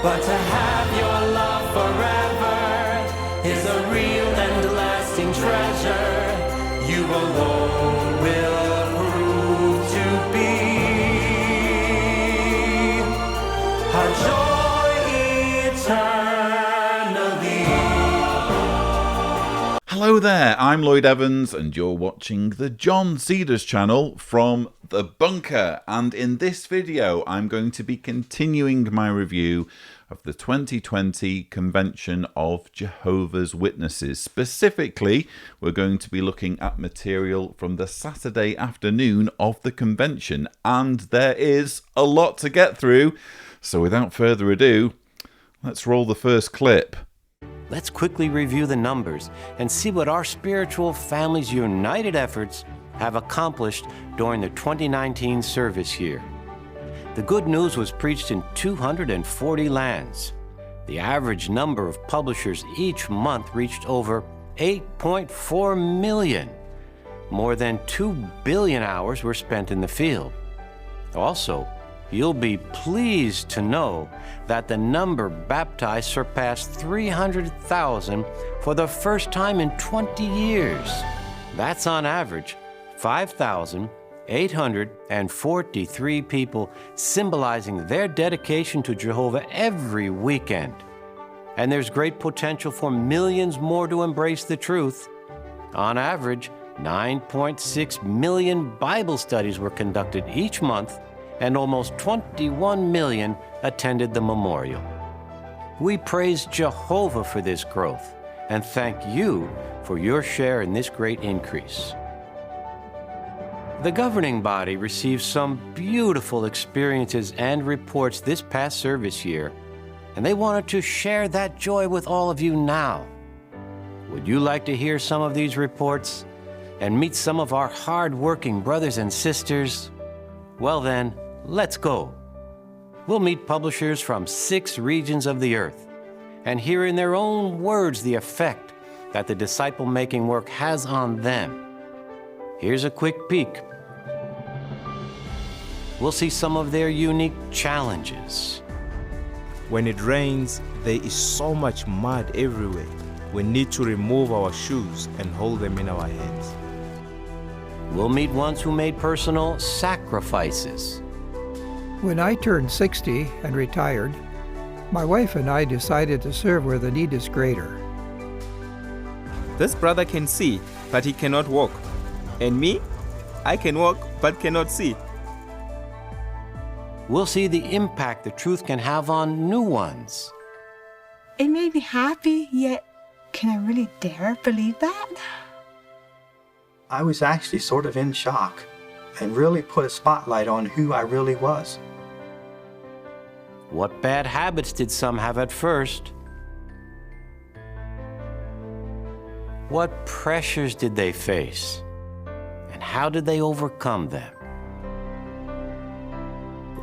But to have your love forever is a real and lasting treasure. You alone will prove to be our joy eternally. Hello there, I'm Lloyd Evans and you're watching the John Cedars channel from the bunker, and in this video I'm going to be continuing my review of the 2020 Convention of Jehovah's Witnesses. Specifically, we're going to be looking at material from the Saturday afternoon of the convention, and there is a lot to get through, so without further ado, let's roll the first clip. Let's quickly review the numbers and see what our spiritual family's united efforts have accomplished during the 2019 service year. The good news was preached in 240 lands. The average number of publishers each month reached over 8.4 million. More than 2 billion hours were spent in the field. Also, you'll be pleased to know that the number baptized surpassed 300,000 for the first time in 20 years. That's on average 5,843 people, symbolizing their dedication to Jehovah every weekend. And there's great potential for millions more to embrace the truth. On average, 9.6 million Bible studies were conducted each month, and almost 21 million attended the memorial. We praise Jehovah for this growth and thank you for your share in this great increase. The governing body received some beautiful experiences and reports this past service year, and they wanted to share that joy with all of you now. Would you like to hear some of these reports and meet some of our hard-working brothers and sisters? Well then, let's go. We'll meet publishers from 6 regions of the earth and hear in their own words the effect that the disciple-making work has on them. Here's a quick peek. We'll see some of their unique challenges. When it rains, there is so much mud everywhere. We need to remove our shoes and hold them in our hands. We'll meet ones who made personal sacrifices. When I turned 60 and retired, my wife and I decided to serve where the need is greater. This brother can see, but he cannot walk. And me, I can walk, but cannot see. We'll see the impact the truth can have on new ones. It made me happy, yet can I really dare believe that? I was actually sort of in shock and really put a spotlight on who I really was. What bad habits did some have at first? What pressures did they face? And how did they overcome them?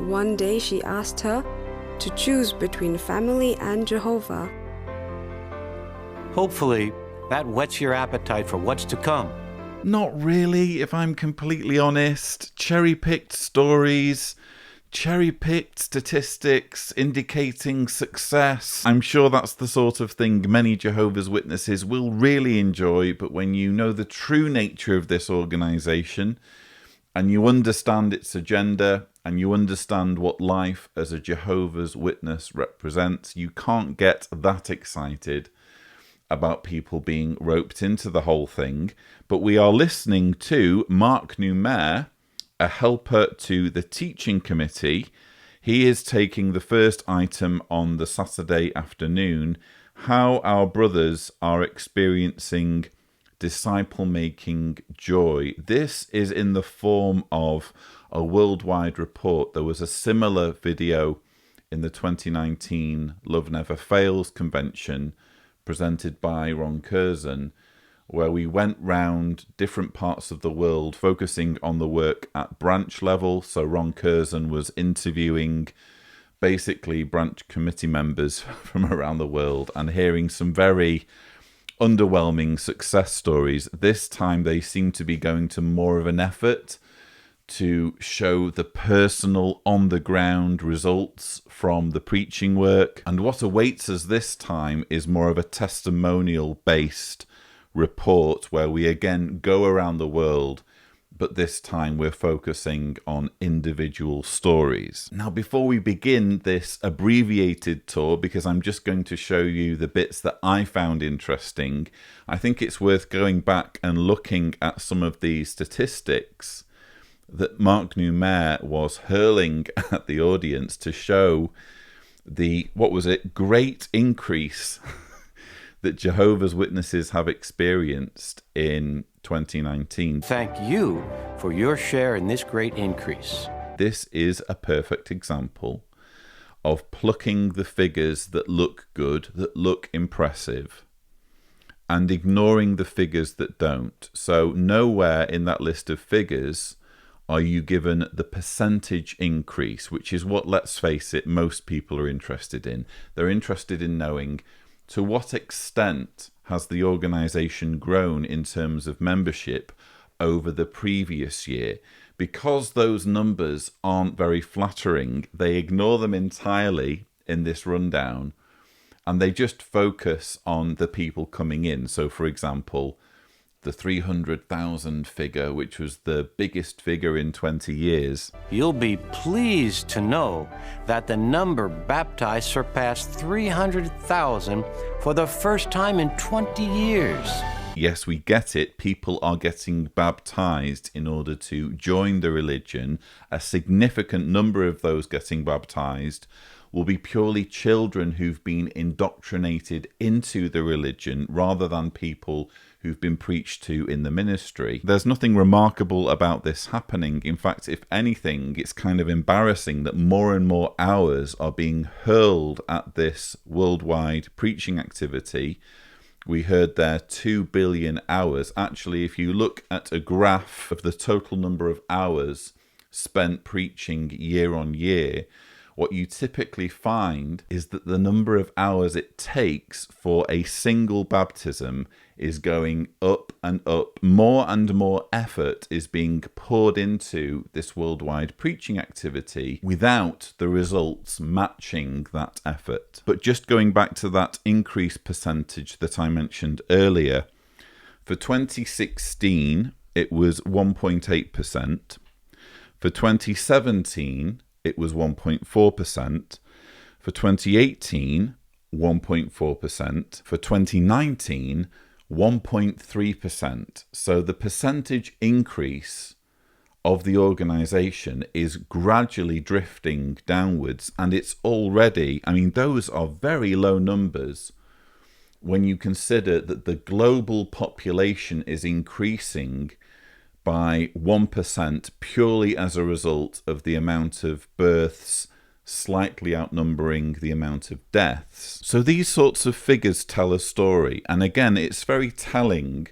One day she asked her to choose between family and Jehovah. Hopefully, that whets your appetite for what's to come. Not really, if I'm completely honest. Cherry-picked stories, cherry-picked statistics indicating success. I'm sure that's the sort of thing many Jehovah's Witnesses will really enjoy, but when you know the true nature of this organisation and you understand its agenda and you understand what life as a Jehovah's Witness represents, you can't get that excited about people being roped into the whole thing. But we are listening to Mark Numair, a helper to the teaching committee. He is taking the first item on the Saturday afternoon, how our brothers are experiencing disciple-making joy. This is in the form of a worldwide report. There was a similar video in the 2019 Love Never Fails convention presented by Ron Curzon, where we went round different parts of the world focusing on the work at branch level. So Ron Curzon was interviewing basically branch committee members from around the world and hearing some very underwhelming success stories. This time they seem to be going to more of an effort to show the personal, on-the-ground results from the preaching work. And what awaits us this time is more of a testimonial-based report where we again go around the world, but this time we're focusing on individual stories. Now, before we begin this abbreviated tour, because I'm just going to show you the bits that I found interesting, I think it's worth going back and looking at some of these statistics that Mark Newmair was hurling at the audience to show the, great increase that Jehovah's Witnesses have experienced in 2019. Thank you for your share in this great increase. This is a perfect example of plucking the figures that look good, that look impressive, and ignoring the figures that don't. So nowhere in that list of figures are you given the percentage increase, which is what, let's face it, most people are interested in. They're interested in knowing to what extent has the organisation grown in terms of membership over the previous year. Because those numbers aren't very flattering, they ignore them entirely in this rundown, and they just focus on the people coming in. So, for example, the 300,000 figure, which was the biggest figure in 20 years. You'll be pleased to know that the number baptized surpassed 300,000 for the first time in 20 years. Yes, we get it. People are getting baptized in order to join the religion. A significant number of those getting baptized will be purely children who've been indoctrinated into the religion rather than people who've been preached to in the ministry. There's nothing remarkable about this happening. In fact, if anything, it's kind of embarrassing that more and more hours are being hurled at this worldwide preaching activity. We heard there 2 billion hours. Actually, if you look at a graph of the total number of hours spent preaching year on year, what you typically find is that the number of hours it takes for a single baptism is going up and up. More and more effort is being poured into this worldwide preaching activity without the results matching that effort. But just going back to that increase percentage that I mentioned earlier, for 2016, it was 1.8%. For 2017, it was 1.4%. For 2018, 1.4%. For 2019, 1.3%. So the percentage increase of the organisation is gradually drifting downwards, and it's already, I mean, those are very low numbers when you consider that the global population is increasing by 1% purely as a result of the amount of births slightly outnumbering the amount of deaths. So these sorts of figures tell a story. And again, it's very telling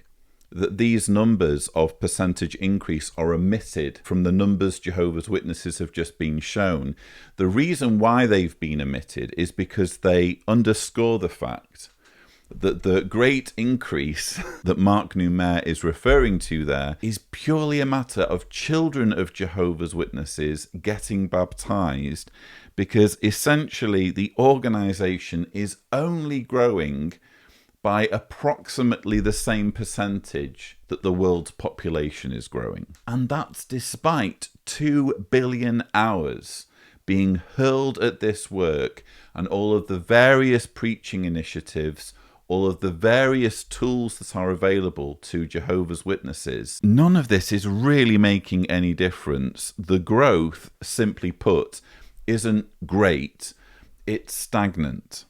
that these numbers of percentage increase are omitted from the numbers Jehovah's Witnesses have just been shown. The reason why they've been omitted is because they underscore the fact that the great increase that Mark Newmair is referring to there is purely a matter of children of Jehovah's Witnesses getting baptized, because essentially the organization is only growing by approximately the same percentage that the world's population is growing. And that's despite 2 billion hours being hurled at this work and all of the various preaching initiatives, all of the various tools that are available to Jehovah's Witnesses. None of this is really making any difference. The growth, simply put, isn't great. It's stagnant.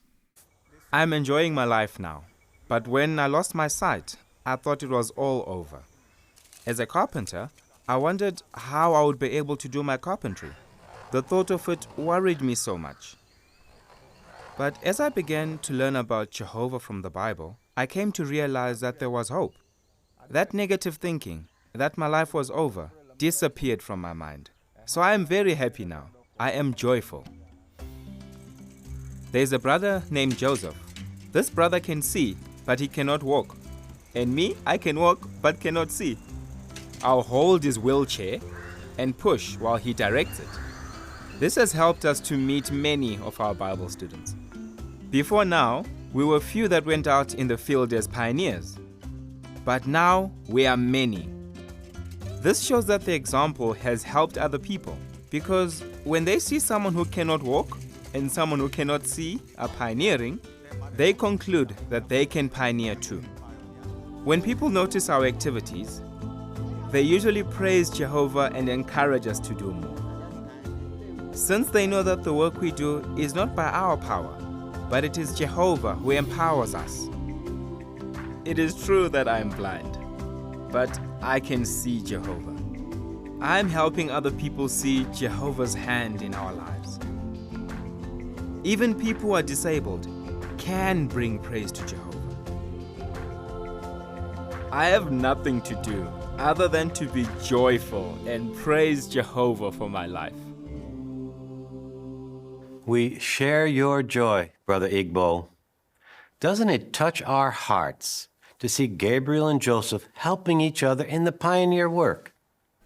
I'm enjoying my life now, but when I lost my sight, I thought it was all over. As a carpenter, I wondered how I would be able to do my carpentry. The thought of it worried me so much. But as I began to learn about Jehovah from the Bible, I came to realize that there was hope. That negative thinking, that my life was over, disappeared from my mind. So I am very happy now. I am joyful. There's a brother named Joseph. This brother can see, but he cannot walk. And me, I can walk, but cannot see. I'll hold his wheelchair, and push while he directs it. This has helped us to meet many of our Bible students. Before now, we were few that went out in the field as pioneers. But now we are many. This shows that the example has helped other people, because when they see someone who cannot walk and someone who cannot see are pioneering, they conclude that they can pioneer too. When people notice our activities, they usually praise Jehovah and encourage us to do more. Since they know that the work we do is not by our power, but it is Jehovah who empowers us. It is true that I am blind, but I can see Jehovah. I am helping other people see Jehovah's hand in our lives. Even people who are disabled can bring praise to Jehovah. I have nothing to do other than to be joyful and praise Jehovah for my life. We share your joy, Brother Igbo. Doesn't it touch our hearts to see Gabriel and Joseph helping each other in the pioneer work?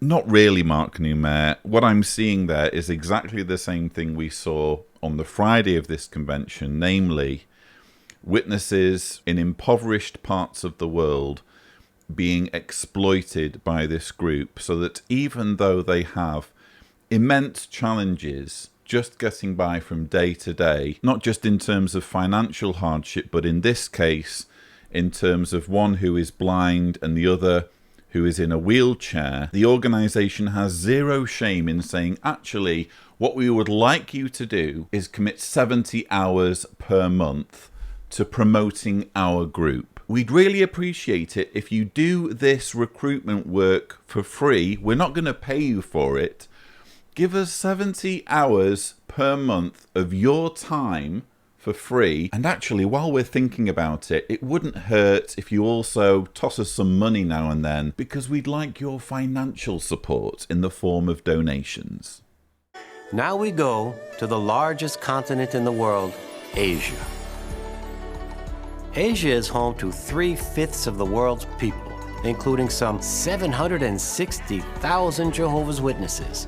Not really, Mark Newmare. What I'm seeing there is exactly the same thing we saw on the Friday of this convention, namely witnesses in impoverished parts of the world being exploited by this group, so that even though they have immense challenges just getting by from day to day, not just in terms of financial hardship, but in this case, in terms of one who is blind and the other who is in a wheelchair, the organisation has zero shame in saying, actually, what we would like you to do is commit 70 hours per month to promoting our group. We'd really appreciate it if you do this recruitment work for free. We're not going to pay you for it. Give us 70 hours per month of your time for free. And actually, while we're thinking about it, it wouldn't hurt if you also toss us some money now and then, because we'd like your financial support in the form of donations. Now we go to the largest continent in the world, Asia. Asia is home to 3/5 of the world's people, including some 760,000 Jehovah's Witnesses.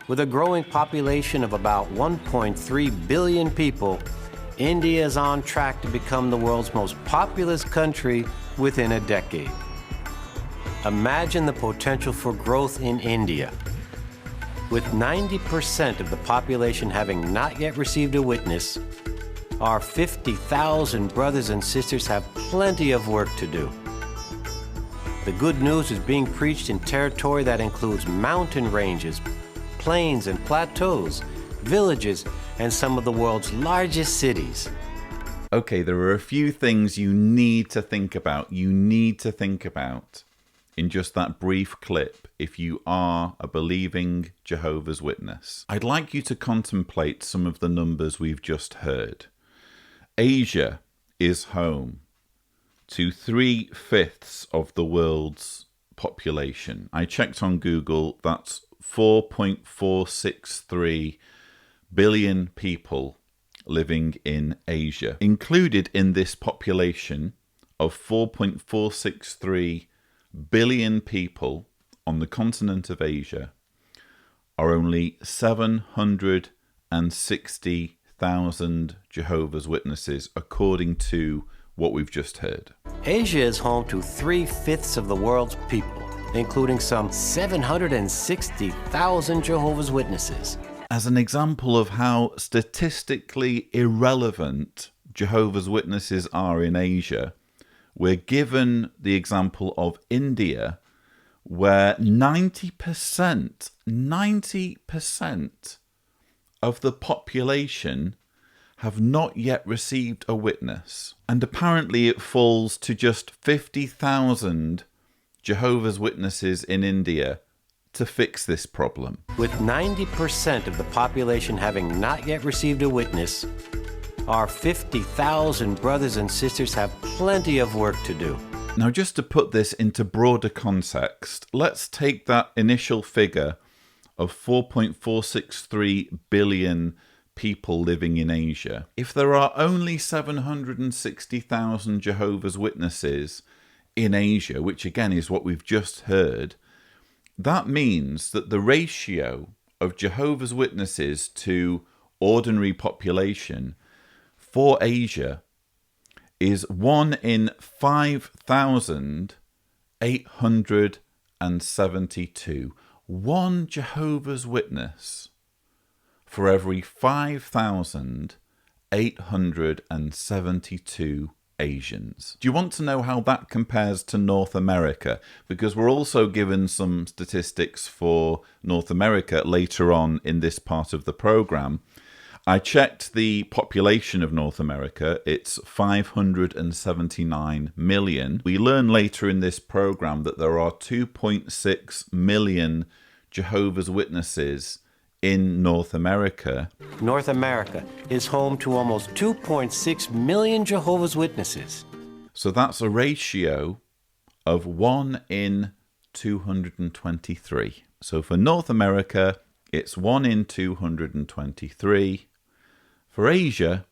With a growing population of about 1.3 billion people, India is on track to become the world's most populous country within a decade. Imagine the potential for growth in India. With 90% of the population having not yet received a witness, our 50,000 brothers and sisters have plenty of work to do. The good news is being preached in territory that includes mountain ranges, plains and plateaus, villages, and some of the world's largest cities. Okay, there are a few things you need to think about. In just that brief clip if you are a believing Jehovah's Witness. I'd like you to contemplate some of the numbers we've just heard. Asia is home to 3/5 of the world's population. I checked on Google, that's 4.463 billion people living in Asia. Included in this population of 4.463 billion people on the continent of Asia are only 760,000 Jehovah's Witnesses, according to what we've just heard. Asia is home to 3/5 of the world's people, including some 760,000 Jehovah's Witnesses. As an example of how statistically irrelevant Jehovah's Witnesses are in Asia, we're given the example of India, where 90% of the population have not yet received a witness. And apparently it falls to just 50,000 Jehovah's Witnesses in India to fix this problem. With 90% of the population having not yet received a witness, our 50,000 brothers and sisters have plenty of work to do. Now, just to put this into broader context, let's take that initial figure of 4.463 billion people living in Asia. If there are only 760,000 Jehovah's Witnesses in Asia, which again is what we've just heard, That means that the ratio of Jehovah's Witnesses to ordinary population for Asia is 1 in 5,872. One Jehovah's Witness for every 5,872 Asians. Do you want to know how that compares to North America? Because we're also given some statistics for North America later on in this part of the program. I checked the population of North America. It's 579 million. We learn later in this program that there are 2.6 million Jehovah's Witnesses in North America. North America is home to almost 2.6 million Jehovah's Witnesses. So that's a ratio of 1 in 223. So for North America, it's 1 in 223. For Asia,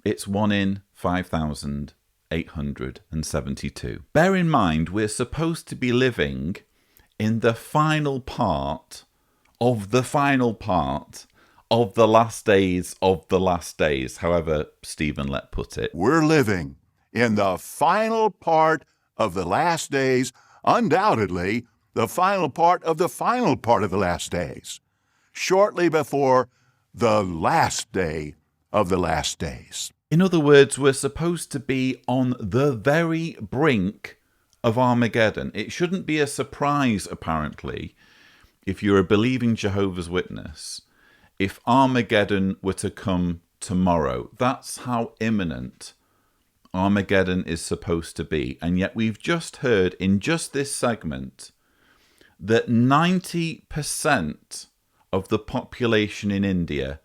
it's 1 in 5,872. Bear in mind, we're supposed to be living in the final part of the last days of the last days, however Stephen Lett put it. We're living in the final part of the last days, undoubtedly the final part of the final part of the last days, shortly before the last day of the last days. In other words, we're supposed to be on the very brink of Armageddon. It shouldn't be a surprise, apparently, if you're a believing Jehovah's Witness, if Armageddon were to come tomorrow. That's how imminent Armageddon is supposed to be. And yet we've just heard in just this segment that 90% of the population in India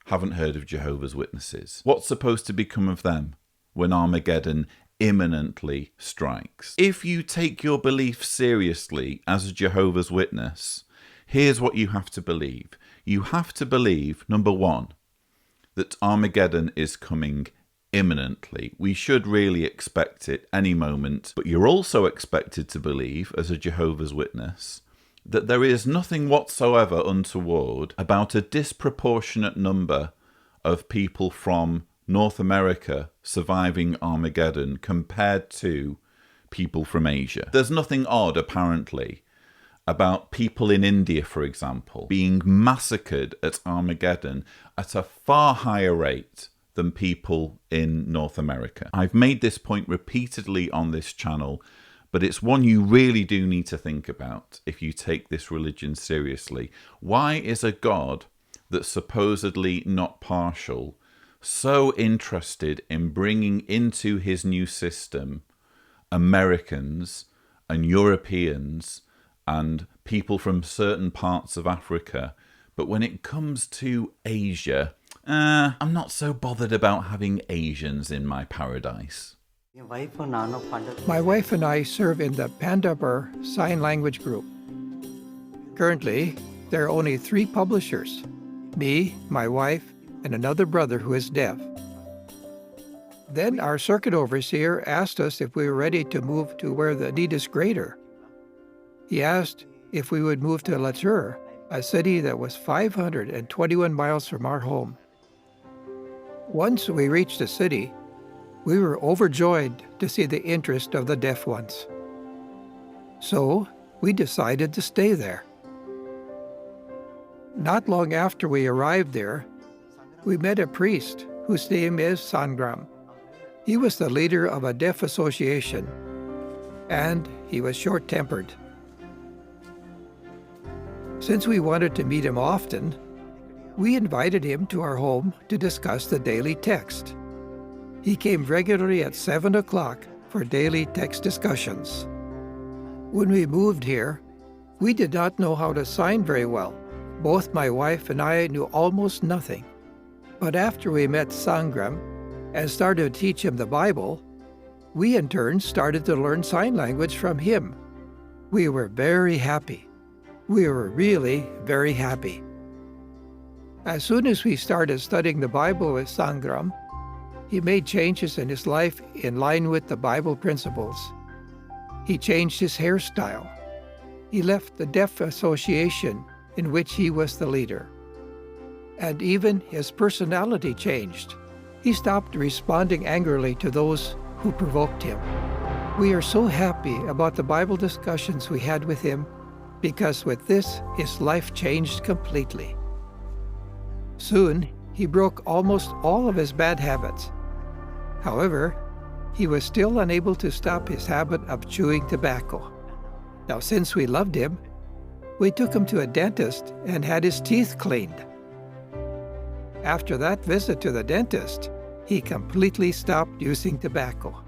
haven't heard of Jehovah's Witnesses. What's supposed to become of them when Armageddon imminently strikes? If you take your belief seriously as a Jehovah's Witness, here's what you have to believe. You have to believe, number one, that Armageddon is coming imminently. We should really expect it any moment. But you're also expected to believe, as a Jehovah's Witness, that there is nothing whatsoever untoward about a disproportionate number of people from North America surviving Armageddon compared to people from Asia. There's nothing odd, apparently, about people in India, for example, being massacred at Armageddon at a far higher rate than people in North America. I've made this point repeatedly on this channel, but it's one you really do need to think about if you take this religion seriously. Why is a God that's supposedly not partial so interested in bringing into his new system Americans and Europeans and people from certain parts of Africa, but when it comes to Asia, I'm not so bothered about having Asians in my paradise? My wife and I serve in the Pandabur Sign Language Group. Currently, there are only 3 publishers, me, my wife, and another brother who is deaf. Then our circuit overseer asked us if we were ready to move to where the need is greater. He asked if we would move to Latur, a city that was 521 miles from our home. Once we reached the city, we were overjoyed to see the interest of the deaf ones. So we decided to stay there. Not long after we arrived there, we met a priest whose name is Sangram. He was the leader of a deaf association, and he was short-tempered. Since we wanted to meet him often, we invited him to our home to discuss the daily text. He came regularly at 7 o'clock for daily text discussions. When we moved here, we did not know how to sign very well. Both my wife and I knew almost nothing. But after we met Sangram and started to teach him the Bible, we in turn started to learn sign language from him. We were very happy. We were really very happy. As soon as we started studying the Bible with Sangram, he made changes in his life in line with the Bible principles. He changed his hairstyle. He left the Deaf Association, in which he was the leader. And even his personality changed. He stopped responding angrily to those who provoked him. We are so happy about the Bible discussions we had with him, because with this, his life changed completely. Soon, he broke almost all of his bad habits. However, he was still unable to stop his habit of chewing tobacco. Now, since we loved him, we took him to a dentist and had his teeth cleaned. After that visit to the dentist, he completely stopped using tobacco.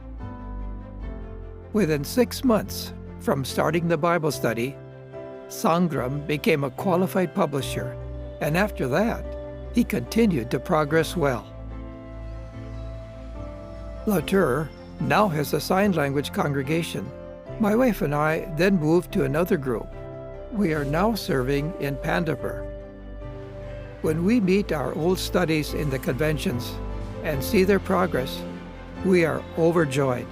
Within 6 months from starting the Bible study, Sangram became a qualified publisher, and after that, he continued to progress well. Latour now has a sign language congregation. My wife and I then moved to another group. We are now serving in Pandapur. When we meet our old studies in the conventions and see their progress, we are overjoyed.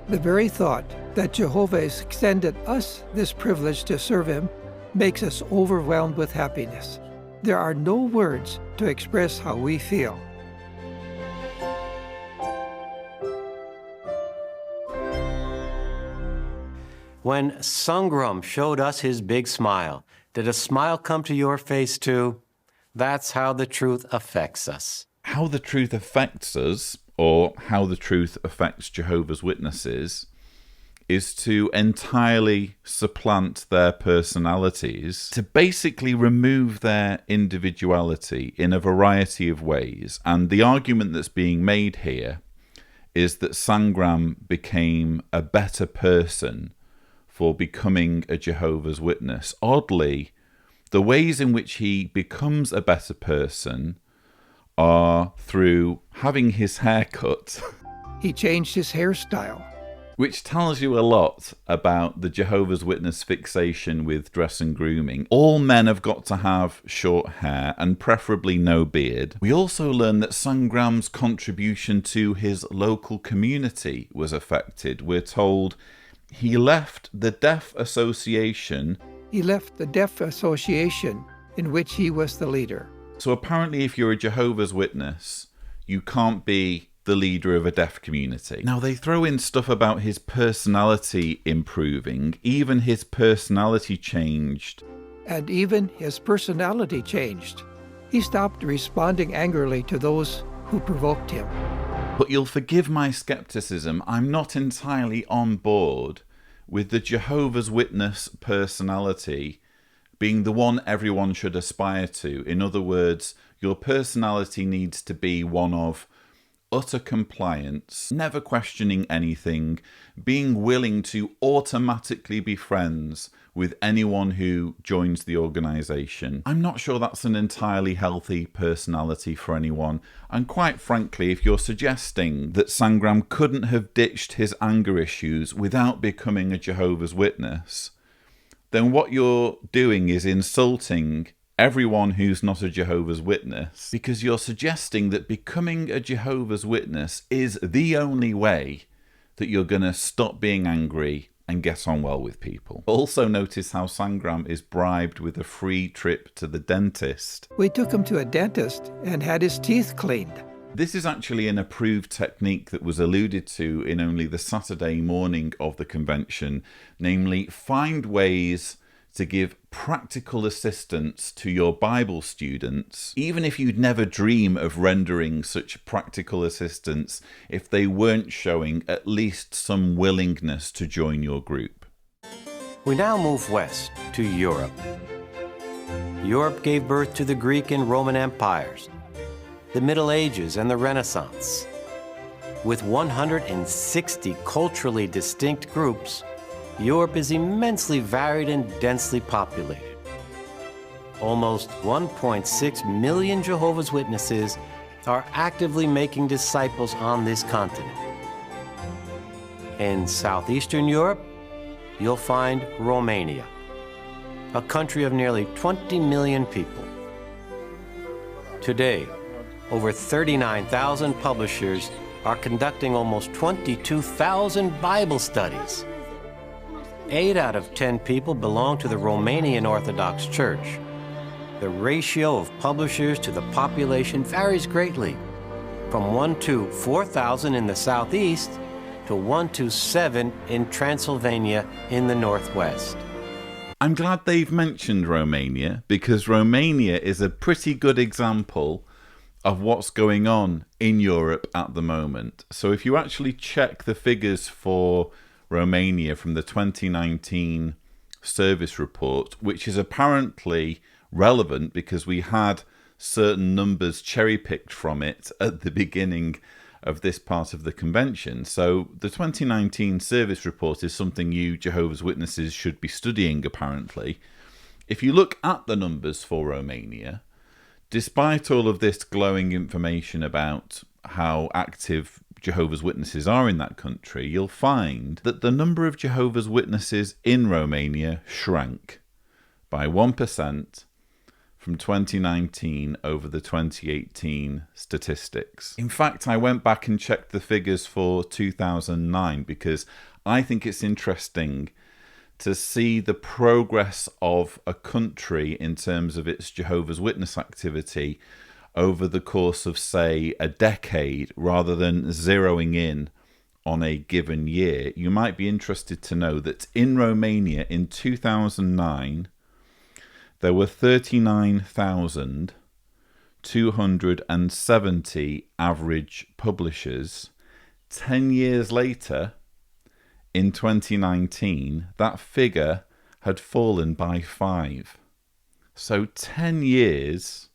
The very thought that Jehovah has extended us this privilege to serve him makes us overwhelmed with happiness. There are no words to express how we feel. When Sangram showed us his big smile, did a smile come to your face too? That's how the truth affects us. How the truth affects us, or how the truth affects Jehovah's Witnesses, is to entirely supplant their personalities, to basically remove their individuality in a variety of ways. And the argument that's being made here is that Sangram became a better person for becoming a Jehovah's Witness. Oddly, the ways in which he becomes a better person are through having his hair cut. He changed his hairstyle, which tells you a lot about the Jehovah's Witness fixation with dress and grooming. All men have got to have short hair and preferably no beard. We also learn that Sangram's contribution to his local community was affected. We're told he left the Deaf Association. He left the Deaf Association, in which he was the leader. So apparently if you're a Jehovah's Witness, you can't be the leader of a deaf community. Now they throw in stuff about his personality improving. Even his personality changed. And even his personality changed. He stopped responding angrily to those who provoked him. But you'll forgive my skepticism. I'm not entirely on board with the Jehovah's Witness personality being the one everyone should aspire to. In other words, your personality needs to be one of utter compliance, never questioning anything, being willing to automatically be friends with anyone who joins the organization. I'm not sure that's an entirely healthy personality for anyone. And quite frankly, if you're suggesting that Sangram couldn't have ditched his anger issues without becoming a Jehovah's Witness, then what you're doing is insulting everyone who's not a Jehovah's Witness, because you're suggesting that becoming a Jehovah's Witness is the only way that you're going to stop being angry and get on well with people. Also notice how Sangram is bribed with a free trip to the dentist. We took him to a dentist and had his teeth cleaned. This is actually an approved technique that was alluded to in only the Saturday morning of the convention, namely find ways to give practical assistance to your Bible students, even if you'd never dream of rendering such practical assistance if they weren't showing at least some willingness to join your group. We now move west to Europe. Europe gave birth to the Greek and Roman empires, the Middle Ages and the Renaissance. With 160 culturally distinct groups, Europe is immensely varied and densely populated. Almost 1.6 million Jehovah's Witnesses are actively making disciples on this continent. In southeastern Europe, you'll find Romania, a country of nearly 20 million people. Today, over 39,000 publishers are conducting almost 22,000 Bible studies. 8 out of 10 people belong to the Romanian Orthodox Church. The ratio of publishers to the population varies greatly, from 1 to 4,000 in the southeast to 1 to 7 in Transylvania in the northwest. I'm glad they've mentioned Romania, because Romania is a pretty good example of what's going on in Europe at the moment. So if you actually check the figures for Romania from the 2019 service report, which is apparently relevant because we had certain numbers cherry-picked from it at the beginning of this part of the convention. So the 2019 service report is something you Jehovah's Witnesses should be studying, apparently. If you look at the numbers for Romania, despite all of this glowing information about how active Jehovah's Witnesses are in that country, you'll find that the number of Jehovah's Witnesses in Romania shrank by 1% from 2019 over the 2018 statistics. In fact, I went back and checked the figures for 2009 because I think it's interesting to see the progress of a country in terms of its Jehovah's Witness activity over the course of, say, a decade, rather than zeroing in on a given year. You might be interested to know that in Romania in 2009, there were 39,270 average publishers. 10 years later, in 2019, that figure had fallen by 5. So 10 years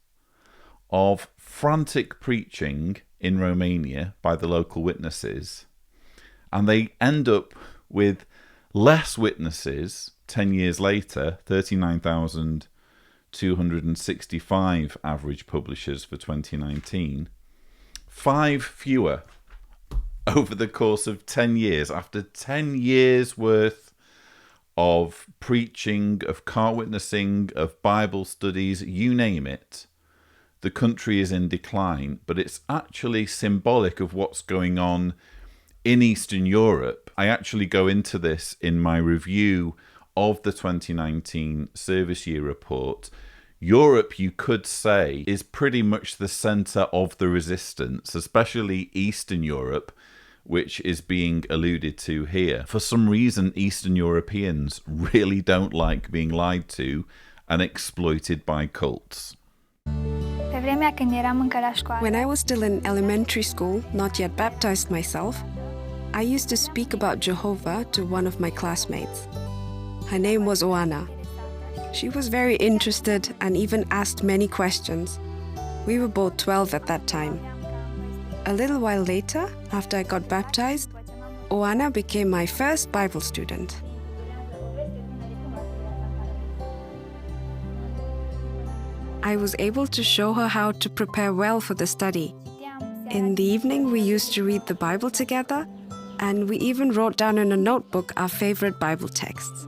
of frantic preaching in Romania by the local witnesses, and they end up with less witnesses 10 years later, 39,265 average publishers for 2019, 5 fewer over the course of 10 years. After 10 years worth of preaching, of car witnessing, of Bible studies, you name it, the country is in decline. But it's actually symbolic of what's going on in Eastern Europe. I actually go into this in my review of the 2019 service year report. Europe, you could say, is pretty much the centre of the resistance, especially Eastern Europe, which is being alluded to here. For some reason, Eastern Europeans really don't like being lied to and exploited by cults. When I was still in elementary school, not yet baptized myself, I used to speak about Jehovah to one of my classmates. Her name was Oana. She was very interested and even asked many questions. We were both 12 at that time. A little while later, after I got baptized, Oana became my first Bible student. I was able to show her how to prepare well for the study. In the evening, we used to read the Bible together, and we even wrote down in a notebook our favorite Bible texts.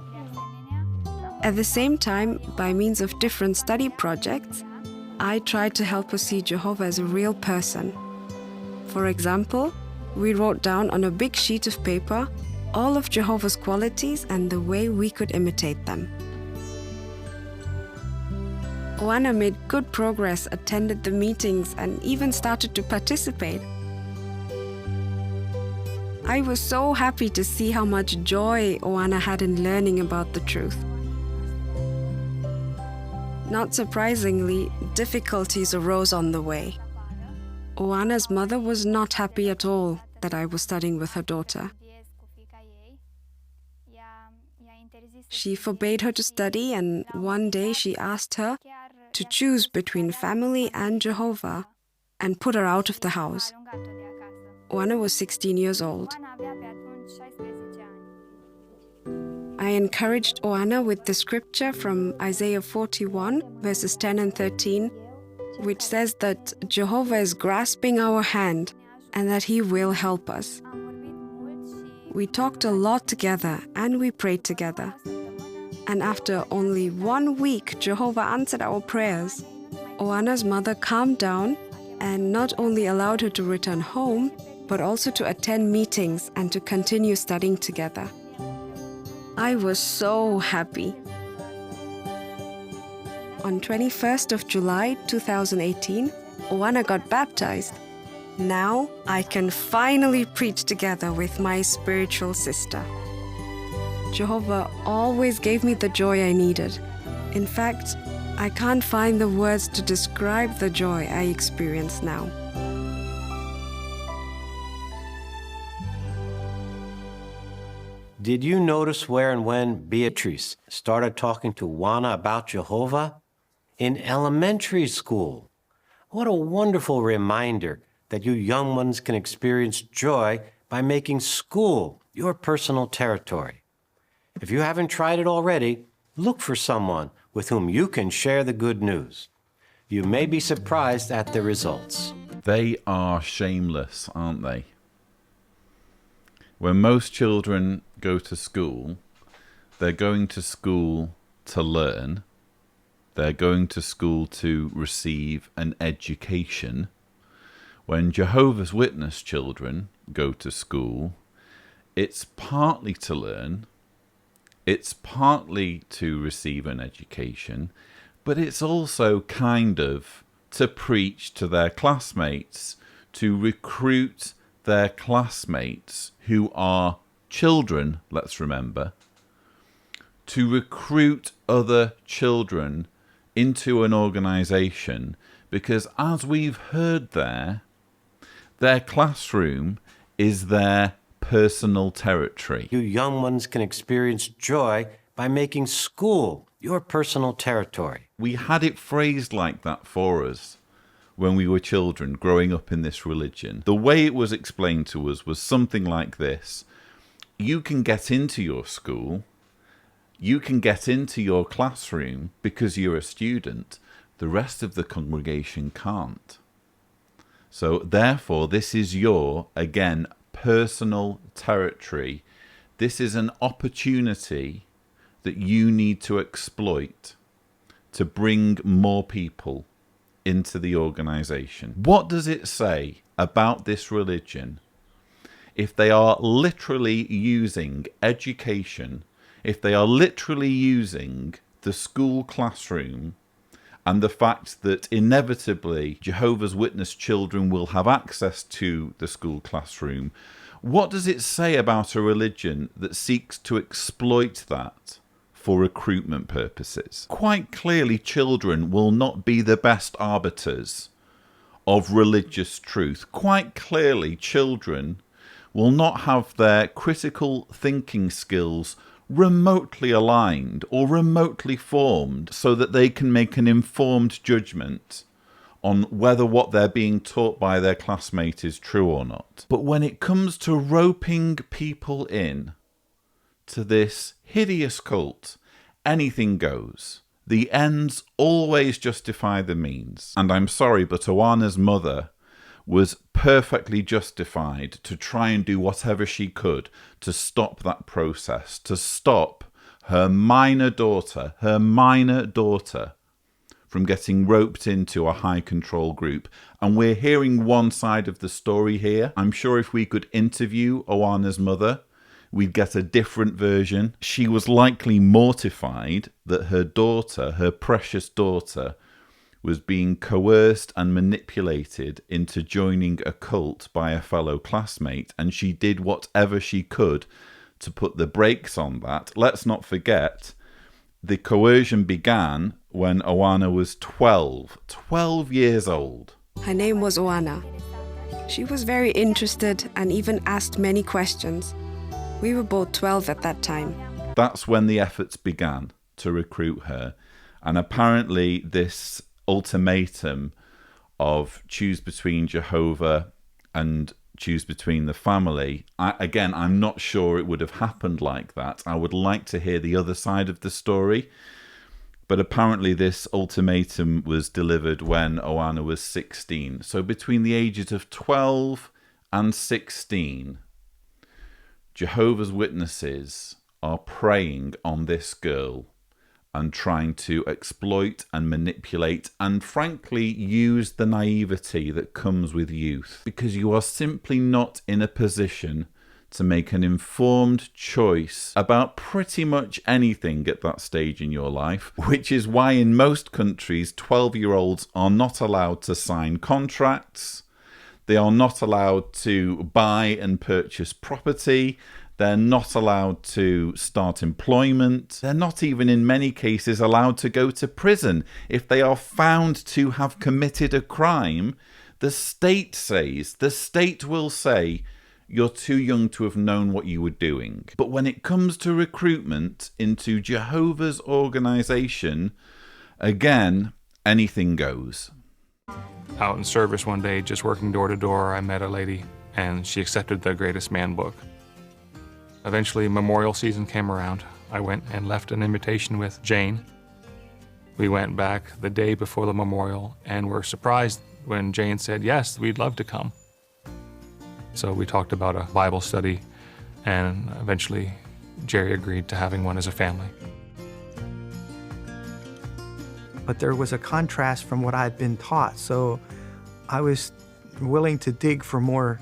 At the same time, by means of different study projects, I tried to help her see Jehovah as a real person. For example, we wrote down on a big sheet of paper all of Jehovah's qualities and the way we could imitate them. Oana made good progress, attended the meetings, and even started to participate. I was so happy to see how much joy Oana had in learning about the truth. Not surprisingly, difficulties arose on the way. Oana's mother was not happy at all that I was studying with her daughter. She forbade her to study, and one day she asked her to choose between family and Jehovah and put her out of the house. Oana was 16 years old. I encouraged Oana with the scripture from Isaiah 41, verses 10 and 13, which says that Jehovah is grasping our hand and that He will help us. We talked a lot together and we prayed together. And after only 1 week, Jehovah answered our prayers. Oana's mother calmed down and not only allowed her to return home, but also to attend meetings and to continue studying together. I was so happy. On 21st of July 2018, Oana got baptized. Now I can finally preach together with my spiritual sister. Jehovah always gave me the joy I needed. In fact, I can't find the words to describe the joy I experience now. Did you notice where and when Beatrice started talking to Juana about Jehovah? In elementary school. What a wonderful reminder that you young ones can experience joy by making school your personal territory. If you haven't tried it already, look for someone with whom you can share the good news. You may be surprised at the results. They are shameless, aren't they? When most children go to school, they're going to school to learn. They're going to school to receive an education. When Jehovah's Witness children go to school, it's partly to learn, it's partly to receive an education, but it's also kind of to preach to their classmates, to recruit their classmates who are children, let's remember, to recruit other children into an organisation, because as we've heard there, their classroom is their personal territory. You young ones can experience joy by making school your personal territory. We had it phrased like that for us when we were children growing up in this religion. The way it was explained to us was something like this. You can get into your school, you can get into your classroom because you're a student. The rest of the congregation can't. So therefore, this is your, again, personal territory. This is an opportunity that you need to exploit to bring more people into the organization. What does it say about this religion if they are literally using education, if they are literally using the school classroom and the fact that inevitably Jehovah's Witness children will have access to the school classroom? What does it say about a religion that seeks to exploit that for recruitment purposes? Quite clearly, children will not be the best arbiters of religious truth. Quite clearly, children will not have their critical thinking skills remotely aligned or remotely formed so that they can make an informed judgment on whether what they're being taught by their classmate is true or not. But when it comes to roping people in to this hideous cult, anything goes. The ends always justify the means. And I'm sorry, but Oana's mother was perfectly justified to try and do whatever she could to stop that process, to stop her minor daughter from getting roped into a high control group. And we're hearing one side of the story here. I'm sure if we could interview Oana's mother, we'd get a different version. She was likely mortified that her daughter, her precious daughter, was being coerced and manipulated into joining a cult by a fellow classmate, and she did whatever she could to put the brakes on that. Let's not forget, the coercion began when Oana was 12 years old. Her name was Oana. She was very interested and even asked many questions. We were both 12 at that time. That's when the efforts began to recruit her. And apparently this ultimatum of choose between Jehovah and choose between the family, I'm not sure it would have happened like that. I would like to hear the other side of the story. But apparently this ultimatum was delivered when Oana was 16. So between the ages of 12 and 16, Jehovah's Witnesses are preying on this girl and trying to exploit and manipulate and frankly use the naivety that comes with youth, because you are simply not in a position to make an informed choice about pretty much anything at that stage in your life, which is why in most countries 12-year-olds are not allowed to sign contracts. They are not allowed to buy and purchase property. They're not allowed to start employment. They're not even in many cases allowed to go to prison. If they are found to have committed a crime, the state will say, you're too young to have known what you were doing. But when it comes to recruitment into Jehovah's organization, again, anything goes. Out in service one day, just working door to door, I met a lady, and she accepted the Greatest Man book. Eventually, memorial season came around. I went and left an invitation with Jane. We went back the day before the memorial and were surprised when Jane said, yes, we'd love to come. So we talked about a Bible study, and eventually Jerry agreed to having one as a family. But there was a contrast from what I'd been taught, so I was willing to dig for more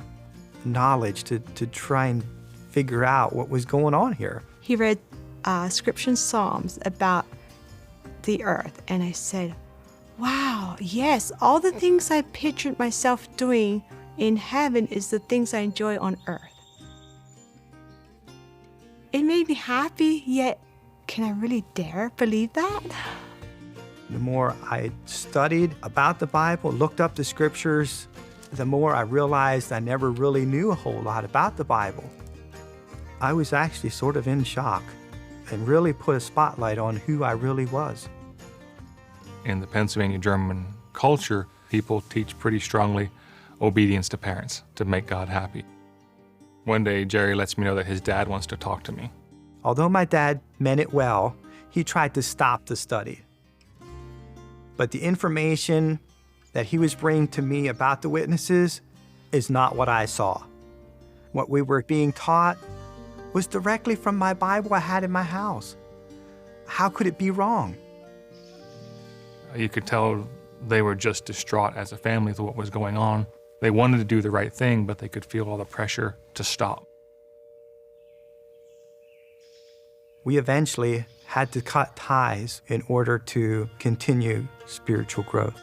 knowledge to try and figure out what was going on here. He read scripture and Psalms about the earth, and I said, wow, yes, all the things I pictured myself doing in heaven is the things I enjoy on earth. It made me happy, yet can I really dare believe that? The more I studied about the Bible, looked up the scriptures, the more I realized I never really knew a whole lot about the Bible. I was actually sort of in shock and really put a spotlight on who I really was. In the Pennsylvania German culture, people teach pretty strongly obedience to parents to make God happy. One day, Jerry lets me know that his dad wants to talk to me. Although my dad meant it well, he tried to stop the study. But the information that he was bringing to me about the witnesses is not what I saw. What we were being taught was directly from my Bible I had in my house. How could it be wrong? You could tell they were just distraught as a family with what was going on. They wanted to do the right thing, but they could feel all the pressure to stop. We eventually had to cut ties in order to continue spiritual growth.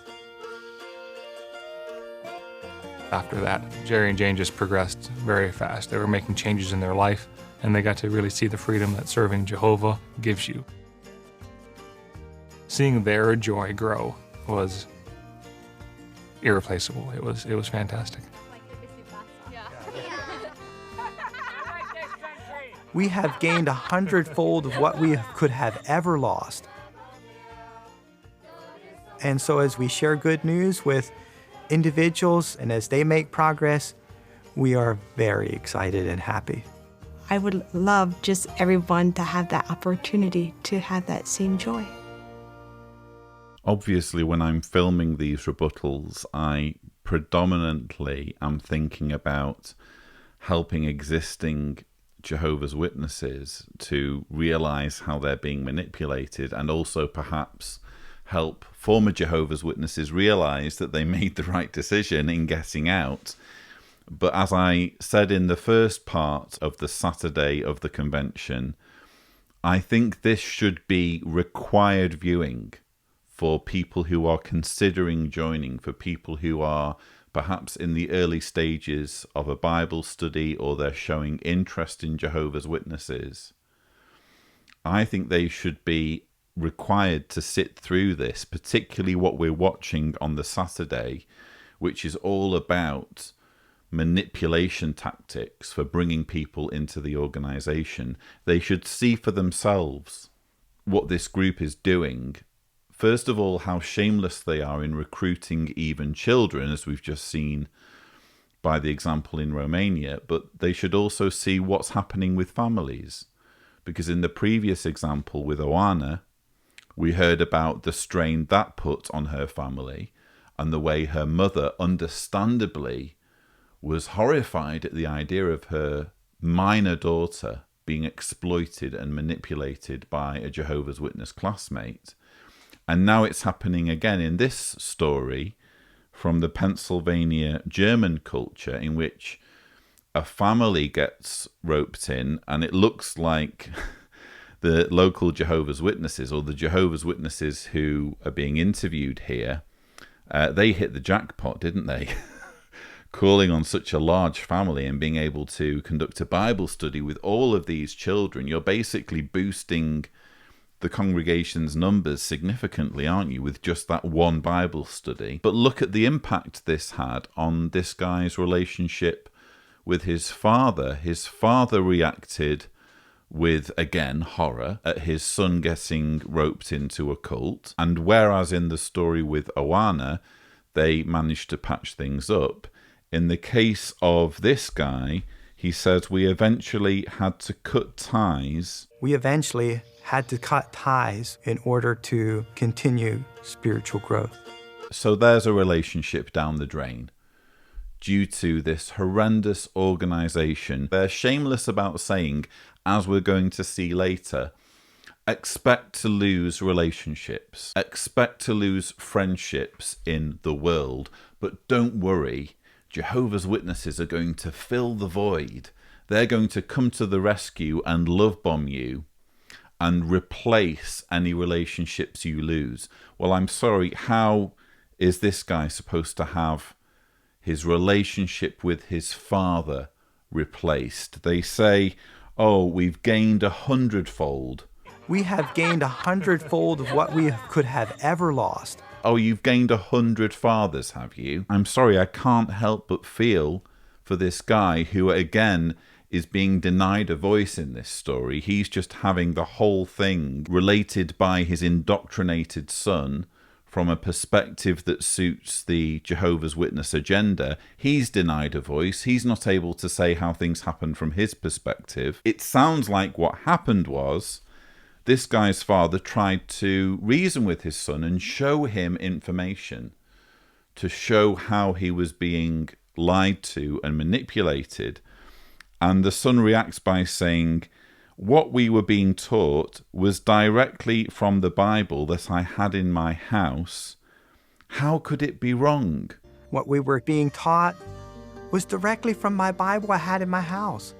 After that, Jerry and Jane just progressed very fast. They were making changes in their life, and they got to really see the freedom that serving Jehovah gives you. Seeing their joy grow was irreplaceable. It was fantastic. We have gained 100-fold of what we could have ever lost. And so as we share good news with individuals and as they make progress, we are very excited and happy. I would love just everyone to have that opportunity to have that same joy. Obviously, when I'm filming these rebuttals, I predominantly am thinking about helping existing Jehovah's Witnesses to realize how they're being manipulated, and also perhaps help former Jehovah's Witnesses realize that they made the right decision in getting out. But as I said in the first part of the Saturday of the convention, I think this should be required viewing for people who are considering joining, for people who are perhaps in the early stages of a Bible study, or they're showing interest in Jehovah's Witnesses. I think they should be required to sit through this, particularly what we're watching on the Saturday, which is all about manipulation tactics for bringing people into the organization. They should see for themselves what this group is doing. First of all, how shameless they are in recruiting even children, as we've just seen by the example in Romania, but they should also see what's happening with families. Because in the previous example with Oana, we heard about the strain that put on her family and the way her mother understandably was horrified at the idea of her minor daughter being exploited and manipulated by a Jehovah's Witness classmate. And now it's happening again in this story from the Pennsylvania German culture, in which a family gets roped in, and it looks like the local Jehovah's Witnesses, or the Jehovah's Witnesses who are being interviewed here, they hit the jackpot, didn't they? Calling on such a large family and being able to conduct a Bible study with all of these children. You're basically boosting the congregation's numbers significantly, aren't you, with just that one Bible study? But look at the impact this had on this guy's relationship with his father. His father reacted with, again, horror at his son getting roped into a cult. And whereas in the story with Awana, they managed to patch things up, in the case of this guy, he says, we eventually had to cut ties. We eventually had to cut ties in order to continue spiritual growth. So there's a relationship down the drain due to this horrendous organization. They're shameless about saying, as we're going to see later, expect to lose relationships, expect to lose friendships in the world, but don't worry. Jehovah's Witnesses are going to fill the void. They're going to come to the rescue and love bomb you and replace any relationships you lose. Well, I'm sorry, how is this guy supposed to have his relationship with his father replaced? They say, oh, we've gained 100-fold. We have gained 100-fold of what we could have ever lost. Oh, you've gained 100 fathers, have you? I'm sorry, I can't help but feel for this guy who, again, is being denied a voice in this story. He's just having the whole thing related by his indoctrinated son from a perspective that suits the Jehovah's Witness agenda. He's denied a voice. He's not able to say how things happen from his perspective. It sounds like what happened was this guy's father tried to reason with his son and show him information to show how he was being lied to and manipulated. And the son reacts by saying, what we were being taught was directly from the Bible that I had in my house. How could it be wrong? What we were being taught was directly from my Bible I had in my house.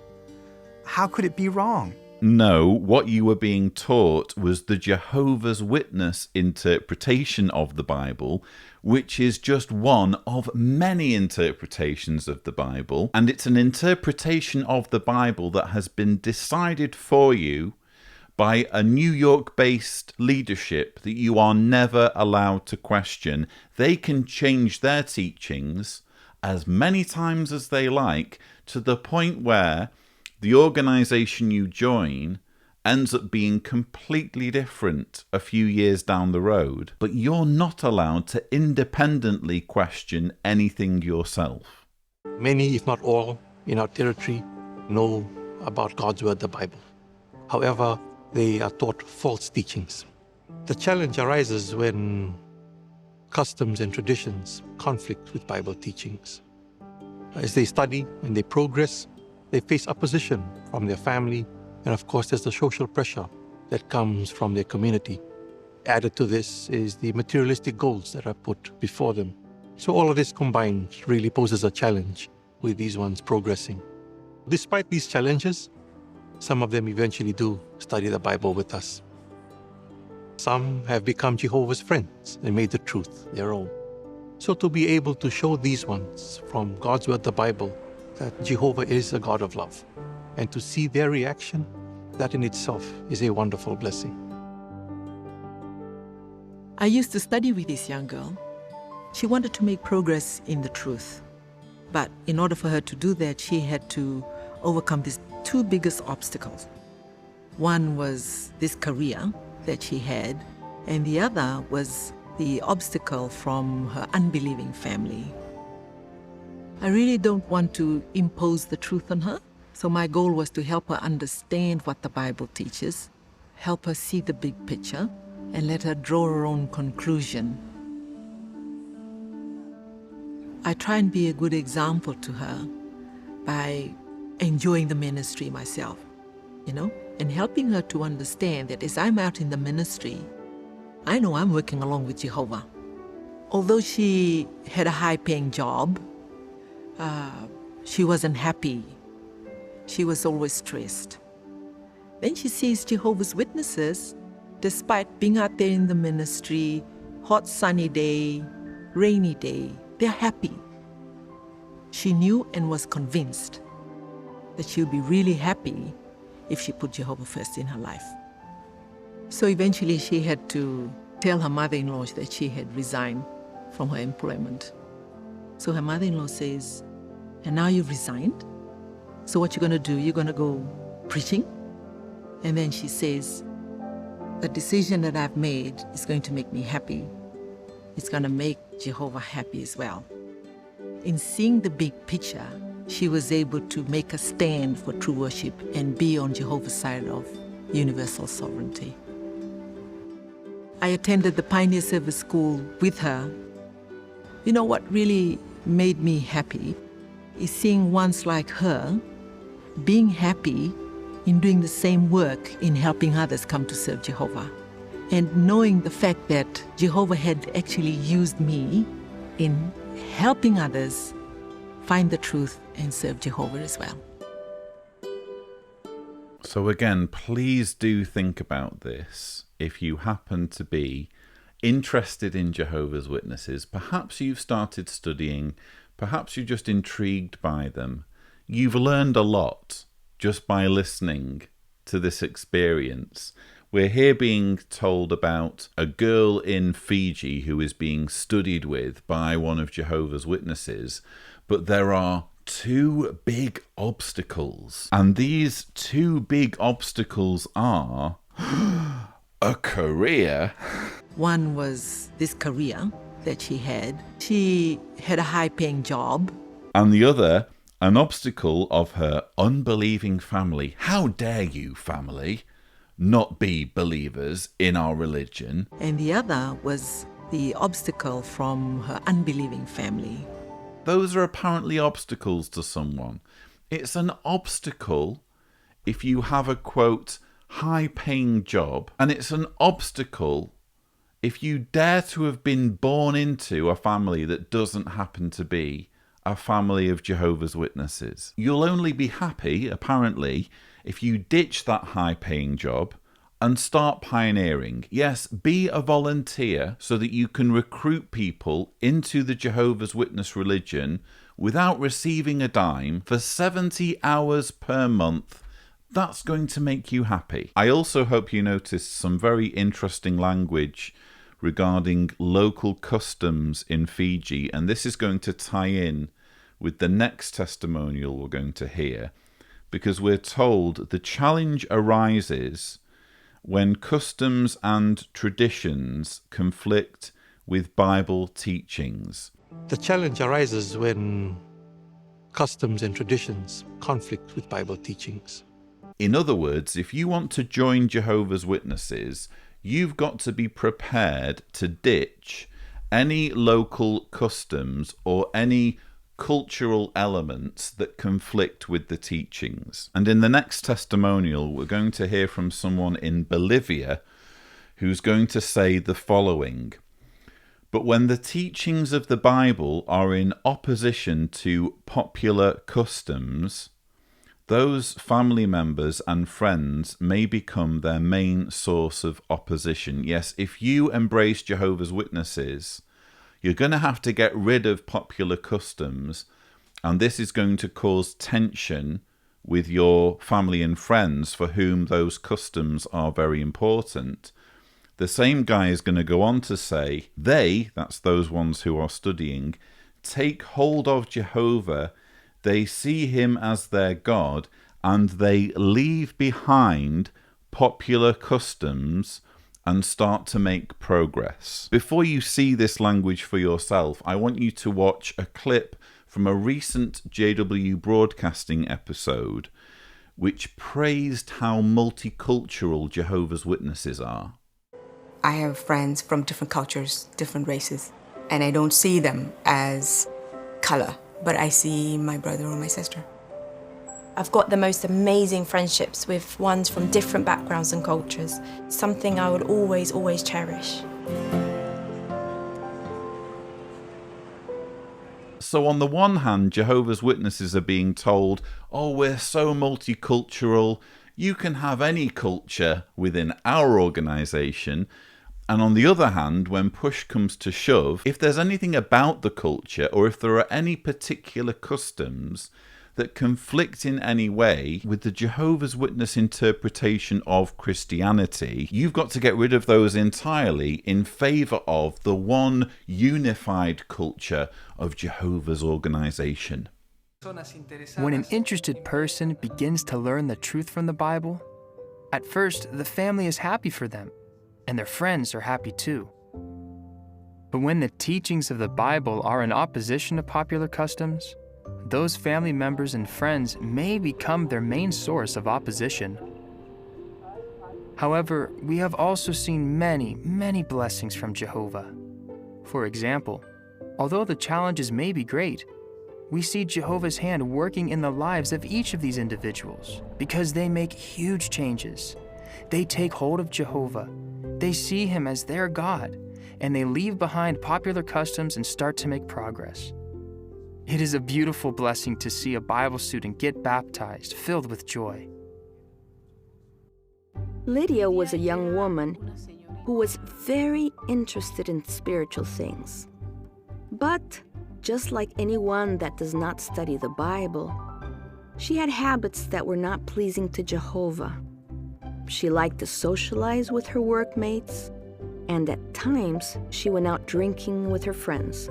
How could it be wrong? No, what you were being taught was the Jehovah's Witness interpretation of the Bible, which is just one of many interpretations of the Bible. And it's an interpretation of the Bible that has been decided for you by a New York-based leadership that you are never allowed to question. They can change their teachings as many times as they like, to the point where the organization you join ends up being completely different a few years down the road, but you're not allowed to independently question anything yourself. Many, if not all, in our territory know about God's Word, the Bible. However, they are taught false teachings. The challenge arises when customs and traditions conflict with Bible teachings. As they study and they progress, they face opposition from their family, and of course there's the social pressure that comes from their community. Added to this is the materialistic goals that are put before them. So all of this combined really poses a challenge with these ones progressing. Despite these challenges, some of them eventually do study the Bible with us. Some have become Jehovah's friends and made the truth their own. So to be able to show these ones from God's Word, the Bible, that Jehovah is a God of love, and to see their reaction, that in itself is a wonderful blessing. I used to study with this young girl. She wanted to make progress in the truth. But in order for her to do that, she had to overcome these two biggest obstacles. One was this career that she had, and the other was the obstacle from her unbelieving family. I really don't want to impose the truth on her, so my goal was to help her understand what the Bible teaches, help her see the big picture, and let her draw her own conclusion. I try and be a good example to her by enjoying the ministry myself, and helping her to understand that as I'm out in the ministry, I know I'm working along with Jehovah. Although she had a high-paying job, she wasn't happy she was always stressed. Then she sees Jehovah's Witnesses, despite being out there in the ministry, hot sunny day, rainy day, they're happy. She knew and was convinced that she would be really happy if she put Jehovah first in her life. So eventually she had to tell her mother-in-law that she had resigned from her employment. So her mother-in-law says, and now you've resigned? So what you're going to do? You're going to go preaching? And then she says, the decision that I've made is going to make me happy. It's going to make Jehovah happy as well. In seeing the big picture, she was able to make a stand for true worship and be on Jehovah's side of universal sovereignty. I attended the Pioneer Service School with her. You know what really made me happy is seeing ones like her being happy in doing the same work in helping others come to serve Jehovah. And knowing the fact that Jehovah had actually used me in helping others find the truth and serve Jehovah as well. So again, please do think about this. If you happen to be interested in Jehovah's Witnesses, perhaps you've started studying, perhaps you're just intrigued by them. You've learned a lot just by listening to this experience. We're here being told about a girl in Fiji who is being studied with by one of Jehovah's Witnesses, but there are two big obstacles. And these two big obstacles are a career. One was this career that she had. She had a high-paying job. And the other, an obstacle of her unbelieving family. How dare you, family, not be believers in our religion? And the other was the obstacle from her unbelieving family. Those are apparently obstacles to someone. It's an obstacle if you have a, quote, high-paying job, and it's an obstacle if you dare to have been born into a family that doesn't happen to be a family of Jehovah's Witnesses. You'll only be happy, apparently, if you ditch that high-paying job and start pioneering. Yes, be a volunteer so that you can recruit people into the Jehovah's Witness religion without receiving a dime for 70 hours per month. That's going to make you happy. I also hope you noticed some very interesting language regarding local customs in Fiji, and this is going to tie in with the next testimonial we're going to hear, because we're told the challenge arises when customs and traditions conflict with Bible teachings. The challenge arises when customs and traditions conflict with Bible teachings. In other words, if you want to join Jehovah's Witnesses, you've got to be prepared to ditch any local customs or any cultural elements that conflict with the teachings. And in the next testimonial, we're going to hear from someone in Bolivia who's going to say the following: but when the teachings of the Bible are in opposition to popular customs, those family members and friends may become their main source of opposition. Yes, if you embrace Jehovah's Witnesses, you're going to have to get rid of popular customs, and this is going to cause tension with your family and friends for whom those customs are very important. The same guy is going to go on to say, they, that's those ones who are studying, take hold of Jehovah. They see him as their God, and they leave behind popular customs and start to make progress. Before you see this language for yourself, I want you to watch a clip from a recent JW Broadcasting episode which praised how multicultural Jehovah's Witnesses are. I have friends from different cultures, different races, and I don't see them as color, but I see my brother or my sister. I've got the most amazing friendships with ones from different backgrounds and cultures, something I would always, always cherish. So on the one hand, Jehovah's Witnesses are being told, oh, we're so multicultural, you can have any culture within our organisation. And on the other hand, when push comes to shove, if there's anything about the culture or if there are any particular customs that conflict in any way with the Jehovah's Witness interpretation of Christianity, you've got to get rid of those entirely in favour of the one unified culture of Jehovah's organisation. When an interested person begins to learn the truth from the Bible, at first the family is happy for them, and their friends are happy too. But when the teachings of the Bible are in opposition to popular customs, those family members and friends may become their main source of opposition. However, we have also seen many, many blessings from Jehovah. For example, although the challenges may be great, we see Jehovah's hand working in the lives of each of these individuals because they make huge changes. They take hold of Jehovah, they see him as their God, and they leave behind popular customs and start to make progress. It is a beautiful blessing to see a Bible student get baptized, filled with joy. Lydia was a young woman who was very interested in spiritual things. But just like anyone that does not study the Bible, she had habits that were not pleasing to Jehovah. She liked to socialize with her workmates, and at times she went out drinking with her friends.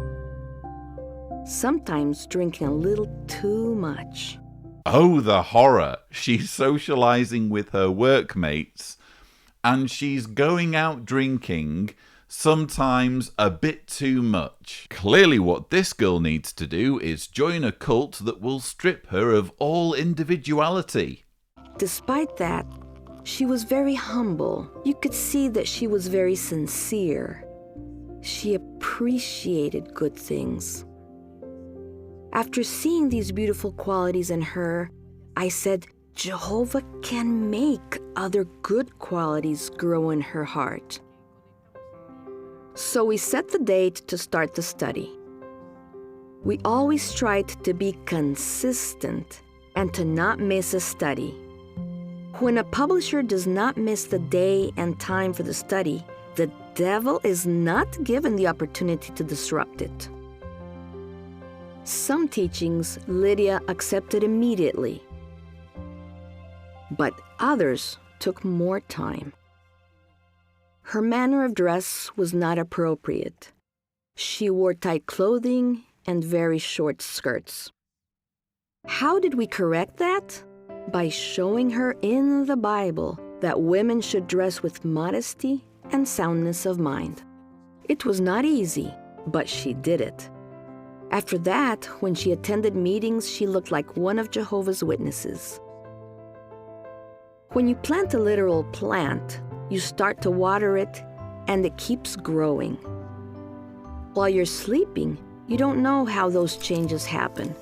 Sometimes drinking a little too much. Oh, the horror. She's socializing with her workmates and she's going out drinking, sometimes a bit too much. Clearly what this girl needs to do is join a cult that will strip her of all individuality. Despite that, she was very humble. You could see that she was very sincere. She appreciated good things. After seeing these beautiful qualities in her, I said, Jehovah can make other good qualities grow in her heart. So we set the date to start the study. We always tried to be consistent and to not miss a study. When a publisher does not miss the day and time for the study, the devil is not given the opportunity to disrupt it. Some teachings Lydia accepted immediately, but others took more time. Her manner of dress was not appropriate. She wore tight clothing and very short skirts. How did we correct that? By showing her in the Bible that women should dress with modesty and soundness of mind. It was not easy, but she did it. After that, when she attended meetings, she looked like one of Jehovah's Witnesses. When you plant a literal plant, you start to water it, and it keeps growing. While you're sleeping, you don't know how those changes happen.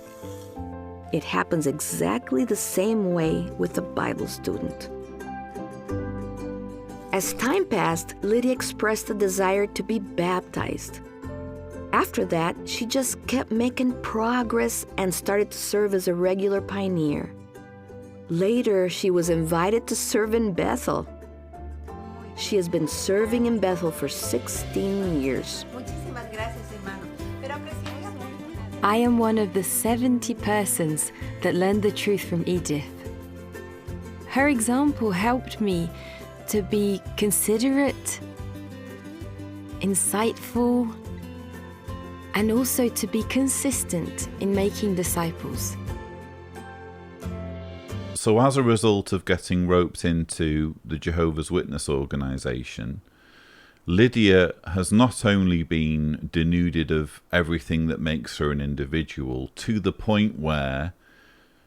It happens exactly the same way with a Bible student. As time passed, Lydia expressed a desire to be baptized. After that, she just kept making progress and started to serve as a regular pioneer. Later, she was invited to serve in Bethel. She has been serving in Bethel for 16 years. I am one of the 70 persons that learned the truth from Edith. Her example helped me to be considerate, insightful, and also to be consistent in making disciples. So as a result of getting roped into the Jehovah's Witness organisation, Lydia has not only been denuded of everything that makes her an individual, to the point where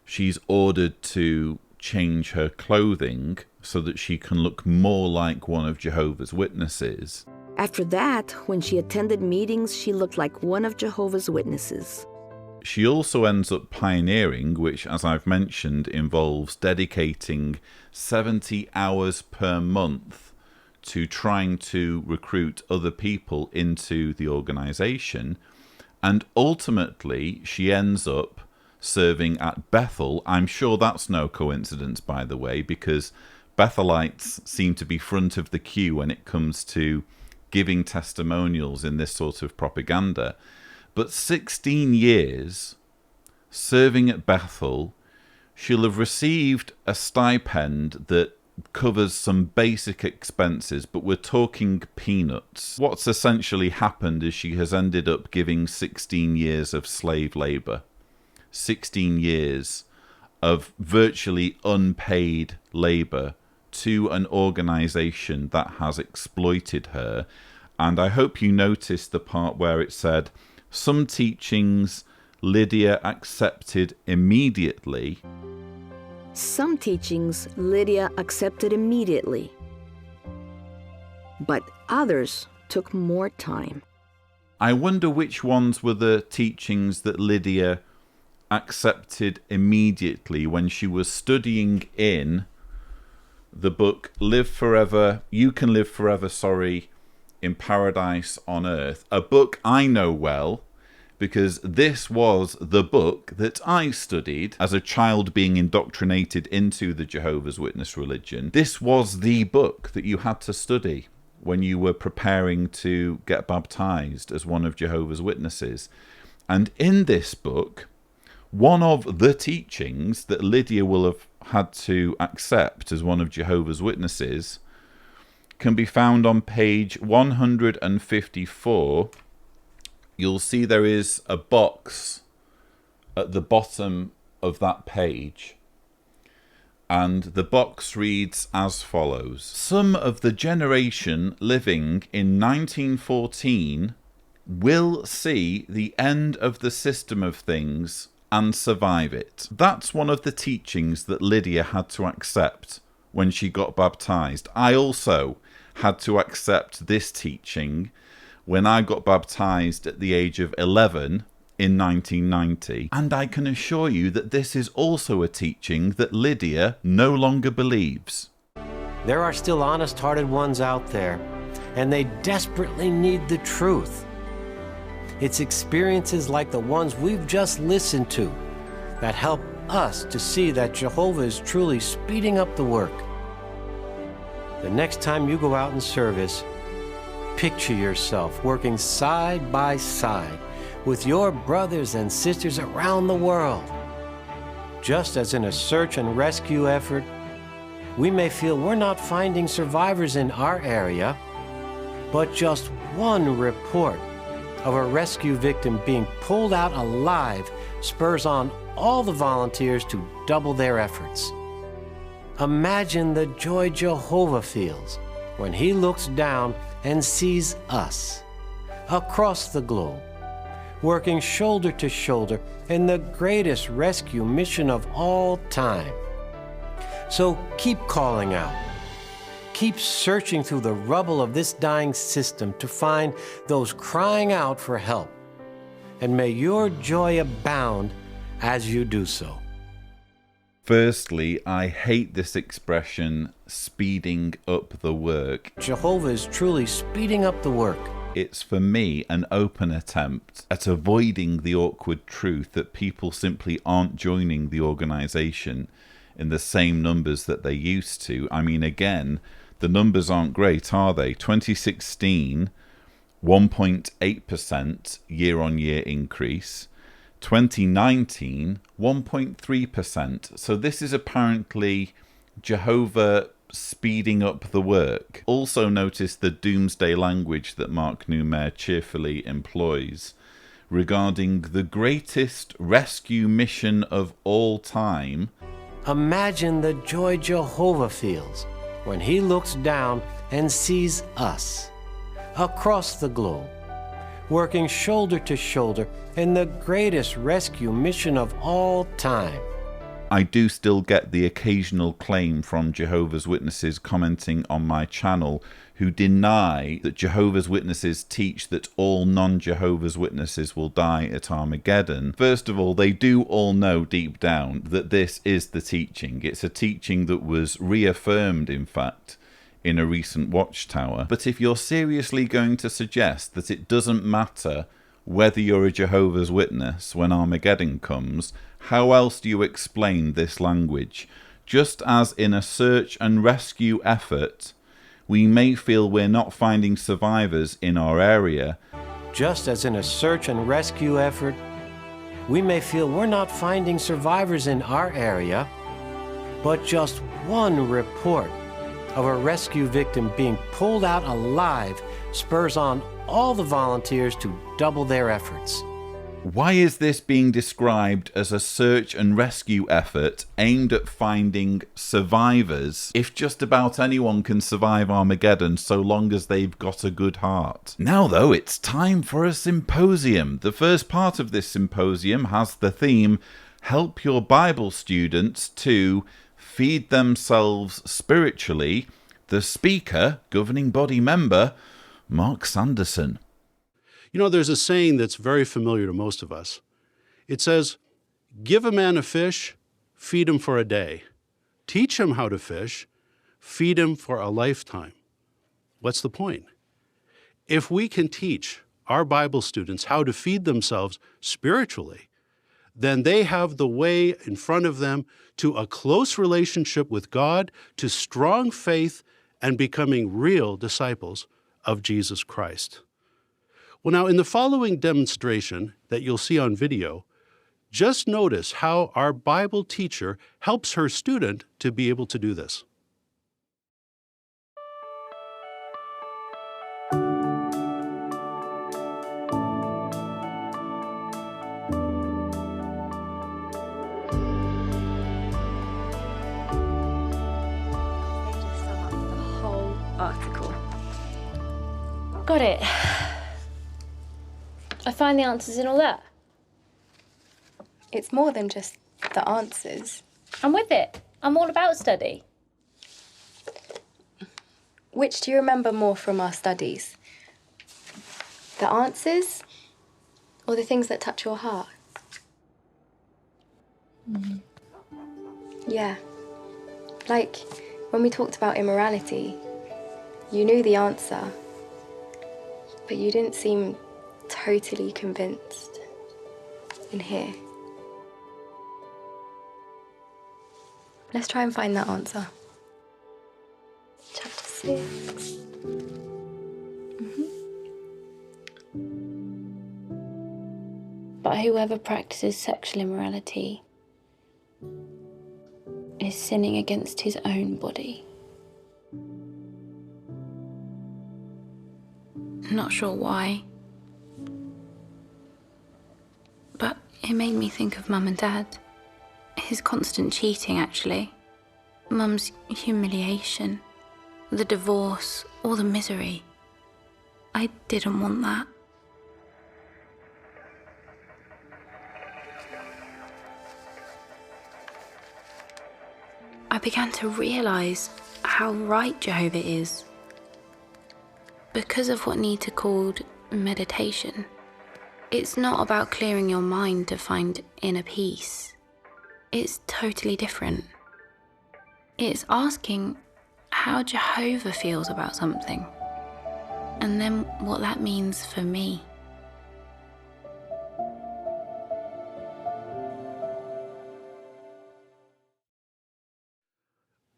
she's ordered to change her clothing so that she can look more like one of Jehovah's Witnesses. After that, when she attended meetings, she looked like one of Jehovah's Witnesses. She also ends up pioneering, which, as I've mentioned, involves dedicating 70 hours per month to trying to recruit other people into the organisation. And ultimately, she ends up serving at Bethel. I'm sure that's no coincidence, by the way, because Bethelites seem to be front of the queue when it comes to giving testimonials in this sort of propaganda. But 16 years serving at Bethel, she'll have received a stipend that covers some basic expenses, but we're talking peanuts. What's essentially happened is she has ended up giving 16 years of slave labor, 16 years of virtually unpaid labor to an organization that has exploited her. And I hope you noticed the part where it said, some teachings Lydia accepted immediately. Some teachings Lydia accepted immediately, but others took more time. I wonder which ones were the teachings that Lydia accepted immediately when she was studying in the book Live Forever, You Can Live Forever, in Paradise on Earth, a book I know well, because this was the book that I studied as a child being indoctrinated into the Jehovah's Witness religion. This was the book that you had to study when you were preparing to get baptized as one of Jehovah's Witnesses. And in this book, one of the teachings that Lydia will have had to accept as one of Jehovah's Witnesses can be found on page 154. You'll see there is a box at the bottom of that page, and the box reads as follows. Some of the generation living in 1914 will see the end of the system of things and survive it. That's one of the teachings that Lydia had to accept when she got baptized. I also had to accept this teaching when I got baptized at the age of 11 in 1990. And I can assure you that this is also a teaching that Lydia no longer believes. There are still honest-hearted ones out there, and they desperately need the truth. It's experiences like the ones we've just listened to that help us to see that Jehovah is truly speeding up the work. The next time you go out in service, picture yourself working side by side with your brothers and sisters around the world. Just as in a search and rescue effort, we may feel we're not finding survivors in our area, but just one report of a rescue victim being pulled out alive spurs on all the volunteers to double their efforts. Imagine the joy Jehovah feels when he looks down and sees us across the globe, working shoulder to shoulder in the greatest rescue mission of all time. So keep calling out. Keep searching through the rubble of this dying system to find those crying out for help. And may your joy abound as you do so. Firstly, I hate this expression, speeding up the work. Jehovah is truly speeding up the work. It's, for me, an open attempt at avoiding the awkward truth that people simply aren't joining the organization in the same numbers that they used to. I mean, again, the numbers aren't great, are they? 2016, 1.8% year-on-year increase. 2019, 1.3%. So this is apparently Jehovah speeding up the work. Also notice the doomsday language that Mark Newmare cheerfully employs regarding the greatest rescue mission of all time. Imagine the joy Jehovah feels when he looks down and sees us across the globe, working shoulder to shoulder in the greatest rescue mission of all time. I do still get the occasional claim from Jehovah's Witnesses commenting on my channel who deny that Jehovah's Witnesses teach that all non-Jehovah's Witnesses will die at Armageddon. First of all, they do all know deep down that this is the teaching. It's a teaching that was reaffirmed, in fact, in a recent Watchtower. But if you're seriously going to suggest that it doesn't matter whether you're a Jehovah's Witness when Armageddon comes, how else do you explain this language? Just as in a search and rescue effort, we may feel we're not finding survivors in our area. Just as in a search and rescue effort, we may feel we're not finding survivors in our area, but just one report of a rescue victim being pulled out alive spurs on all the volunteers to double their efforts. Why is this being described as a search and rescue effort aimed at finding survivors if just about anyone can survive Armageddon so long as they've got a good heart? Now though, it's time for a symposium. The first part of this symposium has the theme, Help Your Bible Students to Feed Themselves Spiritually. The speaker, governing body member, Mark Sanderson. You know, there's a saying that's very familiar to most of us. It says, give a man a fish, feed him for a day. Teach him how to fish, feed him for a lifetime. What's the point? If we can teach our Bible students how to feed themselves spiritually, then they have the way in front of them to a close relationship with God, to strong faith, and becoming real disciples of Jesus Christ. Well, now, in the following demonstration that you'll see on video, just notice how our Bible teacher helps her student to be able to do this. Article. Got it. I find the answers in all that. It's more than just the answers. I'm with it. I'm all about study. Which do you remember more from our studies? The answers or the things that touch your heart? Yeah. Like when we talked about immorality, you knew the answer, but you didn't seem totally convinced in here. Let's try and find that answer. Chapter 6. But whoever practices sexual immorality is sinning against his own body. Not sure why, but it made me think of Mum and Dad. His constant cheating, actually. Mum's humiliation, the divorce, all the misery. I didn't want that. I began to realize how right Jehovah is. Because of what Nita called meditation. It's not about clearing your mind to find inner peace. It's totally different. It's asking how Jehovah feels about something, and then what that means for me.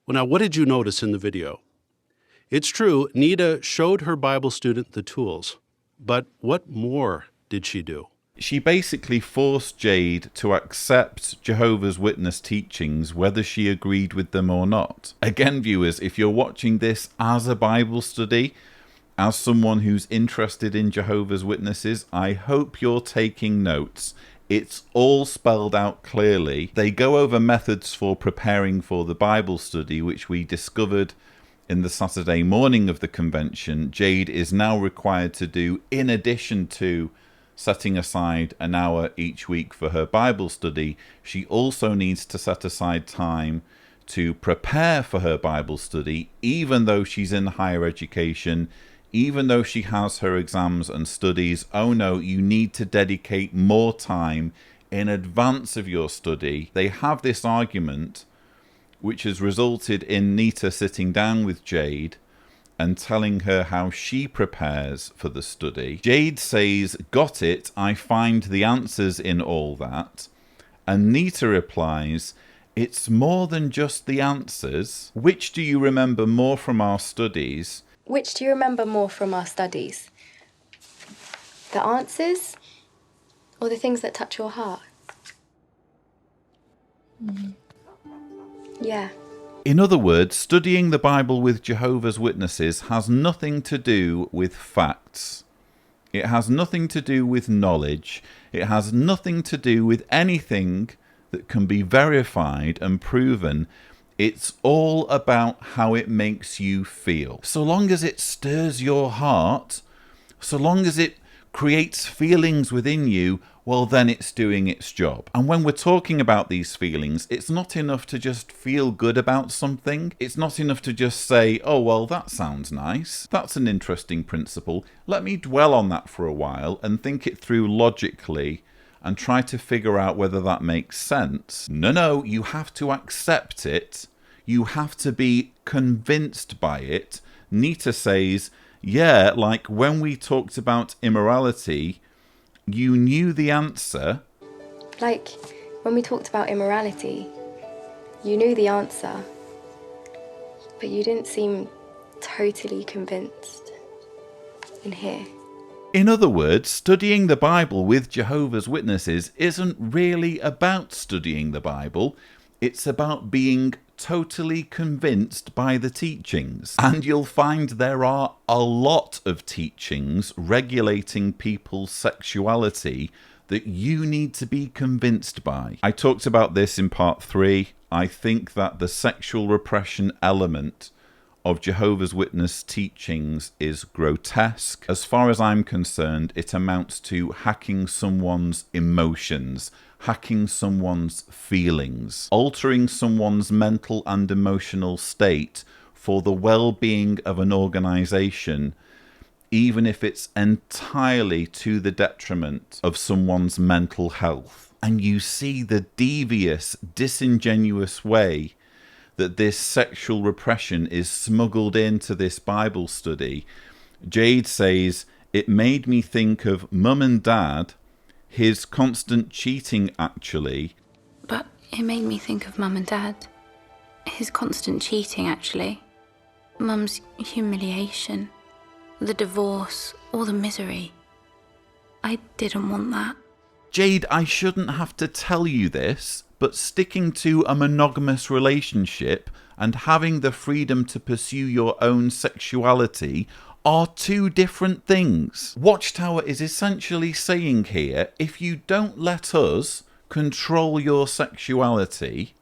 Well, now, what did you notice in the video? It's true, Nita showed her Bible student the tools, but what more did she do? She basically forced Jade to accept Jehovah's Witness teachings whether she agreed with them or not. Again, viewers, if you're watching this as a Bible study, as someone who's interested in Jehovah's Witnesses, I hope you're taking notes. It's all spelled out clearly. They go over methods for preparing for the Bible study, which we discovered in the Saturday morning of the convention. Jade is now required to do, in addition to setting aside an hour each week for her Bible study, she also needs to set aside time to prepare for her Bible study, even though she's in higher education, even though she has her exams and studies. Oh no, you need to dedicate more time in advance of your study. They have this argument which has resulted in Nita sitting down with Jade and telling her how she prepares for the study. Jade says, "Got it, I find the answers in all that." And Nita replies, "It's more than just the answers. Which do you remember more from our studies?" Which do you remember more from our studies? The answers or the things that touch your heart? Yeah. In other words, studying the Bible with Jehovah's Witnesses has nothing to do with facts. It has nothing to do with knowledge. It has nothing to do with anything that can be verified and proven. It's all about how it makes you feel. So long as it stirs your heart, so long as it creates feelings within you, well, then it's doing its job. And when we're talking about these feelings, it's not enough to just feel good about something. It's not enough to just say, "Oh, well, that sounds nice. That's an interesting principle. Let me dwell on that for a while and think it through logically and try to figure out whether that makes sense." No, you have to accept it. You have to be convinced by it. Nita says, yeah, like when we talked about immorality, you knew the answer. Like when we talked about immorality, you knew the answer, but you didn't seem totally convinced in here. In other words, studying the Bible with Jehovah's Witnesses isn't really about studying the Bible. It's about being totally convinced by the teachings. And you'll find there are a lot of teachings regulating people's sexuality that you need to be convinced by. I talked about this in part 3. I think that the sexual repression element of Jehovah's Witness teachings is grotesque. As far as I'm concerned, it amounts to hacking someone's emotions, hacking someone's feelings, altering someone's mental and emotional state for the well-being of an organization, even if it's entirely to the detriment of someone's mental health. And you see the devious, disingenuous way that this sexual repression is smuggled into this Bible study. Jade says, "It made me think of Mum and Dad, his constant cheating actually." But it made me think of Mum and Dad. His constant cheating, actually. Mum's humiliation. The divorce. All the misery. I didn't want that. Jade, I shouldn't have to tell you this, but sticking to a monogamous relationship and having the freedom to pursue your own sexuality are two different things. Watchtower is essentially saying here, if you don't let us control your sexuality,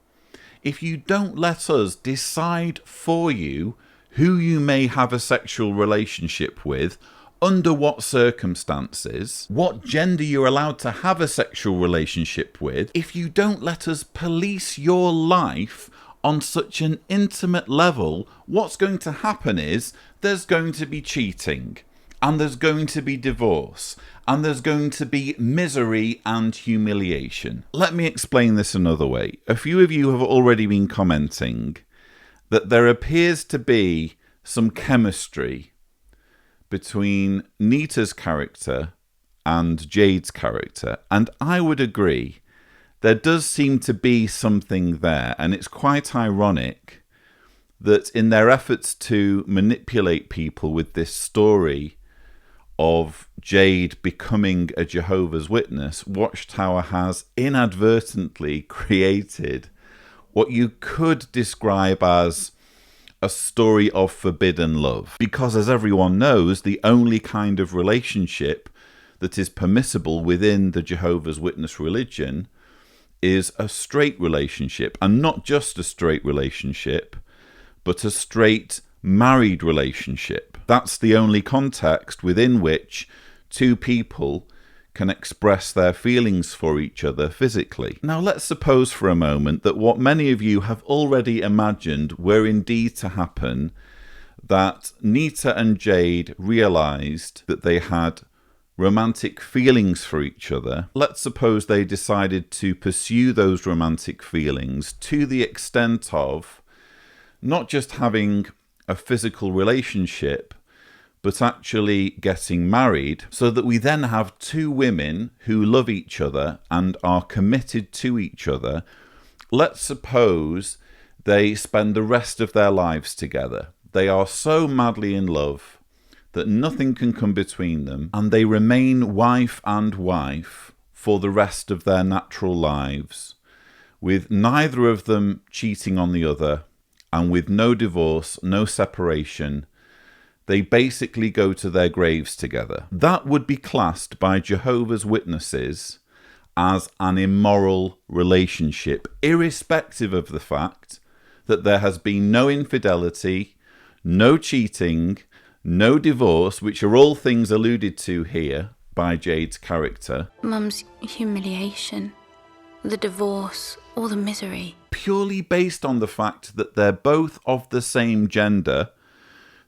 if you don't let us decide for you who you may have a sexual relationship with, under what circumstances, what gender you're allowed to have a sexual relationship with, if you don't let us police your life on such an intimate level, what's going to happen is there's going to be cheating, and there's going to be divorce, and there's going to be misery and humiliation. Let me explain this another way. A few of you have already been commenting that there appears to be some chemistry between Nita's character and Jade's character, and I would agree. There does seem to be something there, and it's quite ironic that in their efforts to manipulate people with this story of Jade becoming a Jehovah's Witness, Watchtower has inadvertently created what you could describe as a story of forbidden love. Because as everyone knows, the only kind of relationship that is permissible within the Jehovah's Witness religion is a straight relationship, and not just a straight relationship, but a straight married relationship. That's the only context within which two people can express their feelings for each other physically. Now let's suppose for a moment that what many of you have already imagined were indeed to happen, that Nita and Jade realized that they had romantic feelings for each other. Let's suppose they decided to pursue those romantic feelings to the extent of not just having a physical relationship, but actually getting married, so that we then have two women who love each other and are committed to each other. Let's suppose they spend the rest of their lives together. They are so madly in love that nothing can come between them, and they remain wife and wife for the rest of their natural lives, with neither of them cheating on the other, and with no divorce, no separation. They basically go to their graves together. That would be classed by Jehovah's Witnesses as an immoral relationship, irrespective of the fact that there has been no infidelity, no cheating, no divorce, which are all things alluded to here by Jade's character. Mum's humiliation, the divorce, all the misery. Purely based on the fact that they're both of the same gender,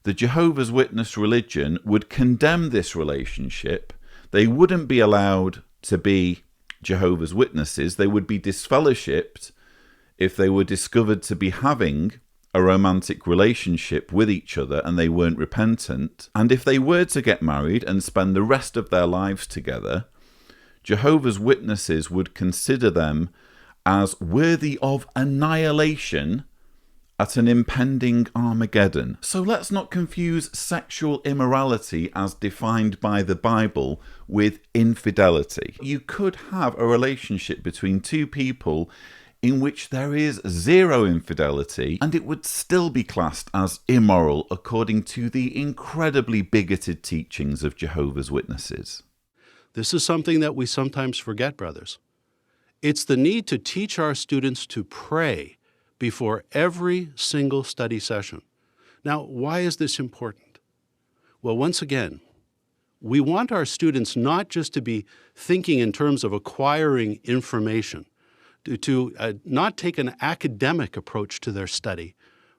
the Jehovah's Witness religion would condemn this relationship. They wouldn't be allowed to be Jehovah's Witnesses. They would be disfellowshipped if they were discovered to be having a romantic relationship with each other and they weren't repentant. And if they were to get married and spend the rest of their lives together, Jehovah's Witnesses would consider them as worthy of annihilation at an impending Armageddon. So let's not confuse sexual immorality as defined by the Bible with infidelity. You could have a relationship between two people in which there is zero infidelity, and it would still be classed as immoral according to the incredibly bigoted teachings of Jehovah's Witnesses. This is something that we sometimes forget, brothers. It's the need to teach our students to pray before every single study session. Now, why is this important? Well, once again, we want our students not just to be thinking in terms of acquiring information, to not take an academic approach to their study,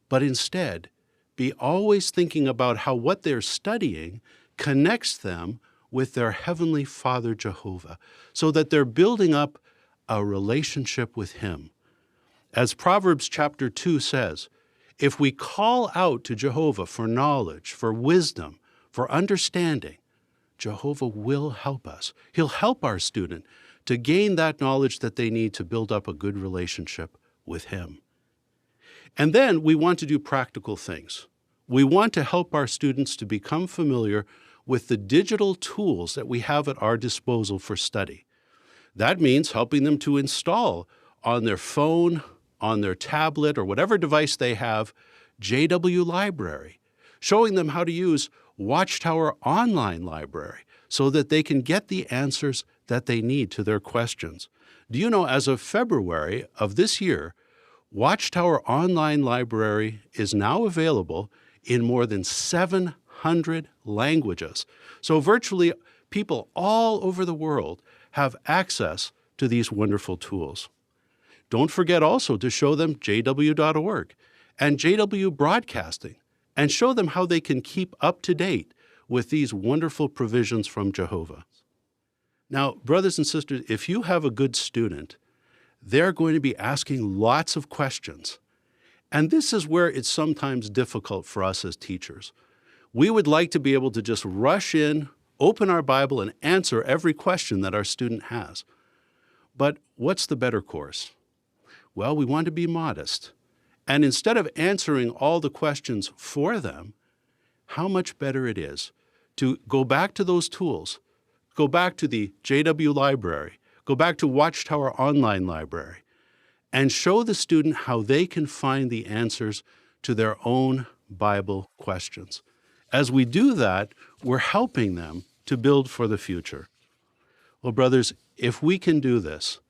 but instead be always thinking about how what they're studying connects them with their Heavenly Father Jehovah, so that they're building up a relationship with Him. As Proverbs chapter 2 says, if we call out to Jehovah for knowledge, for wisdom, for understanding, Jehovah will help us. He'll help our student to gain that knowledge that they need to build up a good relationship with Him. And then we want to do practical things. We want to help our students to become familiar with the digital tools that we have at our disposal for study. That means helping them to install on their phone, on their tablet, or whatever device they have, JW Library, showing them how to use Watchtower Online Library so that they can get the answers that they need to their questions. Do you know, as of February of this year, Watchtower Online Library is now available in more than 700 languages. So virtually people all over the world have access to these wonderful tools. Don't forget also to show them jw.org and JW Broadcasting, and show them how they can keep up to date with these wonderful provisions from Jehovah. Now, brothers and sisters, if you have a good student, they're going to be asking lots of questions. And this is where it's sometimes difficult for us as teachers. We would like to be able to just rush in, open our Bible, and answer every question that our student has. But what's the better course? Well, we want to be modest. And instead of answering all the questions for them, how much better it is to go back to those tools, go back to the JW Library, go back to Watchtower Online Library, and show the student how they can find the answers to their own Bible questions. As we do that, we're helping them to build for the future. Well, brothers, if we can do this,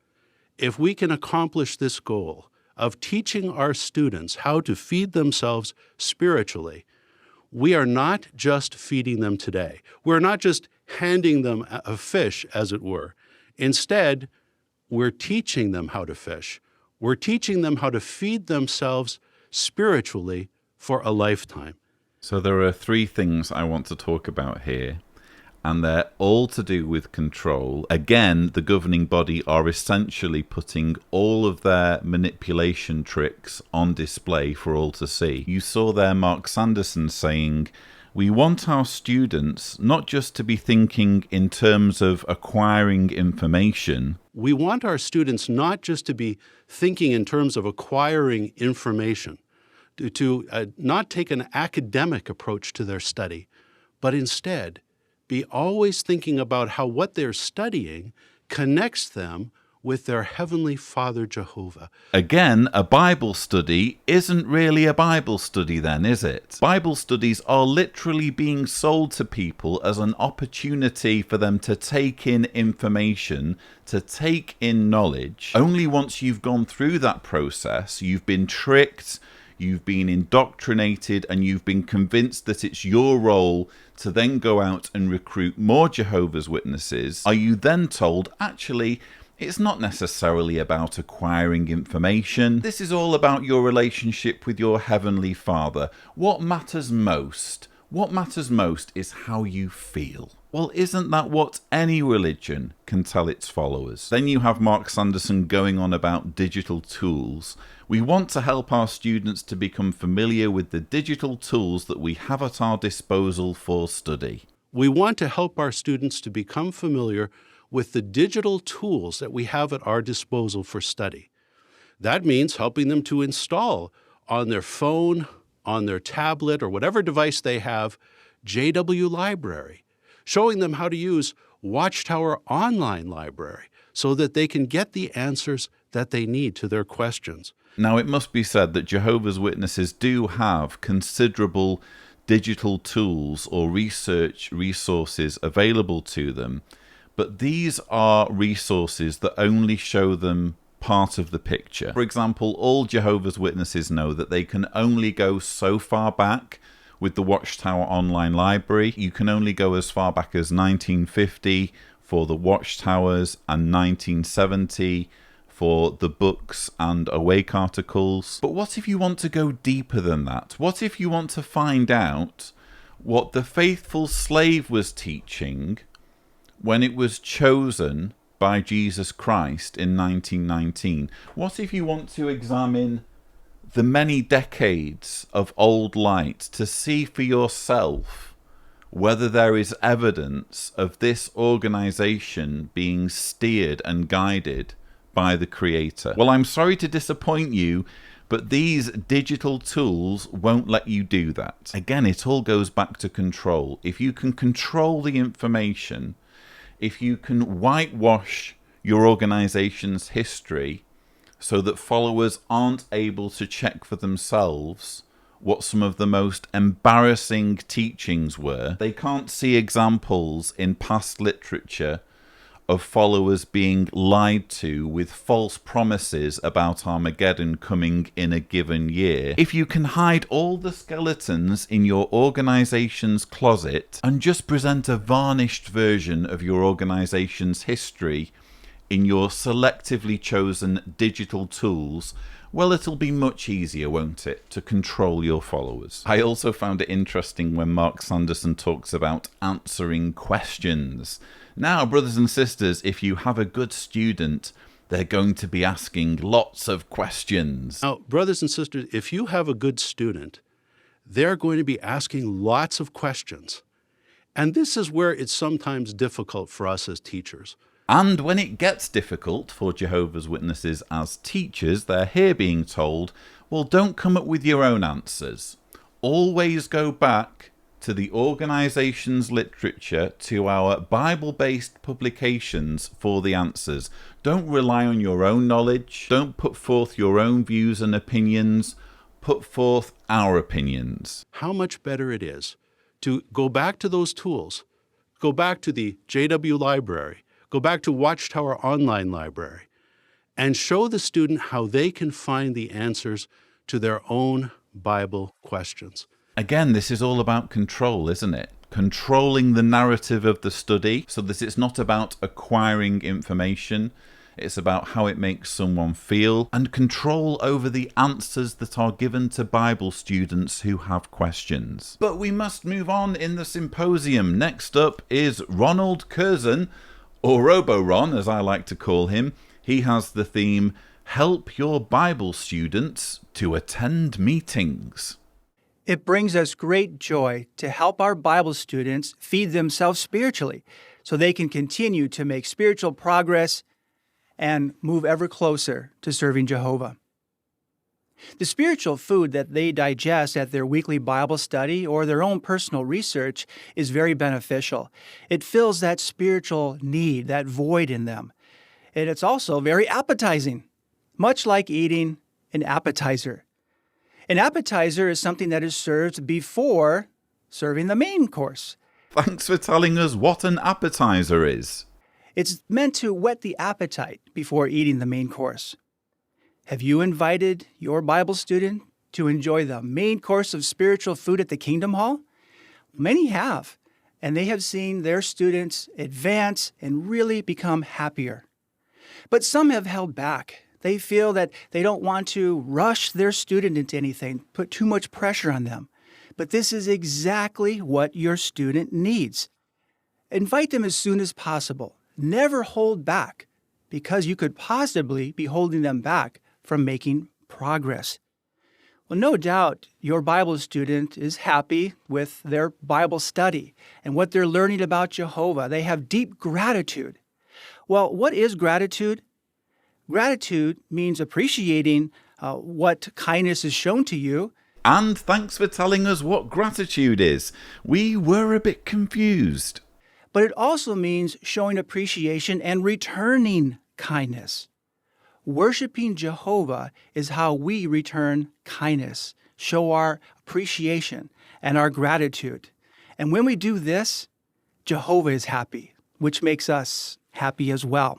if we can accomplish this goal of teaching our students how to feed themselves spiritually, we are not just feeding them today. We're not just handing them a fish, as it were. Instead, we're teaching them how to fish. We're teaching them how to feed themselves spiritually for a lifetime. So there are three things I want to talk about here. and they're all to do with control. Again, the governing body are essentially putting all of their manipulation tricks on display for all to see. You saw there Mark Sanderson saying, we want our students not just to be thinking in terms of acquiring information. We want our students not just to be thinking in terms of acquiring information, to not take an academic approach to their study, but instead be always thinking about how what they're studying connects them with their Heavenly Father Jehovah. Again, a Bible study isn't really a Bible study then, is it? Bible studies are literally being sold to people as an opportunity for them to take in information, to take in knowledge. Only once you've gone through that process, you've been tricked, you've been indoctrinated, and you've been convinced that it's your role to then go out and recruit more Jehovah's Witnesses, are you then told, actually, it's not necessarily about acquiring information. This is all about your relationship with your Heavenly Father. What matters most? What matters most is how you feel. Well, isn't that what any religion can tell its followers? Then you have Mark Sanderson going on about digital tools. We want to help our students to become familiar with the digital tools that we have at our disposal for study. We want to help our students to become familiar with the digital tools that we have at our disposal for study. That means helping them to install on their phone, on their tablet, or whatever device they have, JW Library, showing them how to use Watchtower Online Library so that they can get the answers that they need to their questions. Now, it must be said that Jehovah's Witnesses do have considerable digital tools or research resources available to them, but these are resources that only show them part of the picture. For example, all Jehovah's Witnesses know that they can only go so far back with the Watchtower Online Library. You can only go as far back as 1950 for the Watchtowers and 1970 for the books and Awake articles. But what if you want to go deeper than that? What if you want to find out what the faithful slave was teaching when it was chosen by Jesus Christ in 1919? What if you want to examine the many decades of old light to see for yourself whether there is evidence of this organization being steered and guided by the Creator? Well, I'm sorry to disappoint you, but these digital tools won't let you do that. Again, it all goes back to control. If you can control the information, if you can whitewash your organization's history so that followers aren't able to check for themselves what some of the most embarrassing teachings were, they can't see examples in past literature of followers being lied to with false promises about Armageddon coming in a given year. If you can hide all the skeletons in your organization's closet and just present a varnished version of your organization's history in your selectively chosen digital tools, well, it'll be much easier, won't it, to control your followers. I also found it interesting when Mark Sanderson talks about answering questions. Now, brothers and sisters, if you have a good student, they're going to be asking lots of questions. Now, brothers and sisters, if you have a good student, they're going to be asking lots of questions. And this is where it's sometimes difficult for us as teachers. And when it gets difficult for Jehovah's Witnesses as teachers, they're here being told, well, don't come up with your own answers. Always go back to the organization's literature, to our Bible-based publications for the answers. Don't rely on your own knowledge. Don't put forth your own views and opinions. Put forth our opinions. How much better it is to go back to those tools, go back to the JW Library, go back to Watchtower Online Library, and show the student how they can find the answers to their own Bible questions. Again, this is all about control, isn't it? Controlling the narrative of the study so that it's not about acquiring information. It's about how it makes someone feel and control over the answers that are given to Bible students who have questions. But we must move on in the symposium. Next up is Ronald Curzon, or Robo-Ron as I like to call him. He has the theme, Help Your Bible Students to Attend Meetings. It brings us great joy to help our Bible students feed themselves spiritually so they can continue to make spiritual progress and move ever closer to serving Jehovah. The spiritual food that they digest at their weekly Bible study or their own personal research is very beneficial. It fills that spiritual need, that void in them. And it's also very appetizing, much like eating an appetizer. An appetizer is something that is served before serving the main course. Thanks for telling us what an appetizer is. It's meant to whet the appetite before eating the main course. Have you invited your Bible student to enjoy the main course of spiritual food at the Kingdom Hall? Many have, and they have seen their students advance and really become happier. But some have held back. They feel that they don't want to rush their student into anything, put too much pressure on them. But this is exactly what your student needs. Invite them as soon as possible. Never hold back, because you could possibly be holding them back from making progress. Well, no doubt your Bible student is happy with their Bible study and what they're learning about Jehovah. They have deep gratitude. Well, what is gratitude? Gratitude means appreciating what kindness is shown to you. And thanks for telling us what gratitude is. We were a bit confused. But it also means showing appreciation and returning kindness. Worshipping Jehovah is how we return kindness, show our appreciation and our gratitude. And when we do this, Jehovah is happy, which makes us happy as well.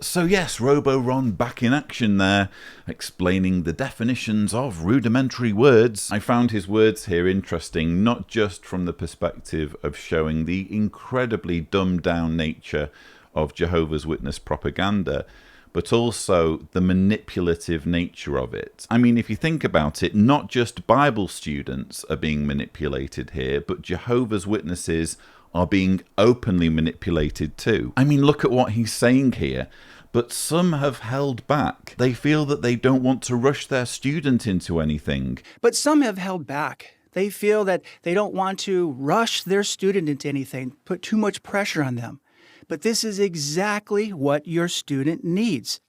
So yes, Robo-Ron back in action there, explaining the definitions of rudimentary words. I found his words here interesting, not just from the perspective of showing the incredibly dumbed-down nature of Jehovah's Witness propaganda, but also the manipulative nature of it. I mean, if you think about it, not just Bible students are being manipulated here, but Jehovah's Witnesses are being openly manipulated too. I mean, look at what he's saying here. But some have held back. They feel that they don't want to rush their student into anything. But some have held back. They feel that they don't want to rush their student into anything, put too much pressure on them. But this is exactly what your student needs.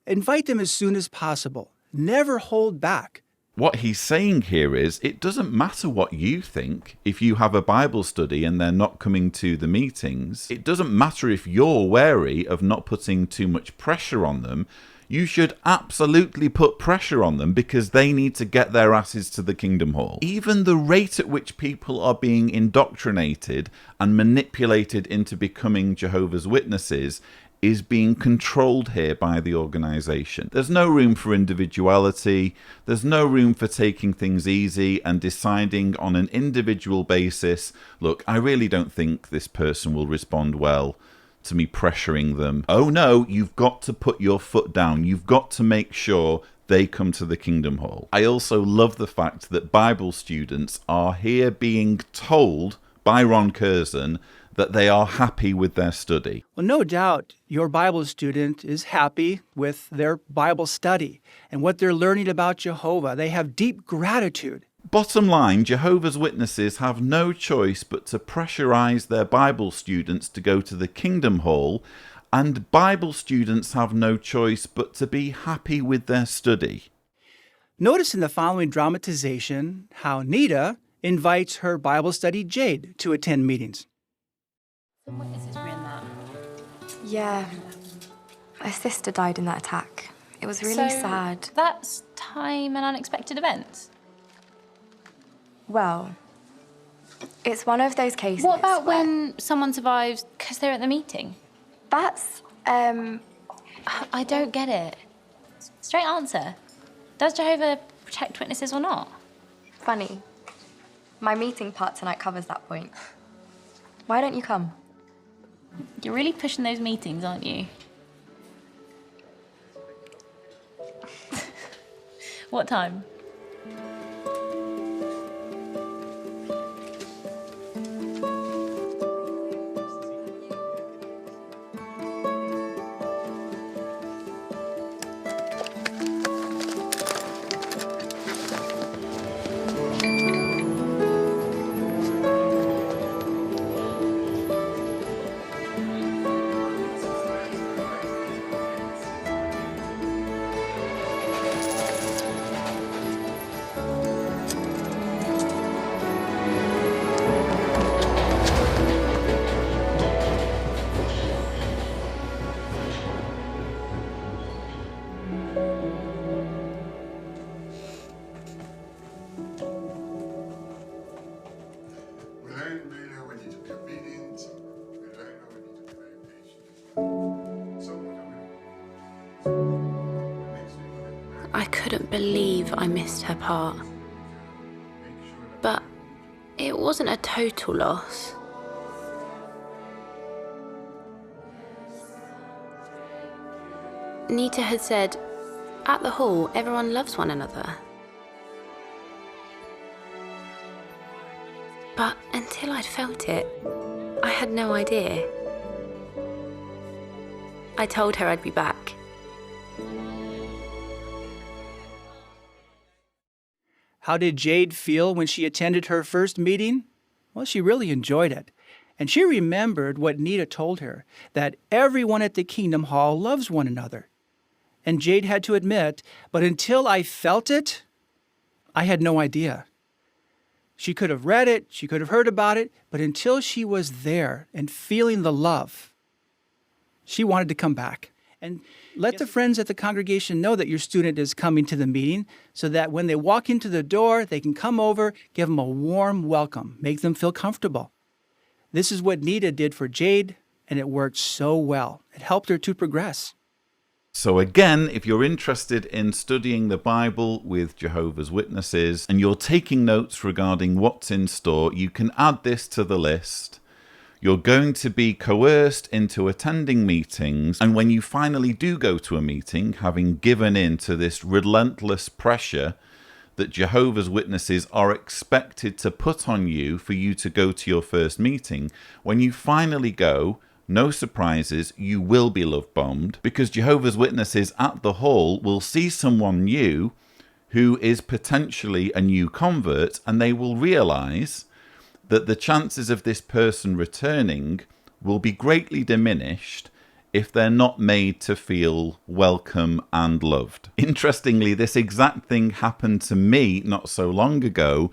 Invite them as soon as possible. Never hold back. What he's saying here is, it doesn't matter what you think. If you have a Bible study and they're not coming to the meetings, it doesn't matter if you're wary of not putting too much pressure on them. You should absolutely put pressure on them because they need to get their asses to the Kingdom Hall. Even the rate at which people are being indoctrinated and manipulated into becoming Jehovah's Witnesses is being controlled here by the organisation. There's no room for individuality. There's no room for taking things easy and deciding on an individual basis, look, I really don't think this person will respond well to me pressuring them. Oh no, you've got to put your foot down. You've got to make sure they come to the Kingdom Hall. I also love the fact that Bible students are here being told by Ron Curzon that they are happy with their study. Well, no doubt your Bible student is happy with their Bible study and what they're learning about Jehovah. They have deep gratitude. Bottom line, Jehovah's Witnesses have no choice but to pressurize their Bible students to go to the Kingdom Hall, and Bible students have no choice but to be happy with their study. Notice in the following dramatization how Nita invites her Bible study Jade to attend meetings. Some witnesses were in that. Yeah. My sister died in that attack. It was really sad. That's time and unexpected events? Well, it's one of those cases. What about when someone survives because they're at the meeting? That's, I don't get it. Straight answer. Does Jehovah protect witnesses or not? Funny. My meeting part tonight covers that point. Why don't you come? You're really pushing those meetings, aren't you? What time? I couldn't believe I missed her part. But it wasn't a total loss. Nita had said, at the hall, everyone loves one another. But until I'd felt it, I had no idea. I told her I'd be back. How did Jade feel when she attended her first meeting? Well, she really enjoyed it. And she remembered what Nita told her, that everyone at the Kingdom Hall loves one another. And Jade had to admit, but until I felt it, I had no idea. She could have read it, she could have heard about it, but until she was there and feeling the love, she wanted to come back. And let the friends at the congregation know that your student is coming to the meeting so that when they walk into the door, they can come over, give them a warm welcome, make them feel comfortable. This is what Nita did for Jade, and it worked so well. It helped her to progress. So again, if you're interested in studying the Bible with Jehovah's Witnesses and you're taking notes regarding what's in store, you can add this to the list. You're going to be coerced into attending meetings, and when you finally do go to a meeting, having given in to this relentless pressure that Jehovah's Witnesses are expected to put on you for you to go to your first meeting, when you finally go, no surprises, you will be love-bombed, because Jehovah's Witnesses at the hall will see someone new who is potentially a new convert, and they will realize that the chances of this person returning will be greatly diminished if they're not made to feel welcome and loved. Interestingly, this exact thing happened to me not so long ago.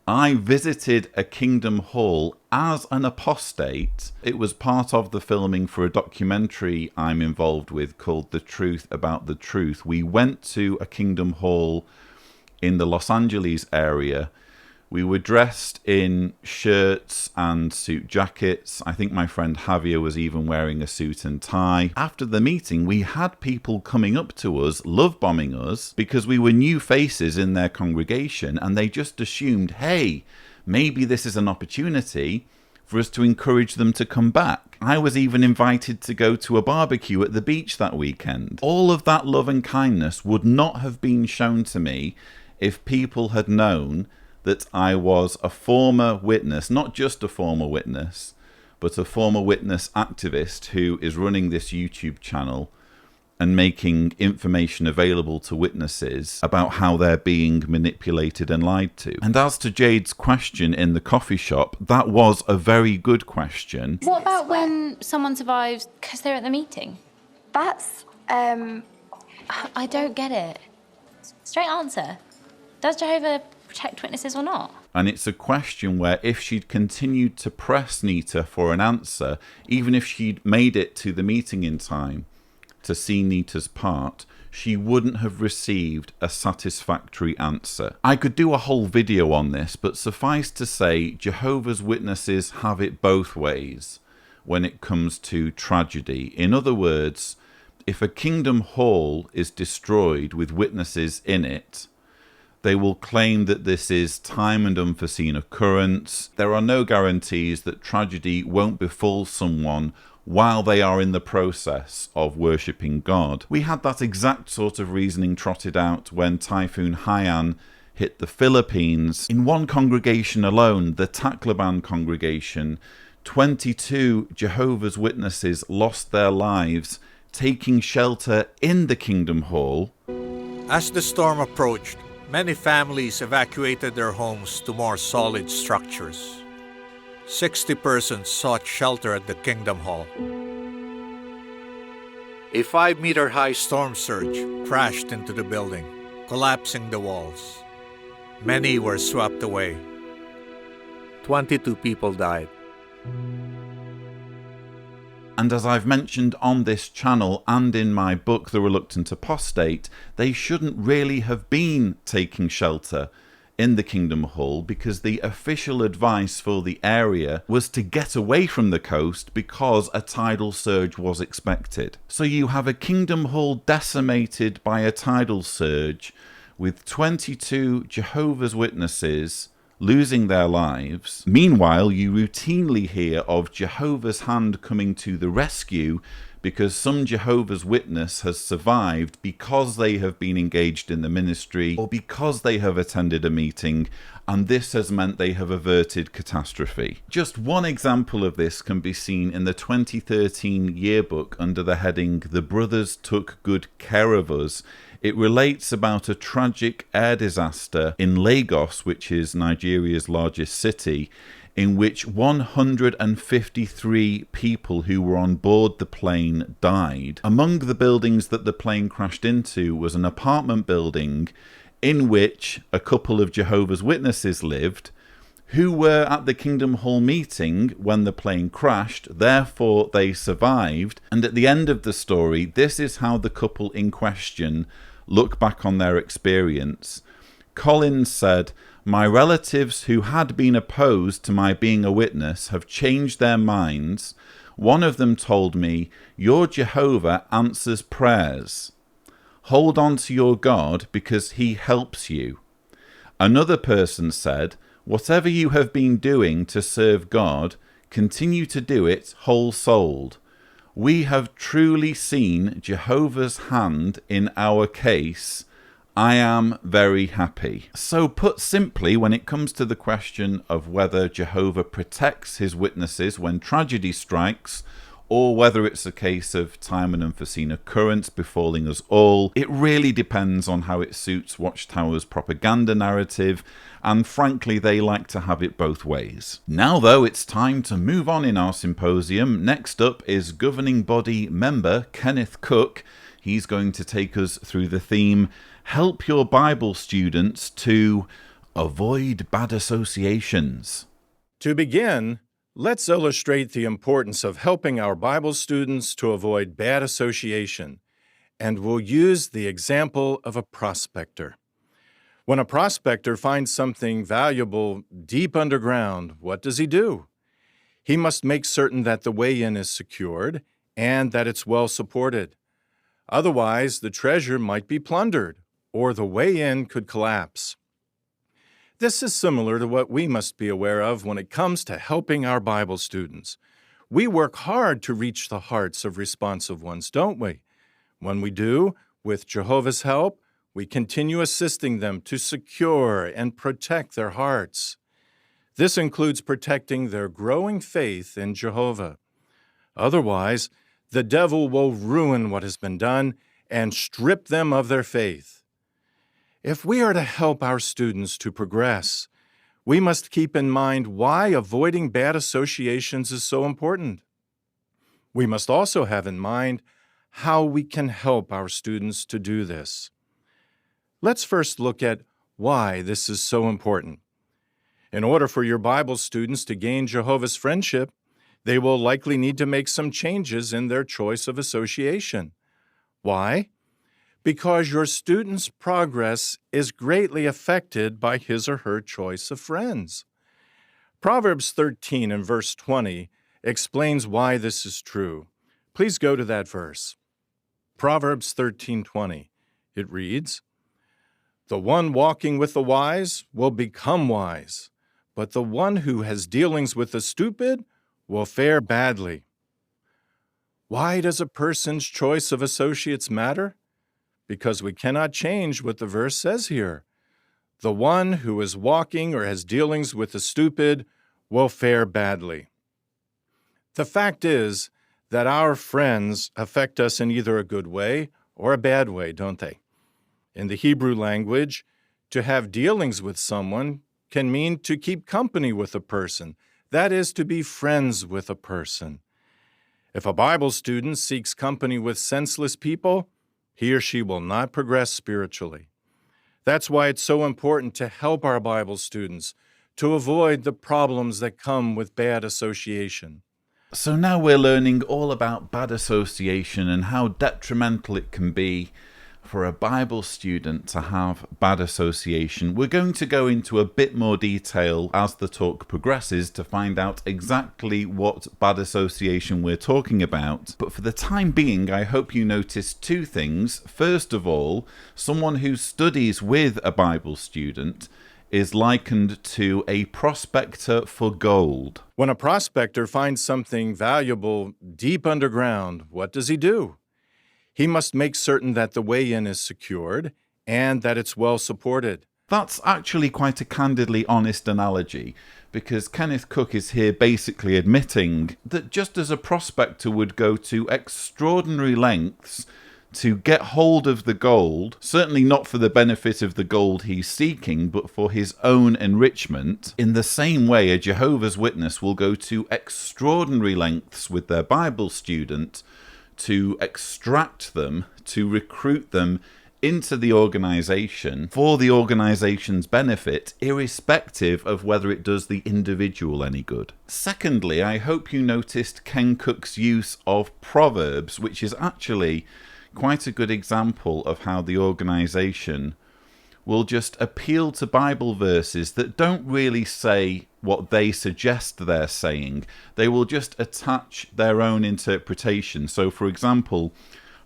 I visited a Kingdom Hall as an apostate. It was part of the filming for a documentary I'm involved with called The Truth About the Truth. We went to a Kingdom Hall in the Los Angeles area. We were dressed in shirts and suit jackets. I think my friend Javier was even wearing a suit and tie. After the meeting, we had people coming up to us, love-bombing us, because we were new faces in their congregation, and they just assumed, hey, maybe this is an opportunity for us to encourage them to come back. I was even invited to go to a barbecue at the beach that weekend. All of that love and kindness would not have been shown to me if people had known that I was a former witness, not just a former witness, but a former witness activist who is running this YouTube channel and making information available to witnesses about how they're being manipulated and lied to. And as to Jade's question in the coffee shop, that was a very good question. What about when someone survives because they're at the meeting? That's, I don't get it. Straight answer. Does Jehovah protect witnesses or not? And it's a question where if she'd continued to press Nita for an answer, even if she'd made it to the meeting in time to see Nita's part, she wouldn't have received a satisfactory answer. I could do a whole video on this, but suffice to say, Jehovah's Witnesses have it both ways when it comes to tragedy. In other words, if a kingdom hall is destroyed with witnesses in it, they will claim that this is time and unforeseen occurrence. There are no guarantees that tragedy won't befall someone while they are in the process of worshipping God. We had that exact sort of reasoning trotted out when Typhoon Haiyan hit the Philippines. In one congregation alone, the Tacloban congregation, 22 Jehovah's Witnesses lost their lives taking shelter in the Kingdom Hall. As the storm approached, many families evacuated their homes to more solid structures. 60 persons sought shelter at the Kingdom Hall. A 5-meter-high storm surge crashed into the building, collapsing the walls. Many were swept away. 22 people died. And as I've mentioned on this channel and in my book, The Reluctant Apostate, they shouldn't really have been taking shelter in the Kingdom Hall, because the official advice for the area was to get away from the coast because a tidal surge was expected. So you have a Kingdom Hall decimated by a tidal surge, with 22 Jehovah's Witnesses losing their lives. Meanwhile, you routinely hear of Jehovah's hand coming to the rescue because some Jehovah's Witness has survived because they have been engaged in the ministry or because they have attended a meeting, and this has meant they have averted catastrophe. Just one example of this can be seen in the 2013 yearbook under the heading "The Brothers Took Good Care of Us." It relates about a tragic air disaster in Lagos, which is Nigeria's largest city, in which 153 people who were on board the plane died. Among the buildings that the plane crashed into was an apartment building in which a couple of Jehovah's Witnesses lived, who were at the Kingdom Hall meeting when the plane crashed, therefore they survived. And at the end of the story, this is how the couple in question look back on their experience. Collins said, "My relatives who had been opposed to my being a witness have changed their minds. One of them told me, 'Your Jehovah answers prayers. Hold on to your God because he helps you.' Another person said, 'Whatever you have been doing to serve God, continue to do it whole-souled. We have truly seen Jehovah's hand in our case. I am very happy." So put simply, when it comes to the question of whether Jehovah protects his witnesses when tragedy strikes, or whether it's a case of time and unforeseen occurrence befalling us all, it really depends on how it suits Watchtower's propaganda narrative, and frankly they like to have it both ways. Now though, it's time to move on in our symposium. Next up is governing body member Kenneth Cook. He's going to take us through the theme, "Help your Bible students to avoid bad associations." To begin, let's illustrate the importance of helping our Bible students to avoid bad association, and we'll use the example of a prospector. When a prospector finds something valuable deep underground, what does he do? He must make certain that the way in is secured and that it's well supported. Otherwise, the treasure might be plundered, or the way in could collapse. This is similar to what we must be aware of when it comes to helping our Bible students. We work hard to reach the hearts of responsive ones, don't we? When we do, with Jehovah's help, we continue assisting them to secure and protect their hearts. This includes protecting their growing faith in Jehovah. Otherwise, the devil will ruin what has been done and strip them of their faith. If we are to help our students to progress, we must keep in mind why avoiding bad associations is so important. We must also have in mind how we can help our students to do this. Let's first look at why this is so important. In order for your Bible students to gain Jehovah's friendship, they will likely need to make some changes in their choice of association. Why? Because your student's progress is greatly affected by his or her choice of friends. Proverbs 13 and verse 20 explains why this is true. Please go to that verse. Proverbs 13:20. It reads, "The one walking with the wise will become wise, but the one who has dealings with the stupid will fare badly." Why does a person's choice of associates matter? Because we cannot change what the verse says here. The one who is walking or has dealings with the stupid will fare badly. The fact is that our friends affect us in either a good way or a bad way, don't they? In the Hebrew language, to have dealings with someone can mean to keep company with a person. That is, to be friends with a person. If a Bible student seeks company with senseless people, he or she will not progress spiritually. That's why it's so important to help our Bible students to avoid the problems that come with bad association. So now we're learning all about bad association and how detrimental it can be for a Bible student to have bad association. We're going to go into a bit more detail as the talk progresses to find out exactly what bad association we're talking about. But for the time being, I hope you notice two things. First of all, someone who studies with a Bible student is likened to a prospector for gold. When a prospector finds something valuable deep underground, what does he do? He must make certain that the way in is secured and that it's well supported. That's actually quite a candidly honest analogy, because Kenneth Cook is here basically admitting that just as a prospector would go to extraordinary lengths to get hold of the gold, certainly not for the benefit of the gold he's seeking, but for his own enrichment, in the same way a Jehovah's Witness will go to extraordinary lengths with their Bible student to extract them, to recruit them into the organization for the organization's benefit, irrespective of whether it does the individual any good. Secondly, I hope you noticed Ken Cook's use of Proverbs, which is actually quite a good example of how the organization will just appeal to Bible verses that don't really say what they suggest they're saying. They will just attach their own interpretation. So, for example,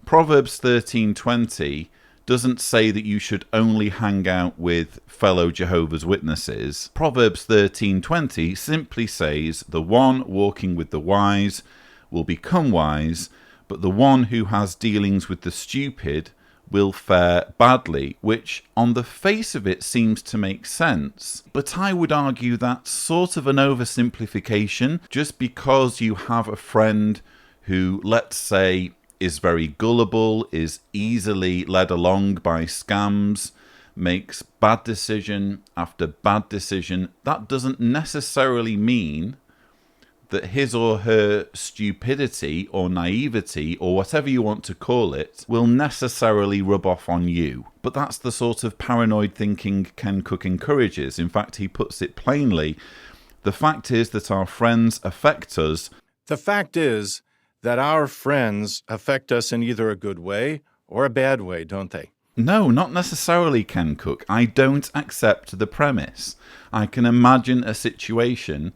Proverbs 13:20 doesn't say that you should only hang out with fellow Jehovah's Witnesses. Proverbs 13:20 simply says, the one walking with the wise will become wise, but the one who has dealings with the stupid will fare badly, which on the face of it seems to make sense. But I would argue that's sort of an oversimplification. Just because you have a friend who, let's say, is very gullible, is easily led along by scams, makes bad decision after bad decision, that doesn't necessarily mean that his or her stupidity or naivety or whatever you want to call it will necessarily rub off on you. But that's the sort of paranoid thinking Ken Cook encourages. In fact, he puts it plainly. The fact is that our friends affect us. The fact is that our friends affect us in either a good way or a bad way, don't they? No, not necessarily, Ken Cook. I don't accept the premise. I can imagine a situation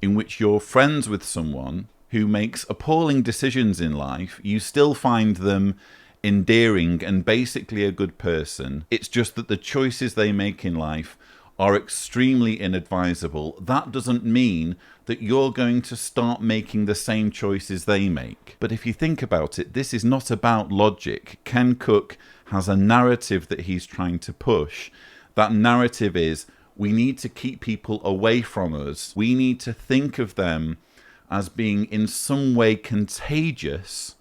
in which you're friends with someone who makes appalling decisions in life. You still find them endearing and basically a good person. It's just that the choices they make in life are extremely inadvisable. That doesn't mean that you're going to start making the same choices they make. But if you think about it, this is not about logic. Ken Cook has a narrative that he's trying to push. That narrative is, we need to keep people away from us. We need to think of them as being in some way contagious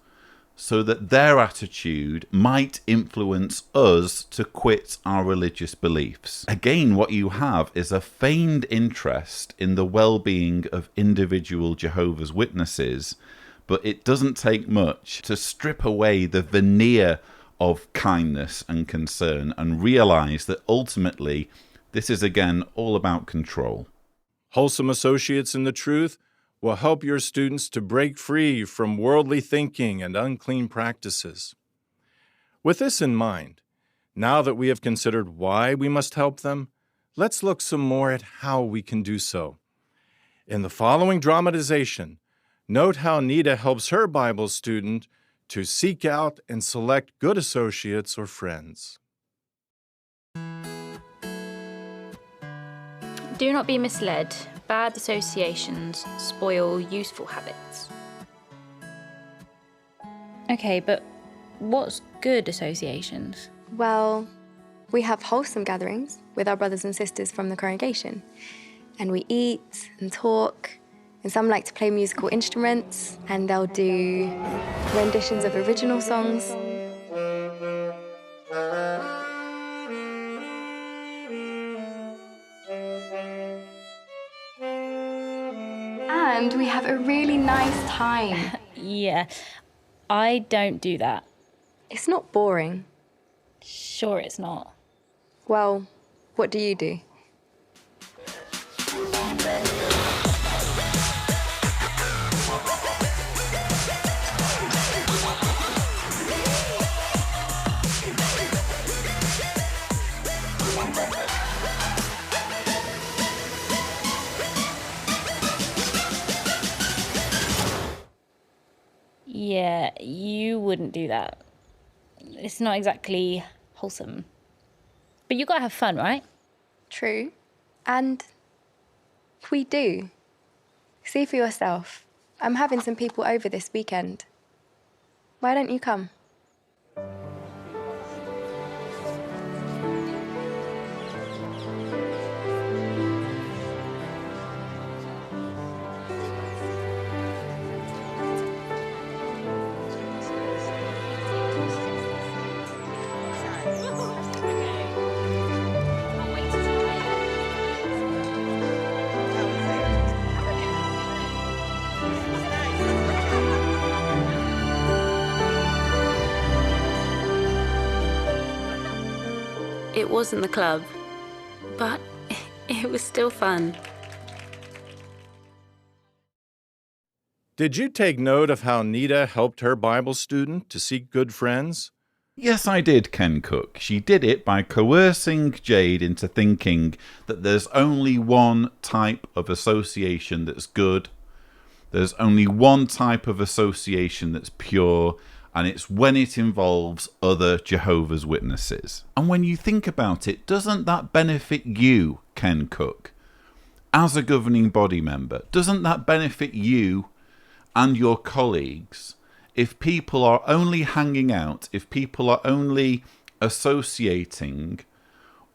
so that their attitude might influence us to quit our religious beliefs. Again, what you have is a feigned interest in the well-being of individual Jehovah's Witnesses, but it doesn't take much to strip away the veneer of kindness and concern and realize that ultimately this is, again, all about control. Wholesome associates in the truth will help your students to break free from worldly thinking and unclean practices. With this in mind, now that we have considered why we must help them, let's look some more at how we can do so. In the following dramatization, note how Nita helps her Bible student to seek out and select good associates or friends. Do not be misled. Bad associations spoil useful habits. Okay, but what's good associations? Well, we have wholesome gatherings with our brothers and sisters from the congregation. And we eat and talk, and some like to play musical instruments, and they'll do renditions of original songs. And we have a really nice time. Yeah, I don't do that. It's not boring. Sure it's not. Well, what do you do? Yeah, you wouldn't do that. It's not exactly wholesome. But you gotta have fun, right? True. And we do. See for yourself. I'm having some people over this weekend. Why don't you come? It wasn't the club, but it was still fun. Did you take note of how Nita helped her Bible student to seek good friends? Yes, I did, Ken Cook. She did it by coercing Jade into thinking that there's only one type of association that's good. There's only one type of association that's pure, and it's when it involves other Jehovah's Witnesses. And when you think about it, doesn't that benefit you, Ken Cook, as a governing body member? Doesn't that benefit you and your colleagues if people are only hanging out, if people are only associating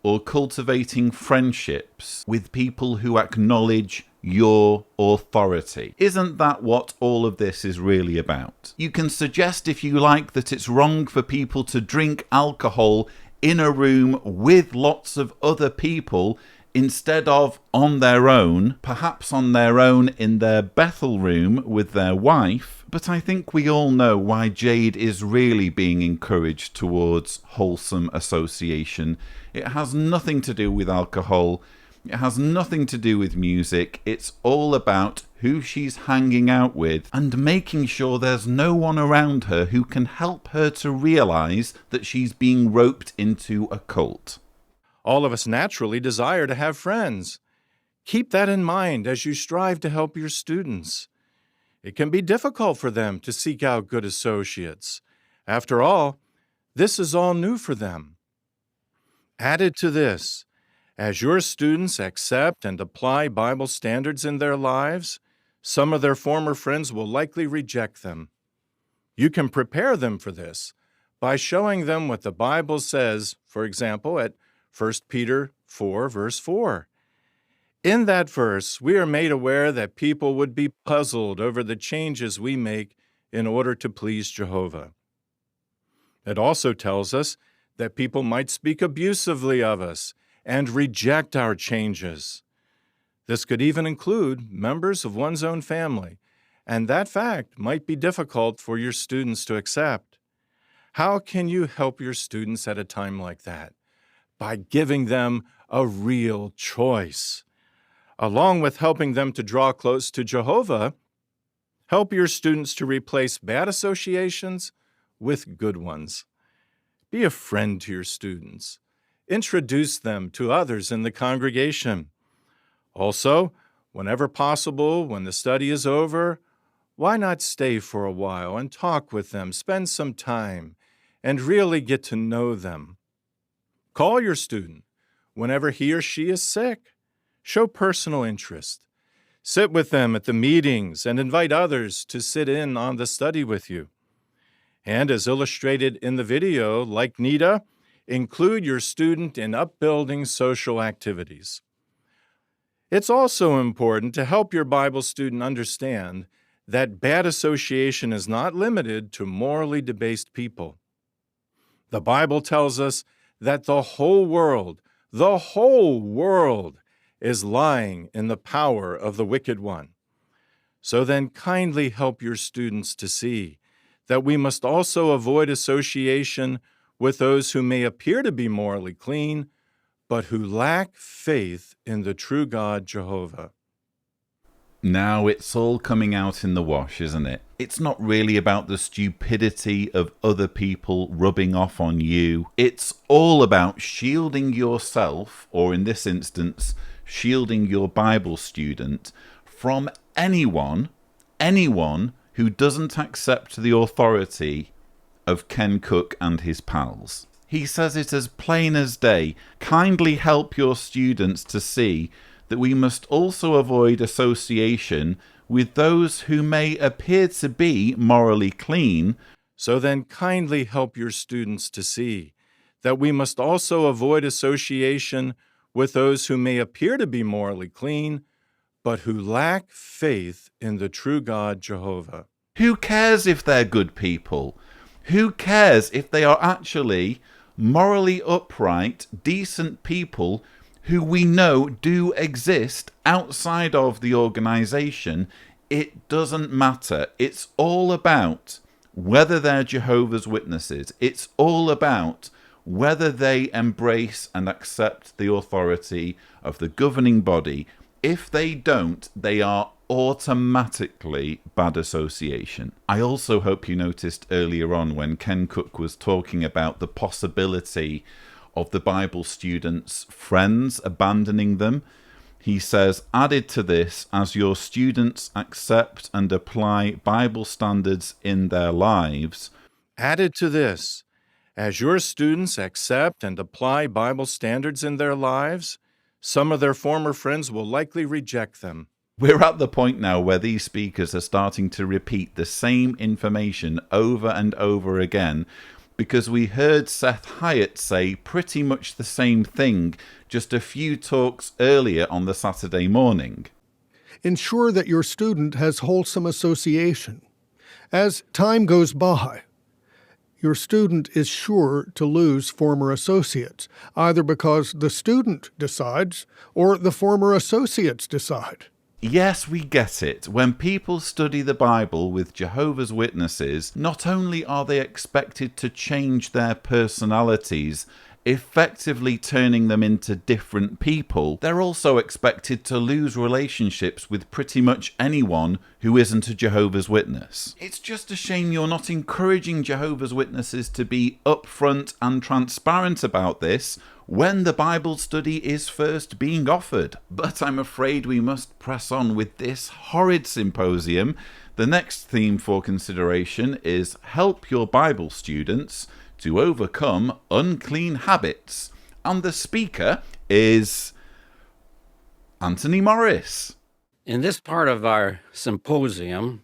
or cultivating friendships with people who acknowledge your authority? Isn't that what all of this is really about? You can suggest, if you like, that it's wrong for people to drink alcohol in a room with lots of other people instead of on their own, perhaps on their own in their Bethel room with their wife. But I think we all know why Jade is really being encouraged towards wholesome association. It has nothing to do with alcohol. It has nothing to do with music. It's all about who she's hanging out with and making sure there's no one around her who can help her to realise that she's being roped into a cult. All of us naturally desire to have friends. Keep that in mind as you strive to help your students. It can be difficult for them to seek out good associates. After all, this is all new for them. Added to this, as your students accept and apply Bible standards in their lives, some of their former friends will likely reject them. You can prepare them for this by showing them what the Bible says, for example, at 1 Peter 4, verse 4. In that verse, we are made aware that people would be puzzled over the changes we make in order to please Jehovah. It also tells us that people might speak abusively of us and reject our changes. This could even include members of one's own family, and that fact might be difficult for your students to accept. How can you help your students at a time like that? By giving them a real choice. Along with helping them to draw close to Jehovah, help your students to replace bad associations with good ones. Be a friend to your students. Introduce them to others in the congregation. Also, whenever possible, when the study is over, why not stay for a while and talk with them, spend some time, and really get to know them? Call your student whenever he or she is sick. Show personal interest. Sit with them at the meetings and invite others to sit in on the study with you. And as illustrated in the video, like Nita, include your student in upbuilding social activities. It's also important to help your Bible student understand that bad association is not limited to morally debased people. The Bible tells us that the whole world is lying in the power of the wicked one. So then kindly help your students to see that we must also avoid association with those who may appear to be morally clean, but who lack faith in the true God, Jehovah. Now it's all coming out in the wash, isn't it? It's not really about the stupidity of other people rubbing off on you. It's all about shielding yourself, or in this instance, shielding your Bible student, from anyone who doesn't accept the authority of Ken Cook and his pals. He says it as plain as day. Kindly help your students to see that we must also avoid association with those who may appear to be morally clean. So then kindly help your students to see that we must also avoid association with those who may appear to be morally clean, but who lack faith in the true God, Jehovah. Who cares if they're good people? Who cares if they are actually morally upright, decent people who we know do exist outside of the organization? It doesn't matter. It's all about whether they're Jehovah's Witnesses. It's all about whether they embrace and accept the authority of the governing body. If they don't, they are automatically bad association. I also hope you noticed earlier on when Ken Cook was talking about the possibility of the Bible students' friends abandoning them. He says, added to this, as your students accept and apply Bible standards in their lives. Added to this, as your students accept and apply Bible standards in their lives, some of their former friends will likely reject them. We're at the point now where these speakers are starting to repeat the same information over and over again, because we heard Seth Hyatt say pretty much the same thing just a few talks earlier on the Saturday morning. Ensure that your student has wholesome association. As time goes by, your student is sure to lose former associates, either because the student decides or the former associates decide. Yes, we get it. When people study the Bible with Jehovah's Witnesses, not only are they expected to change their personalities, effectively turning them into different people, they're also expected to lose relationships with pretty much anyone who isn't a Jehovah's Witness. It's just a shame you're not encouraging Jehovah's Witnesses to be upfront and transparent about this when the Bible study is first being offered. But I'm afraid we must press on with this horrid symposium. The next theme for consideration is Help Your Bible Students to Overcome Unclean Habits. And the speaker is Anthony Morris. In this part of our symposium,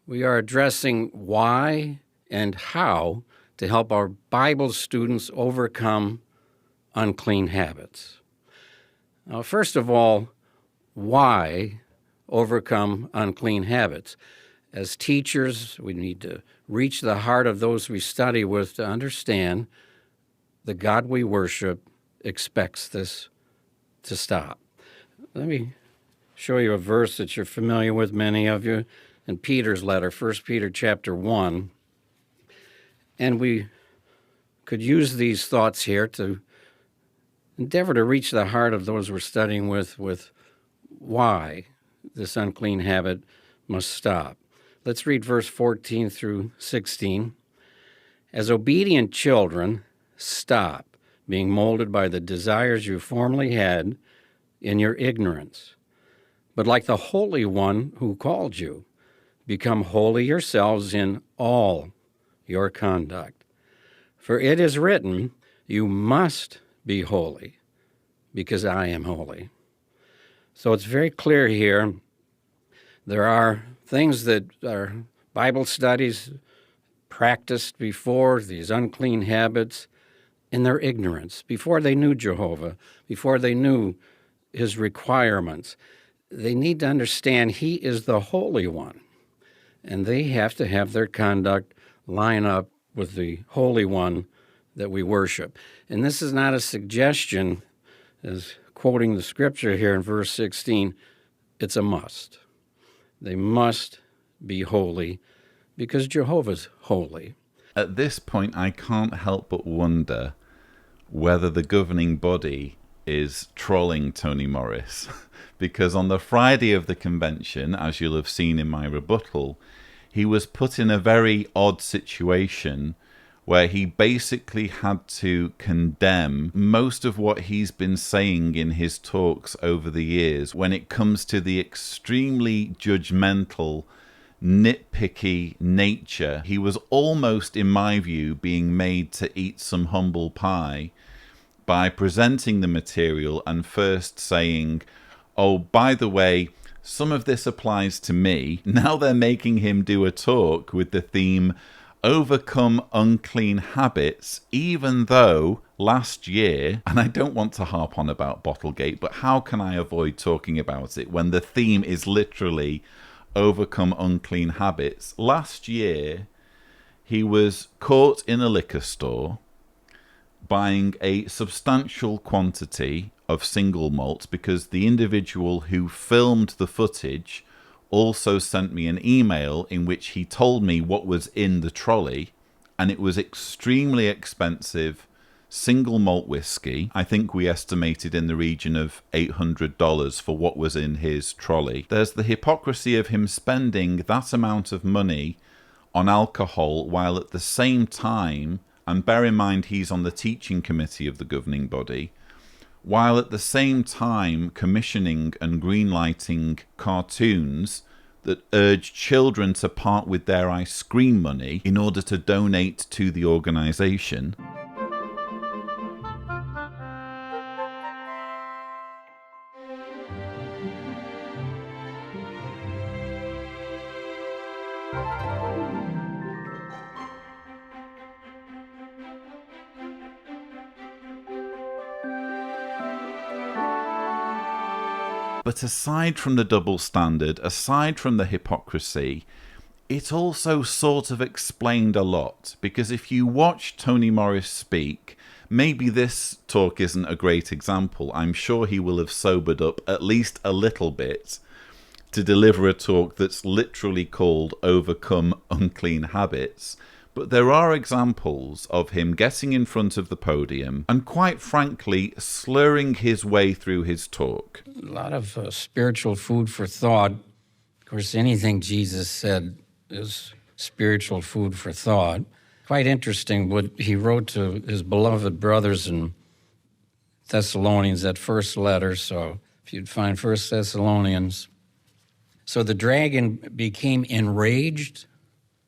we are addressing why and how to help our Bible students overcome unclean habits. Now, first of all, why overcome unclean habits? As teachers, we need to reach the heart of those we study with to understand the God we worship expects this to stop. Let me show you a verse that you're familiar with, many of you, in Peter's letter, 1 Peter chapter 1. And we could use these thoughts here to endeavor to reach the heart of those we're studying with why this unclean habit must stop. Let's read verse 14 through 16. As obedient children, stop being molded by the desires you formerly had in your ignorance. But like the Holy One who called you, become holy yourselves in all your conduct. For it is written, you must be holy, because I am holy. So it's very clear here. There are things that our Bible studies practiced before, these unclean habits, in their ignorance, before they knew Jehovah, before they knew his requirements. They need to understand he is the Holy One, and they have to have their conduct line up with the Holy One that we worship. And this is not a suggestion, as quoting the scripture here in verse 16, it's a must. They must be holy because Jehovah's holy. At this point, I can't help but wonder whether the governing body is trolling Tony Morris. Because on the Friday of the convention, as you'll have seen in my rebuttal, he was put in a very odd situation where he basically had to condemn most of what he's been saying in his talks over the years when it comes to the extremely judgmental, nitpicky nature. He was almost, in my view, being made to eat some humble pie by presenting the material and first saying, oh, by the way, some of this applies to me. Now they're making him do a talk with the theme, Overcome Unclean Habits, even though last year, and I don't want to harp on about Bottlegate, but how can I avoid talking about it when the theme is literally Overcome Unclean Habits? Last year, he was caught in a liquor store buying a substantial quantity of single malt because the individual who filmed the footage also sent me an email in which he told me what was in the trolley, and it was extremely expensive single malt whiskey. I think we estimated in the region of $800 for what was in his trolley. There's the hypocrisy of him spending that amount of money on alcohol while at the same time, and bear in mind he's on the teaching committee of the governing body, while at the same time commissioning and greenlighting cartoons that urge children to part with their ice cream money in order to donate to the organisation. But aside from the double standard, aside from the hypocrisy, it also sort of explained a lot. Because if you watch Tony Morris speak, maybe this talk isn't a great example. I'm sure he will have sobered up at least a little bit to deliver a talk that's literally called Overcome Unclean Habits. But there are examples of him getting in front of the podium and, quite frankly, slurring his way through his talk. A lot of spiritual food for thought. Of course, anything Jesus said is spiritual food for thought. Quite interesting what he wrote to his beloved brothers in Thessalonians, that first letter. So if you'd find 1 Thessalonians. So the dragon became enraged.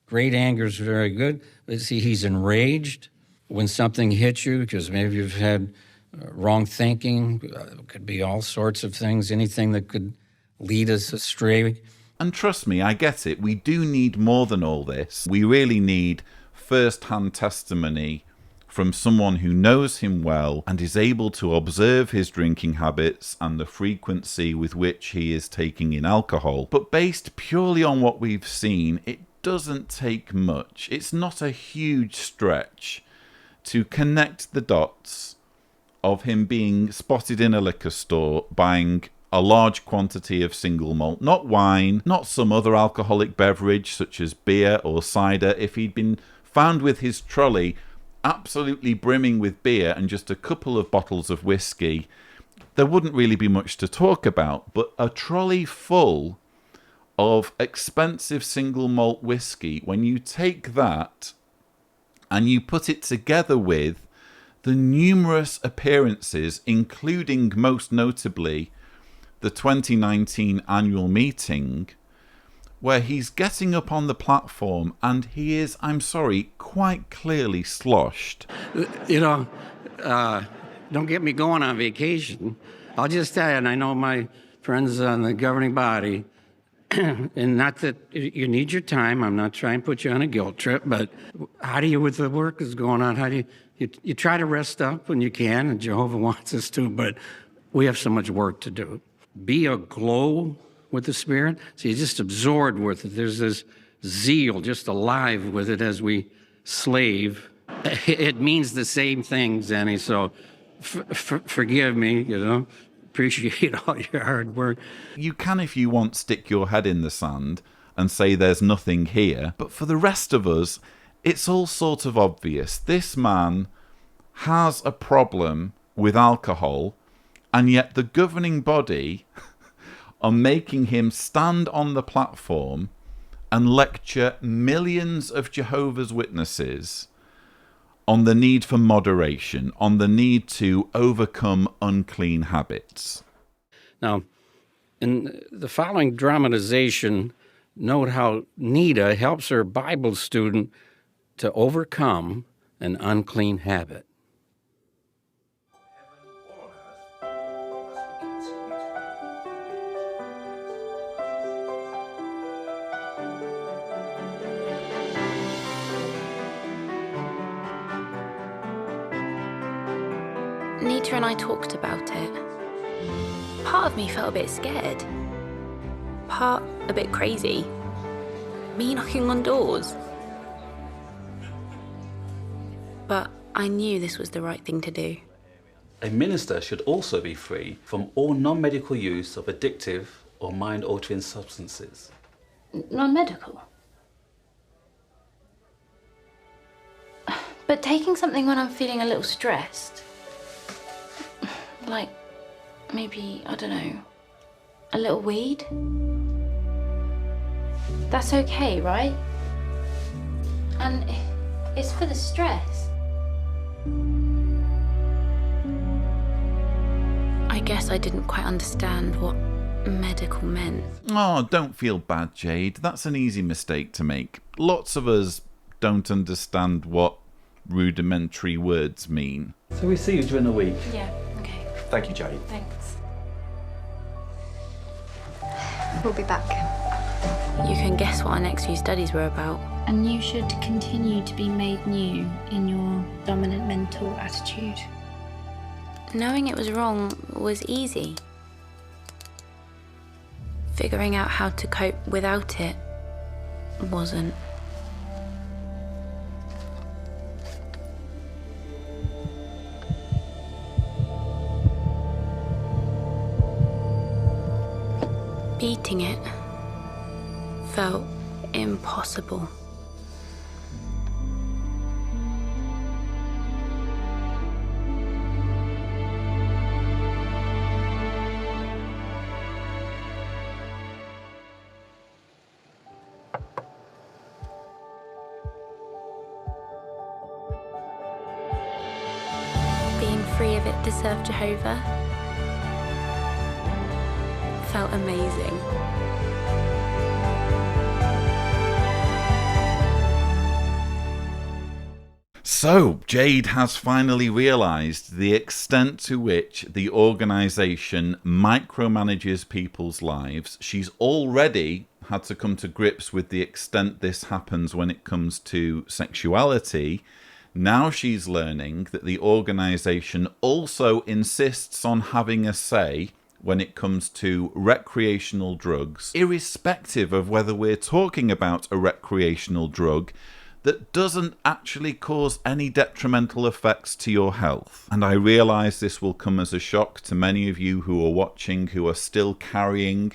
Great anger is very good. But see, he's enraged when something hits you because maybe you've had wrong thinking. It could be all sorts of things, anything that could lead us astray. And trust me, I get it. We do need more than all this. We really need first-hand testimony from someone who knows him well and is able to observe his drinking habits and the frequency with which he is taking in alcohol. But based purely on what we've seen, it doesn't take much. It's not a huge stretch to connect the dots of him being spotted in a liquor store buying a large quantity of single malt, not wine, not some other alcoholic beverage such as beer or cider. If he'd been found with his trolley absolutely brimming with beer and just a couple of bottles of whiskey, there wouldn't really be much to talk about. But a trolley full of expensive single malt whiskey, when you take that and you put it together with the numerous appearances, including most notably the 2019 annual meeting, where he's getting up on the platform and he is, I'm sorry, quite clearly sloshed. You know, don't get me going on vacation. I'll just tell you, and I know my friends on the governing body, And not that you need your time. I'm not trying to put you on a guilt trip, but how do you, with the work that's going on, how do you try to rest up when you can, and Jehovah wants us to, but we have so much work to do. Be aglow with the Spirit. So you're just absorbed with it. There's this zeal just alive with it as we slave. It means the same thing, Zenny, so forgive me, appreciate all your hard work. You can, if you want, stick your head in the sand and say there's nothing here, but for the rest of us, it's all sort of obvious. This man has a problem with alcohol, and yet the governing body are making him stand on the platform and lecture millions of Jehovah's Witnesses on the need for moderation, on the need to overcome unclean habits. Now, in the following dramatization, note how Nita helps her Bible student to overcome an unclean habit. Nita and I talked about it. Part of me felt a bit scared. Part a bit crazy. Me knocking on doors. But I knew this was the right thing to do. A minister should also be free from all non-medical use of addictive or mind-altering substances. Non-medical? But taking something when I'm feeling a little stressed, like maybe, I don't know, a little weed? That's okay, right? And it's for the stress. I guess I didn't quite understand what medical meant. Oh, don't feel bad, Jade. That's an easy mistake to make. Lots of us don't understand what rudimentary words mean. So we see you during the week. Yeah, okay. Thank you, Jade. Thanks. We'll be back. You can guess what our next few studies were about. And you should continue to be made new in your dominant mental attitude. Knowing it was wrong was easy. Figuring out how to cope without it wasn't. Beating it felt impossible. Being free of it to serve Jehovah felt amazing. So, Jade has finally realised the extent to which the organisation micromanages people's lives. She's already had to come to grips with the extent this happens when it comes to sexuality. Now she's learning that the organisation also insists on having a say when it comes to recreational drugs, irrespective of whether we're talking about a recreational drug that doesn't actually cause any detrimental effects to your health. And I realise this will come as a shock to many of you who are watching, who are still carrying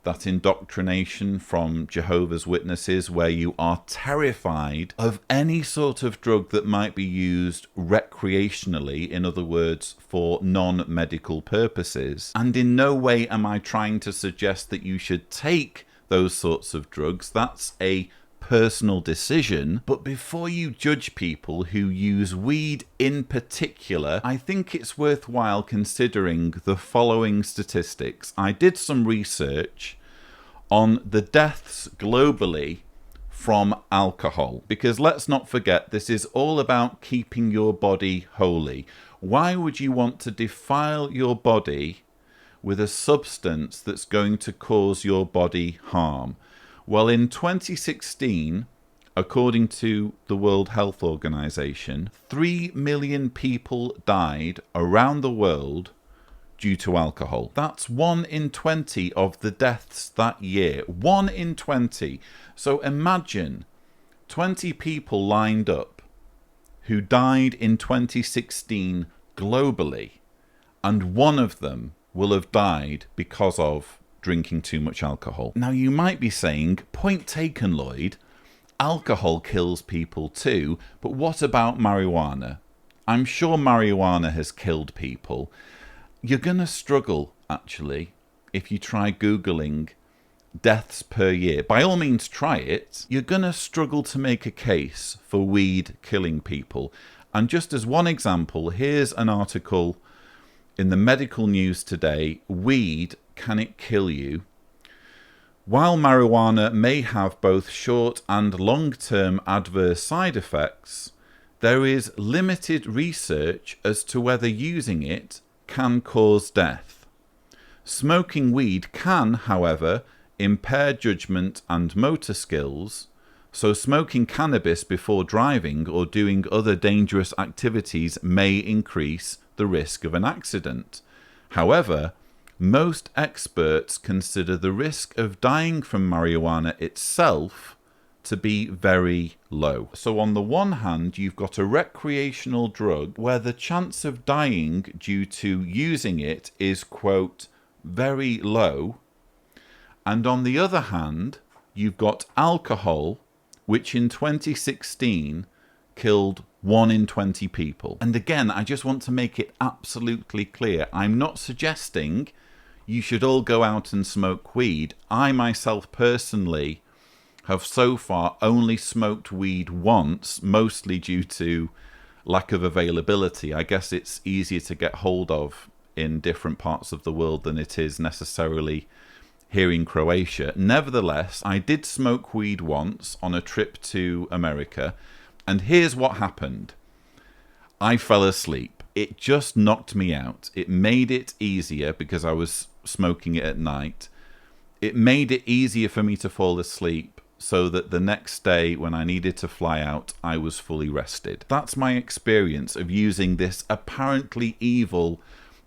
that indoctrination from Jehovah's Witnesses, where you are terrified of any sort of drug that might be used recreationally, in other words, for non-medical purposes. And in no way am I trying to suggest that you should take those sorts of drugs. That's a personal decision. But before you judge people who use weed in particular, I think it's worthwhile considering the following statistics. I did some research on the deaths globally from alcohol, because let's not forget, this is all about keeping your body holy. Why would you want to defile your body with a substance that's going to cause your body harm. Well, in 2016, according to the World Health Organization, 3 million people died around the world due to alcohol. That's 1 in 20 of the deaths that year. 1 in 20. So imagine 20 people lined up who died in 2016 globally, and one of them will have died because of drinking too much alcohol. Now, you might be saying, point taken, Lloyd, alcohol kills people too, but what about marijuana? I'm sure marijuana has killed people. You're going to struggle, actually, if you try Googling deaths per year. By all means, try it. You're going to struggle to make a case for weed killing people. And just as one example, here's an article in the medical news today. Weed, can it kill you? While marijuana may have both short and long-term adverse side effects, there is limited research as to whether using it can cause death. Smoking weed can, however, impair judgment and motor skills, so smoking cannabis before driving or doing other dangerous activities may increase the risk of an accident. However, most experts consider the risk of dying from marijuana itself to be very low. So on the one hand, you've got a recreational drug where the chance of dying due to using it is, quote, very low. And on the other hand, you've got alcohol, which in 2016 killed 1 in 20 people. And again, I just want to make it absolutely clear. I'm not suggesting you should all go out and smoke weed. I myself personally have so far only smoked weed once, mostly due to lack of availability. I guess it's easier to get hold of in different parts of the world than it is necessarily here in Croatia. Nevertheless, I did smoke weed once on a trip to America, and here's what happened. I fell asleep. It just knocked me out. It made it easier because I was smoking it at night. It made it easier for me to fall asleep so that the next day when I needed to fly out, I was fully rested. That's my experience of using this apparently evil,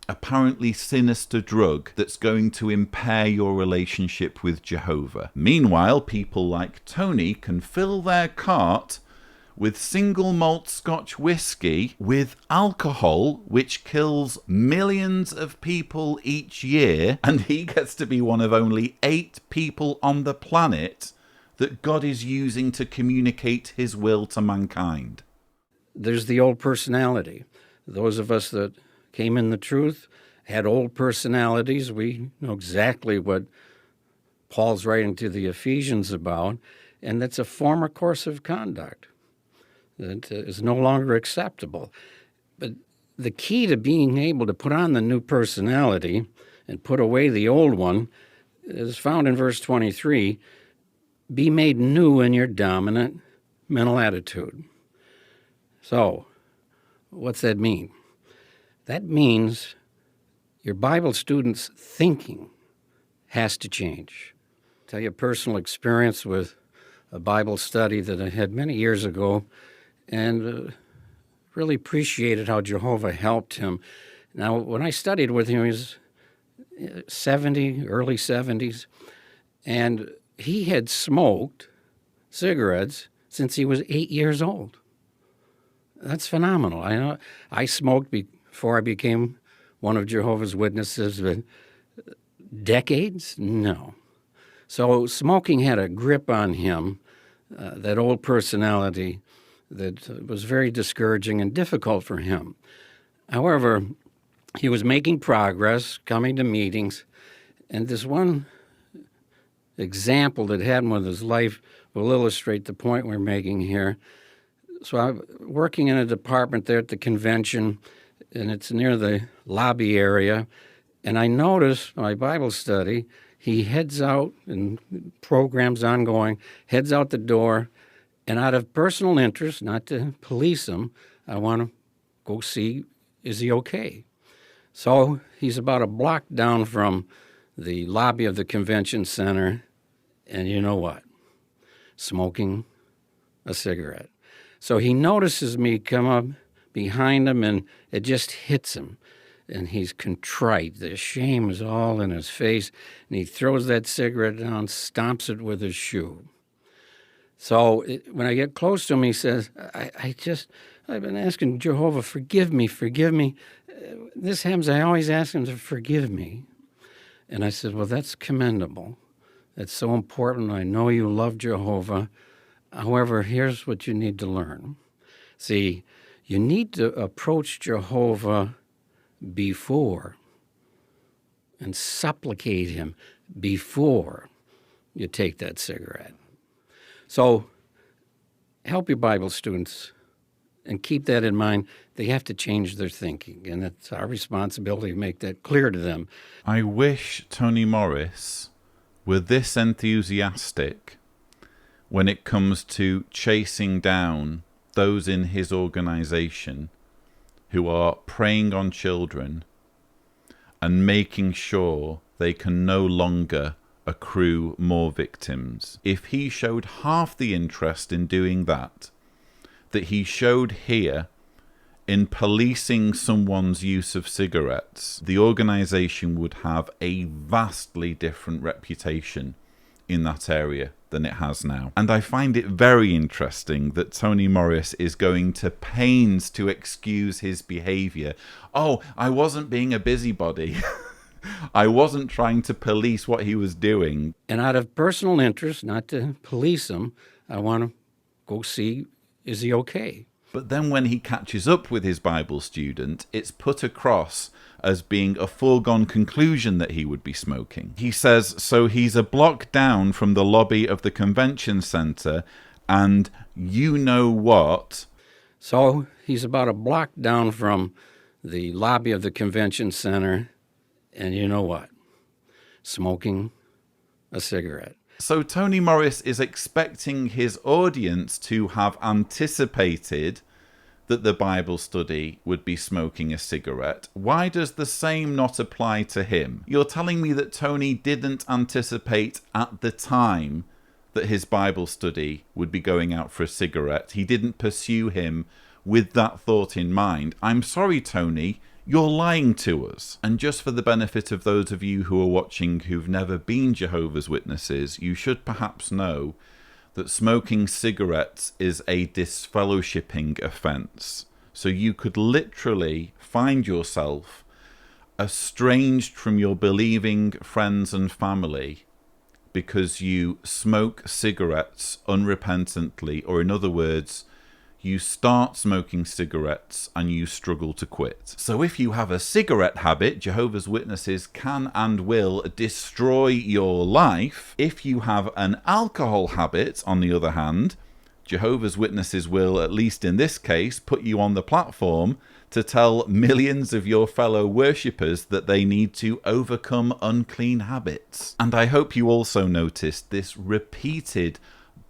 apparently sinister drug that's going to impair your relationship with Jehovah. Meanwhile, people like Tony can fill their cart with single malt Scotch whiskey with alcohol, which kills millions of people each year, and he gets to be one of only 8 people on the planet that God is using to communicate his will to mankind. There's the old personality. Those of us that came in the truth had old personalities. We know exactly what Paul's writing to the Ephesians about, and that's a former course of conduct that is no longer acceptable. But the key to being able to put on the new personality and put away the old one is found in verse 23, be made new in your dominant mental attitude. So, what's that mean? That means your Bible student's thinking has to change. I'll tell you a personal experience with a Bible study that I had many years ago, and really appreciated how Jehovah helped him. Now, when I studied with him, he was 70, early 70s, and he had smoked cigarettes since he was 8 years old. That's phenomenal. I know I smoked before I became one of Jehovah's Witnesses, but decades? No. So smoking had a grip on him, that old personality that was very discouraging and difficult for him. However, he was making progress, coming to meetings, and this one example that happened with his life will illustrate the point we're making here. So I'm working in a department there at the convention, and it's near the lobby area, and I notice my Bible study, he heads out, and programs ongoing, heads out the door, and out of personal interest, not to police him, I want to go see, is he okay? So he's about a block down from the lobby of the convention center, and you know what? Smoking a cigarette. So he notices me come up behind him, and it just hits him. And he's contrite. The shame is all in his face, and he throws that cigarette down, stomps it with his shoe. So when I get close to him, he says, I've been asking Jehovah, forgive me. This happens, I always ask him to forgive me. And I said, well, that's commendable. That's so important. I know you love Jehovah. However, here's what you need to learn. See, you need to approach Jehovah before and supplicate him before you take that cigarette. So help your Bible students and keep that in mind. They have to change their thinking, and it's our responsibility to make that clear to them. I wish Tony Morris were this enthusiastic when it comes to chasing down those in his organization who are preying on children and making sure they can no longer accrue more victims. If he showed half the interest in doing that he showed here in policing someone's use of cigarettes, the organization would have a vastly different reputation in that area than it has now. And I find it very interesting that Tony Morris is going to pains to excuse his behavior. Oh, I wasn't being a busybody. I wasn't trying to police what he was doing. And out of personal interest, not to police him, I want to go see, is he okay? But then when he catches up with his Bible student, it's put across as being a foregone conclusion that he would be smoking. He says, so he's a block down from the lobby of the convention center, and you know what? So he's about a block down from the lobby of the convention center, and you know what? Smoking a cigarette. So Tony Morris is expecting his audience to have anticipated that the Bible study would be smoking a cigarette. Why does the same not apply to him? You're telling me that Tony didn't anticipate at the time that his Bible study would be going out for a cigarette. He didn't pursue him with that thought in mind. I'm sorry, Tony, you're lying to us. And just for the benefit of those of you who are watching who've never been Jehovah's Witnesses, you should perhaps know that smoking cigarettes is a disfellowshipping offence. So you could literally find yourself estranged from your believing friends and family because you smoke cigarettes unrepentantly, or in other words, you start smoking cigarettes and you struggle to quit. So if you have a cigarette habit, Jehovah's Witnesses can and will destroy your life. If you have an alcohol habit, on the other hand, Jehovah's Witnesses will, at least in this case, put you on the platform to tell millions of your fellow worshippers that they need to overcome unclean habits. And I hope you also noticed this repeated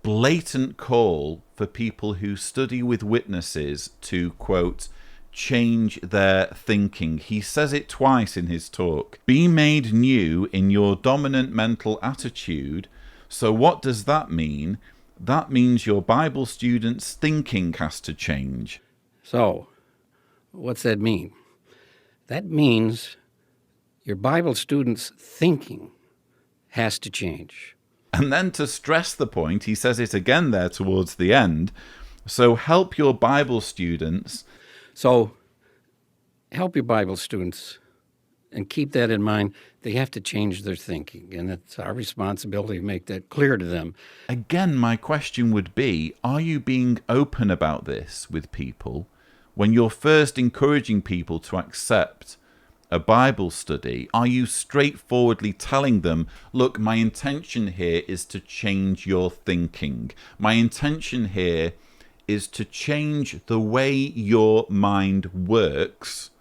blatant call for people who study with witnesses to, quote, change their thinking. He says it twice in his talk. Be made new in your dominant mental attitude. So what does that mean? That means your Bible students' thinking has to change. So, what's that mean? That means your Bible students' thinking has to change. And then to stress the point, he says it again there towards the end. So help your Bible students. So help your Bible students and keep that in mind. They have to change their thinking, and it's our responsibility to make that clear to them. Again, my question would be, are you being open about this with people when you're first encouraging people to accept a Bible study? Are you straightforwardly telling them, look, my intention here is to change your thinking. My intention here is to change the way your mind works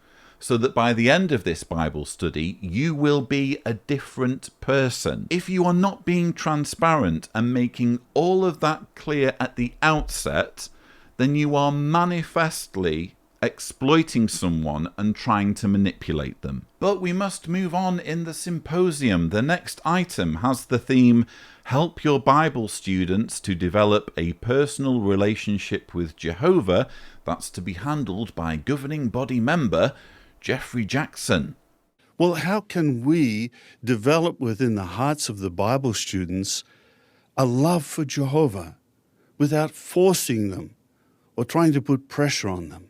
so that by the end of this Bible study, you will be a different person. If you are not being transparent and making all of that clear at the outset, then you are manifestly exploiting someone and trying to manipulate them. But we must move on in the symposium. The next item has the theme, Help Your Bible Students to Develop a Personal Relationship with Jehovah. That's to be handled by governing body member Jeffrey Jackson. Well, how can we develop within the hearts of the Bible students a love for Jehovah without forcing them or trying to put pressure on them?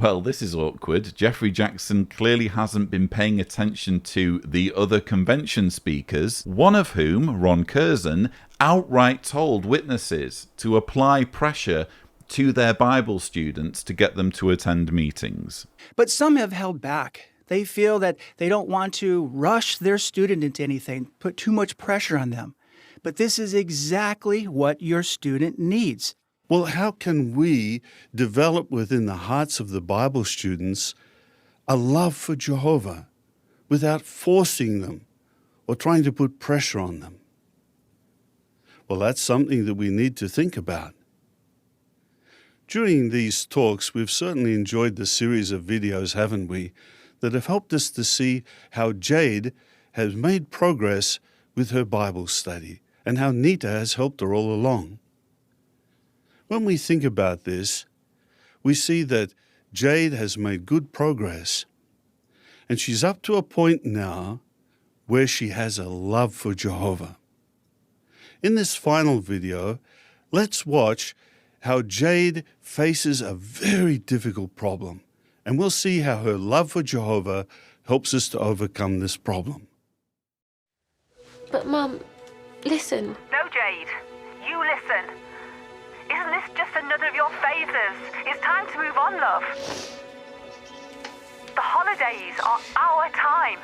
Well, this is awkward. Jeffrey Jackson clearly hasn't been paying attention to the other convention speakers, one of whom, Ron Curzon, outright told witnesses to apply pressure to their Bible students to get them to attend meetings. But some have held back. They feel that they don't want to rush their student into anything, put too much pressure on them. But this is exactly what your student needs. Well, how can we develop within the hearts of the Bible students a love for Jehovah without forcing them or trying to put pressure on them? Well, that's something that we need to think about. During these talks, we've certainly enjoyed the series of videos, haven't we, that have helped us to see how Jade has made progress with her Bible study and how Nita has helped her all along. When we think about this, we see that Jade has made good progress, and she's up to a point now where she has a love for Jehovah. In this final video, let's watch how Jade faces a very difficult problem, and we'll see how her love for Jehovah helps us to overcome this problem. But Mum, listen. No, Jade. You listen. Isn't this just another of your phases? It's time to move on, love. The holidays are our time.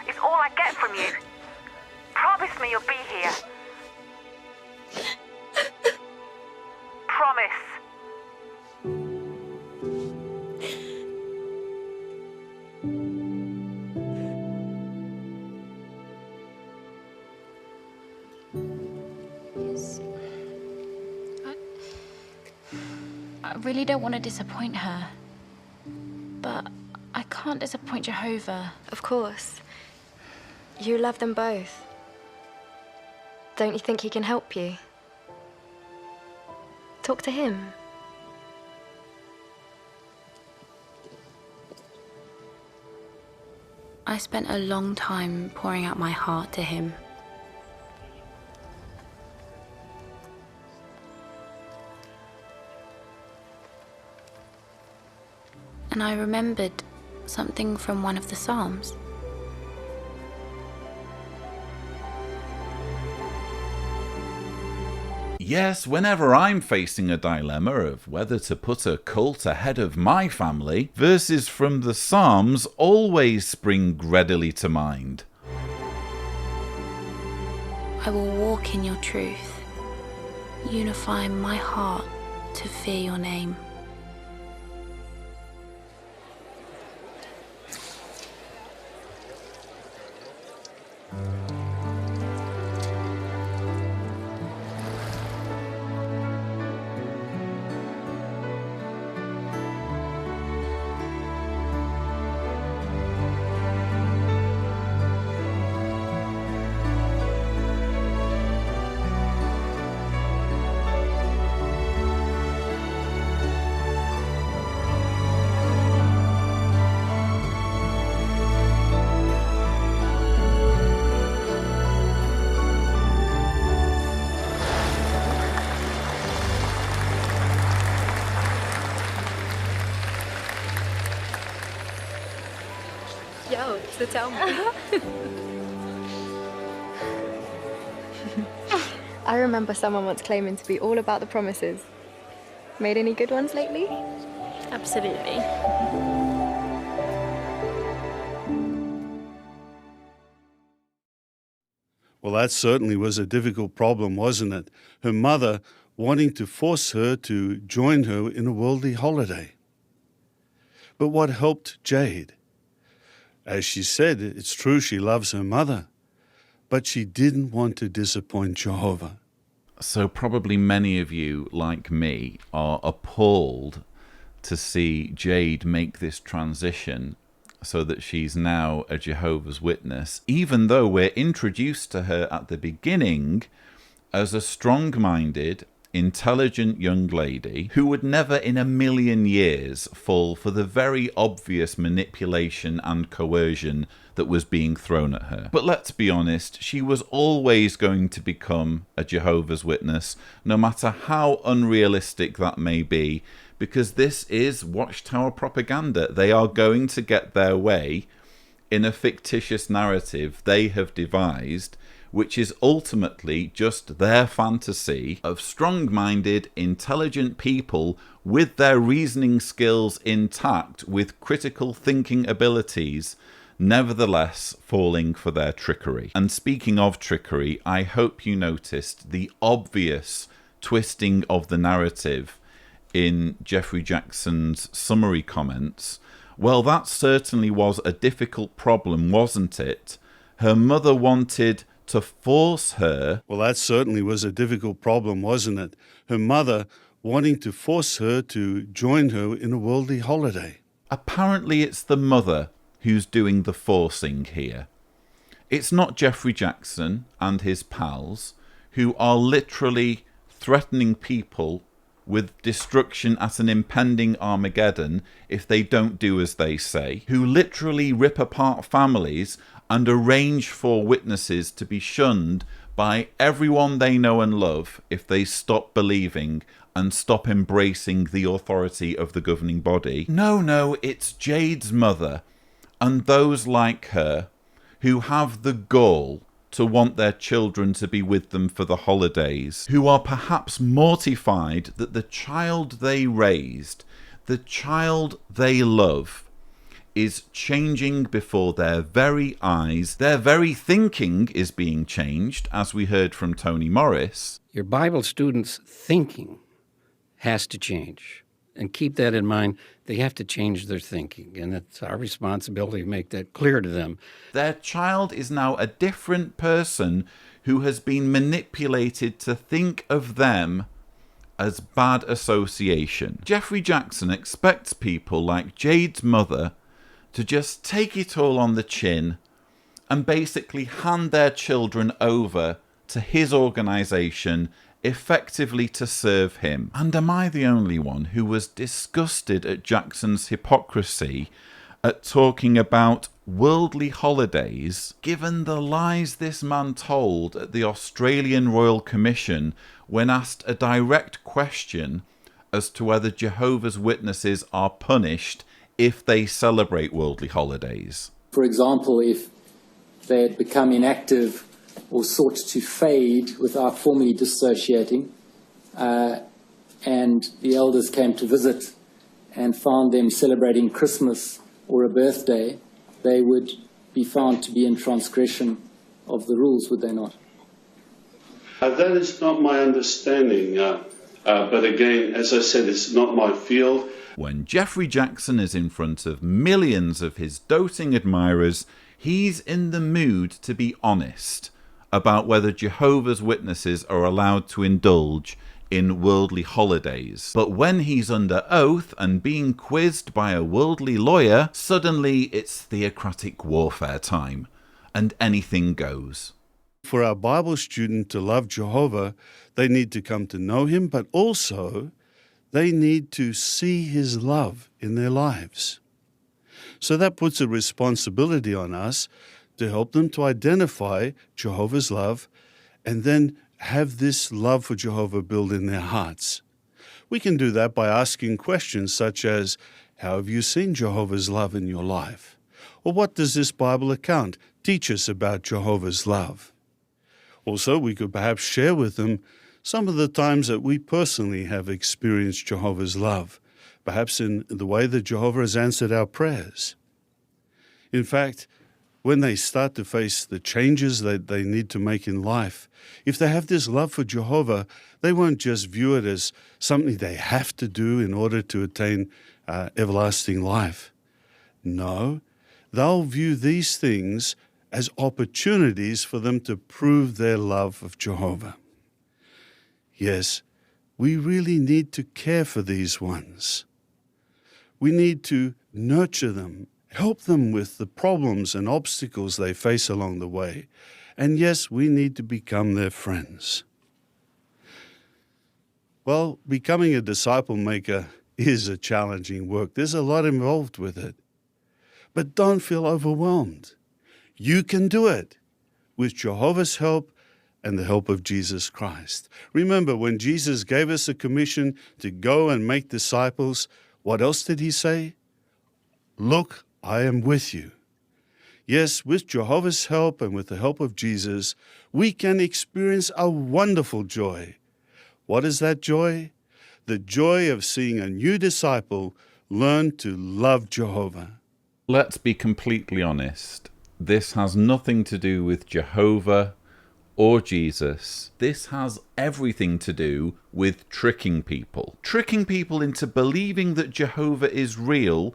It's all I get from you. Promise me you'll be here. Promise. I really don't want to disappoint her, but I can't disappoint Jehovah. Of course. You love them both. Don't you think he can help you? Talk to him. I spent a long time pouring out my heart to him. And I remembered something from one of the Psalms. Yes, whenever I'm facing a dilemma of whether to put a cult ahead of my family, verses from the Psalms always spring readily to mind. I will walk in your truth, unify my heart to fear your name. Yo, so tell me. I remember someone once claiming to be all about the promises. Made any good ones lately? Absolutely. Well, that certainly was a difficult problem, wasn't it? Her mother wanting to force her to join her in a worldly holiday. But what helped Jade? As she said, it's true she loves her mother, but she didn't want to disappoint Jehovah. So probably many of you, like me, are appalled to see Jade make this transition so that she's now a Jehovah's Witness, even though we're introduced to her at the beginning as a strong-minded, intelligent young lady who would never in a million years fall for the very obvious manipulation and coercion that was being thrown at her. But let's be honest, she was always going to become a Jehovah's Witness, no matter how unrealistic that may be, because this is Watchtower propaganda. They are going to get their way in a fictitious narrative they have devised, which is ultimately just their fantasy of strong-minded, intelligent people with their reasoning skills intact, with critical thinking abilities, nevertheless falling for their trickery. And speaking of trickery, I hope you noticed the obvious twisting of the narrative in Jeffrey Jackson's summary comments. Well, that certainly was a difficult problem, wasn't it? Her mother wanted to force her... Well, that certainly was a difficult problem, wasn't it? Her mother wanting to force her to join her in a worldly holiday. Apparently it's the mother who's doing the forcing here. It's not Jeffrey Jackson and his pals, who are literally threatening people with destruction at an impending Armageddon if they don't do as they say, who literally rip apart families and arrange for witnesses to be shunned by everyone they know and love if they stop believing and stop embracing the authority of the governing body. No, it's Jade's mother and those like her who have the gall to want their children to be with them for the holidays, who are perhaps mortified that the child they raised, the child they love, is changing before their very eyes. Their very thinking is being changed, as we heard from Toni Morris. Your Bible students' thinking has to change. And keep that in mind. They have to change their thinking, and it's our responsibility to make that clear to them. Their child is now a different person who has been manipulated to think of them as bad association. Jeffrey Jackson expects people like Jade's mother to just take it all on the chin and basically hand their children over to his organization, effectively to serve him. And am I the only one who was disgusted at Jackson's hypocrisy at talking about worldly holidays, given the lies this man told at the Australian Royal Commission when asked a direct question as to whether Jehovah's Witnesses are punished if they celebrate worldly holidays? For example, if they had become inactive or sought to fade without formally dissociating, and the elders came to visit and found them celebrating Christmas or a birthday, they would be found to be in transgression of the rules, would they not? That is not my understanding, but again, as I said, it's not my field. When Jeffrey Jackson is in front of millions of his doting admirers, he's in the mood to be honest about whether Jehovah's Witnesses are allowed to indulge in worldly holidays. But when he's under oath and being quizzed by a worldly lawyer, suddenly it's theocratic warfare time, and anything goes. For our Bible student to love Jehovah, they need to come to know him, but also they need to see his love in their lives. So that puts a responsibility on us to help them to identify Jehovah's love and then have this love for Jehovah build in their hearts. We can do that by asking questions such as, how have you seen Jehovah's love in your life? Or what does this Bible account teach us about Jehovah's love? Also, we could perhaps share with them some of the times that we personally have experienced Jehovah's love, perhaps in the way that Jehovah has answered our prayers. In fact, when they start to face the changes that they need to make in life, if they have this love for Jehovah, they won't just view it as something they have to do in order to attain everlasting life. No, they'll view these things as opportunities for them to prove their love of Jehovah. Yes, we really need to care for these ones. We need to nurture them, help them with the problems and obstacles they face along the way. And yes, we need to become their friends. Well, becoming a disciple maker is a challenging work. There's a lot involved with it. But don't feel overwhelmed. You can do it with Jehovah's help and the help of Jesus Christ. Remember, when Jesus gave us a commission to go and make disciples, what else did he say? Look, I am with you. Yes, with Jehovah's help and with the help of Jesus, we can experience a wonderful joy. What is that joy? The joy of seeing a new disciple learn to love Jehovah. Let's be completely honest. This has nothing to do with Jehovah or Jesus. This has everything to do with tricking people. Tricking people into believing that Jehovah is real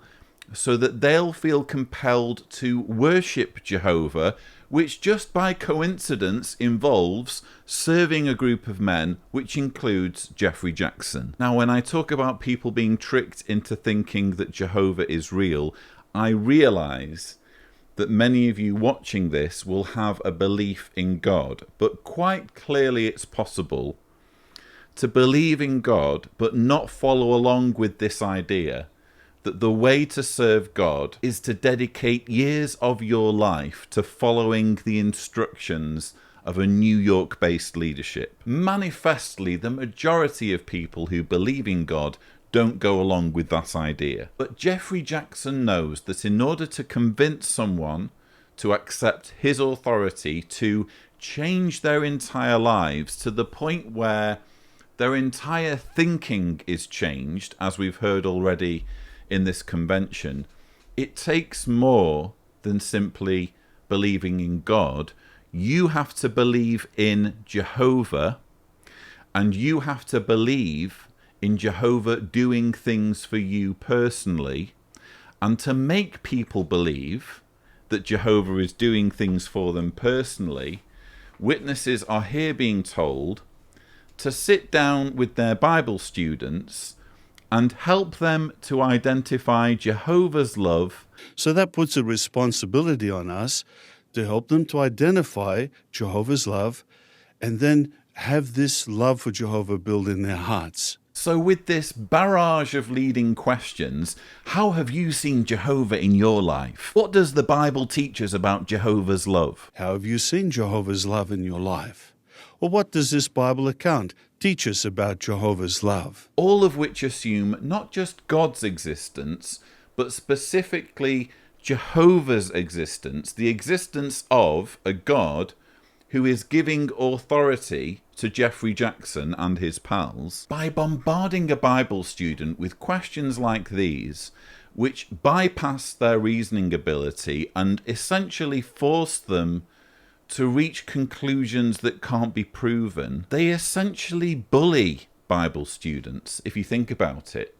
so that they'll feel compelled to worship Jehovah, which just by coincidence involves serving a group of men, which includes Jeffrey Jackson. Now, when I talk about people being tricked into thinking that Jehovah is real, I realize that many of you watching this will have a belief in God, but quite clearly it's possible to believe in God but not follow along with this idea that the way to serve God is to dedicate years of your life to following the instructions of a New York-based leadership. Manifestly, the majority of people who believe in God don't go along with that idea. But Jeffrey Jackson knows that in order to convince someone to accept his authority, to change their entire lives to the point where their entire thinking is changed, as we've heard already in this convention, it takes more than simply believing in God. You have to believe in Jehovah, and you have to believe in Jehovah doing things for you personally. And to make people believe that Jehovah is doing things for them personally, witnesses are here being told to sit down with their Bible students and help them to identify Jehovah's love. So that puts a responsibility on us to help them to identify Jehovah's love and then have this love for Jehovah build in their hearts. So with this barrage of leading questions, how have you seen Jehovah in your life? What does the Bible teach us about Jehovah's love? How have you seen Jehovah's love in your life? Or what does this Bible account teach us about Jehovah's love? All of which assume not just God's existence, but specifically Jehovah's existence, the existence of a God who is giving authority to Jeffrey Jackson and his pals by bombarding a Bible student with questions like these, which bypass their reasoning ability and essentially force them to reach conclusions that can't be proven. They essentially bully Bible students, if you think about it,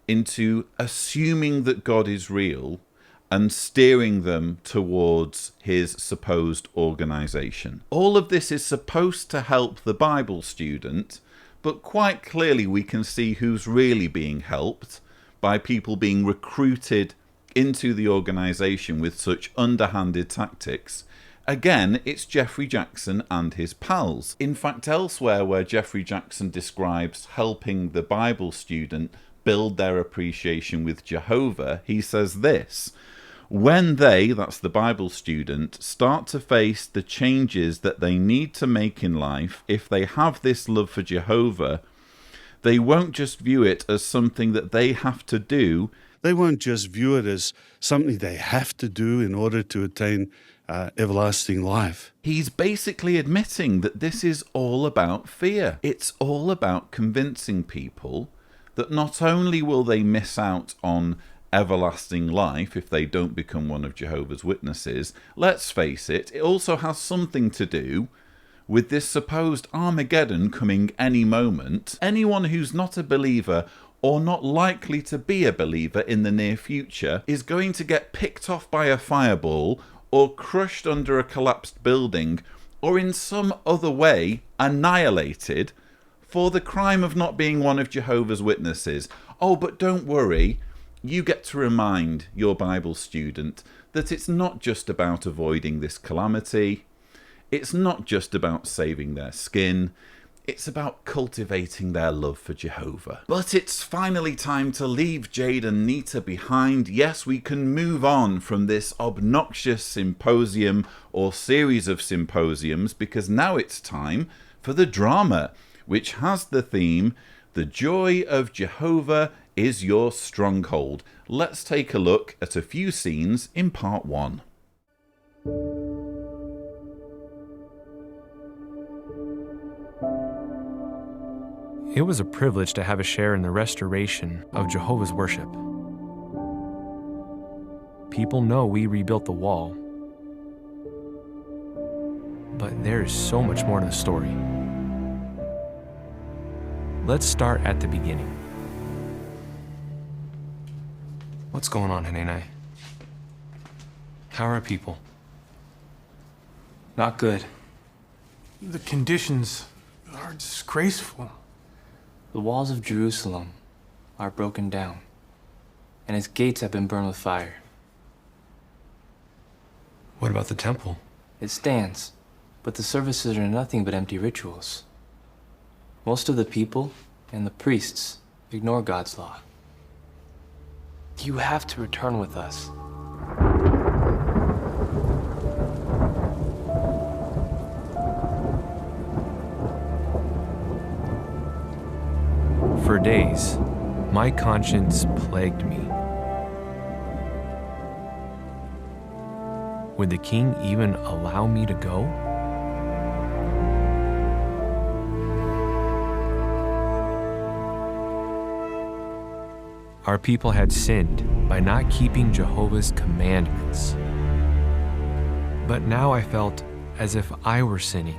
into assuming that God is real and steering them towards his supposed organization. All of this is supposed to help the Bible student, but quite clearly we can see who's really being helped by people being recruited into the organization with such underhanded tactics. Again, it's Jeffrey Jackson and his pals. In fact, elsewhere where Jeffrey Jackson describes helping the Bible student build their appreciation with Jehovah, he says this: when they, that's the Bible student, start to face the changes that they need to make in life, if they have this love for Jehovah, they won't just view it as something that they have to do. They won't just view it as something they have to do in order to attain everlasting life. He's basically admitting that this is all about fear. It's all about convincing people that not only will they miss out on everlasting life if they don't become one of Jehovah's Witnesses, let's face it, it also has something to do with this supposed Armageddon coming any moment. Anyone who's not a believer or not likely to be a believer in the near future is going to get picked off by a fireball or crushed under a collapsed building or in some other way annihilated for the crime of not being one of Jehovah's Witnesses. Oh, but don't worry, you get to remind your Bible student that it's not just about avoiding this calamity, it's not just about saving their skin, it's about cultivating their love for Jehovah. But it's finally time to leave Jade and Nita behind. Yes, we can move on from this obnoxious symposium or series of symposiums, because now it's time for the drama, which has the theme, "The joy of Jehovah is your stronghold." Let's take a look at a few scenes in part 1. It was a privilege to have a share in the restoration of Jehovah's worship. People know we rebuilt the wall, but there is so much more to the story. Let's start at the beginning. What's going on, Hanenai? How are people? Not good. The conditions are disgraceful. The walls of Jerusalem are broken down, and its gates have been burned with fire. What about the temple? It stands, but the services are nothing but empty rituals. Most of the people and the priests ignore God's law. You have to return with us. For days, my conscience plagued me. Would the king even allow me to go? Our people had sinned by not keeping Jehovah's commandments. But now I felt as if I were sinning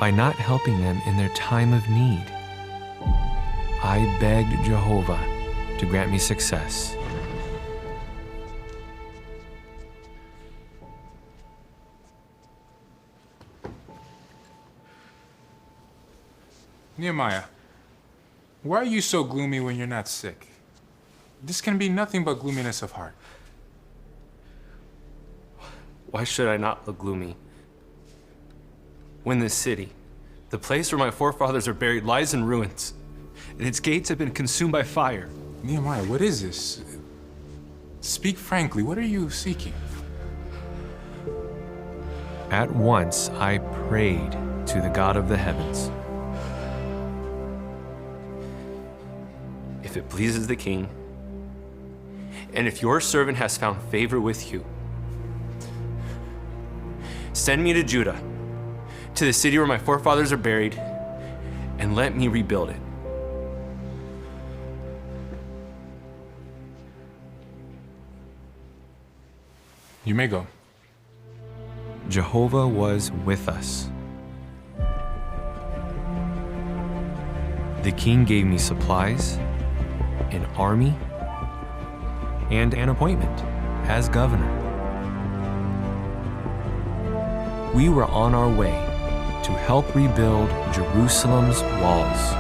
by not helping them in their time of need. I begged Jehovah to grant me success. Nehemiah, why are you so gloomy when you're not sick? This can be nothing but gloominess of heart. Why should I not look gloomy when this city, the place where my forefathers are buried, lies in ruins, and its gates have been consumed by fire? Nehemiah, what is this? Speak frankly, what are you seeking? At once I prayed to the God of the heavens. If it pleases the king, and if your servant has found favor with you, send me to Judah, to the city where my forefathers are buried, and let me rebuild it. You may go. Jehovah was with us. The king gave me supplies, an army, and an appointment as governor. We were on our way to help rebuild Jerusalem's walls.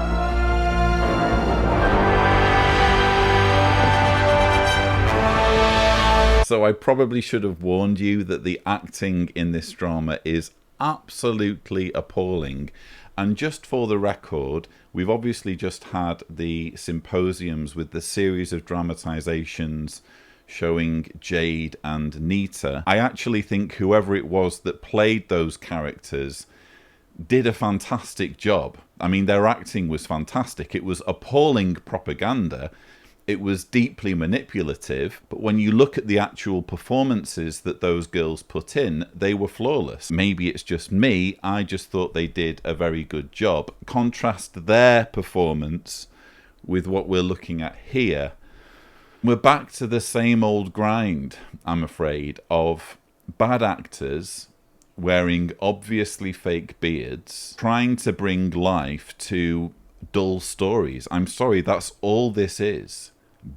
So I probably should have warned you that the acting in this drama is absolutely appalling. And just for the record, we've obviously just had the symposiums with the series of dramatizations showing Jade and Nita. I actually think whoever it was that played those characters did a fantastic job. I mean, their acting was fantastic. It was appalling propaganda. It was deeply manipulative, but when you look at the actual performances that those girls put in, they were flawless. Maybe it's just me, I just thought they did a very good job. Contrast their performance with what we're looking at here. We're back to the same old grind, I'm afraid, of bad actors wearing obviously fake beards, trying to bring life to dull stories. I'm sorry, that's all this is.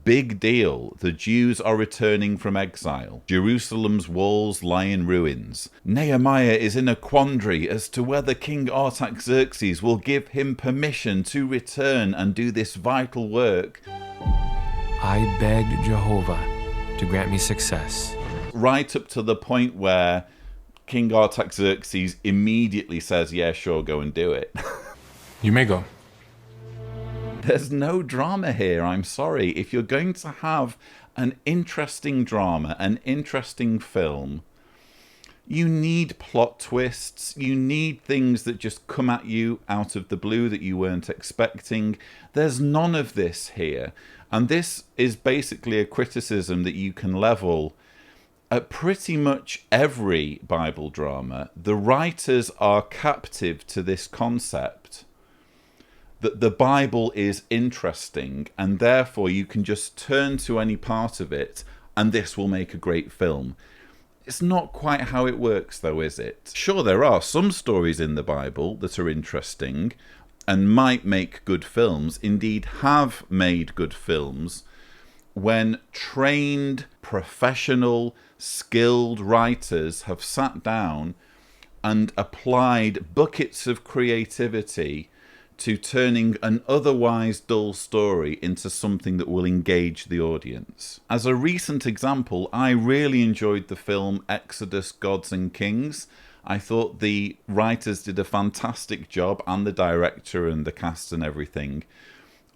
Big deal. The Jews are returning from exile. Jerusalem's walls lie in ruins. Nehemiah is in a quandary as to whether King Artaxerxes will give him permission to return and do this vital work. I begged Jehovah to grant me success. Right up to the point where King Artaxerxes immediately says, yeah, sure, go and do it. You may go. There's no drama here, I'm sorry. If you're going to have an interesting drama, an interesting film, you need plot twists. You need things that just come at you out of the blue that you weren't expecting. There's none of this here. And this is basically a criticism that you can level at pretty much every Bible drama. The writers are captive to this concept that the Bible is interesting, and therefore you can just turn to any part of it and this will make a great film. It's not quite how it works, though, is it? Sure, there are some stories in the Bible that are interesting and might make good films, indeed have made good films, when trained, professional, skilled writers have sat down and applied buckets of creativity to turning an otherwise dull story into something that will engage the audience. As a recent example, I really enjoyed the film Exodus, Gods and Kings. I thought the writers did a fantastic job, and the director and the cast and everything,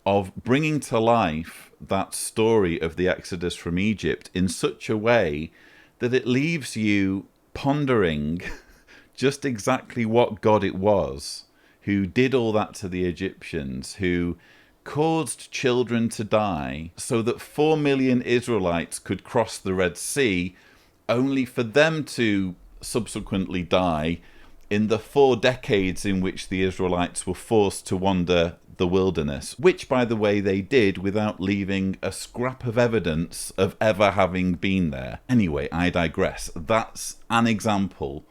of bringing to life that story of the Exodus from Egypt in such a way that it leaves you pondering just exactly what God it was who did all that to the Egyptians, who caused children to die so that 4 million Israelites could cross the Red Sea, only for them to subsequently die in the 4 decades in which the Israelites were forced to wander the wilderness, which, by the way, they did without leaving a scrap of evidence of ever having been there. Anyway, I digress. That's an example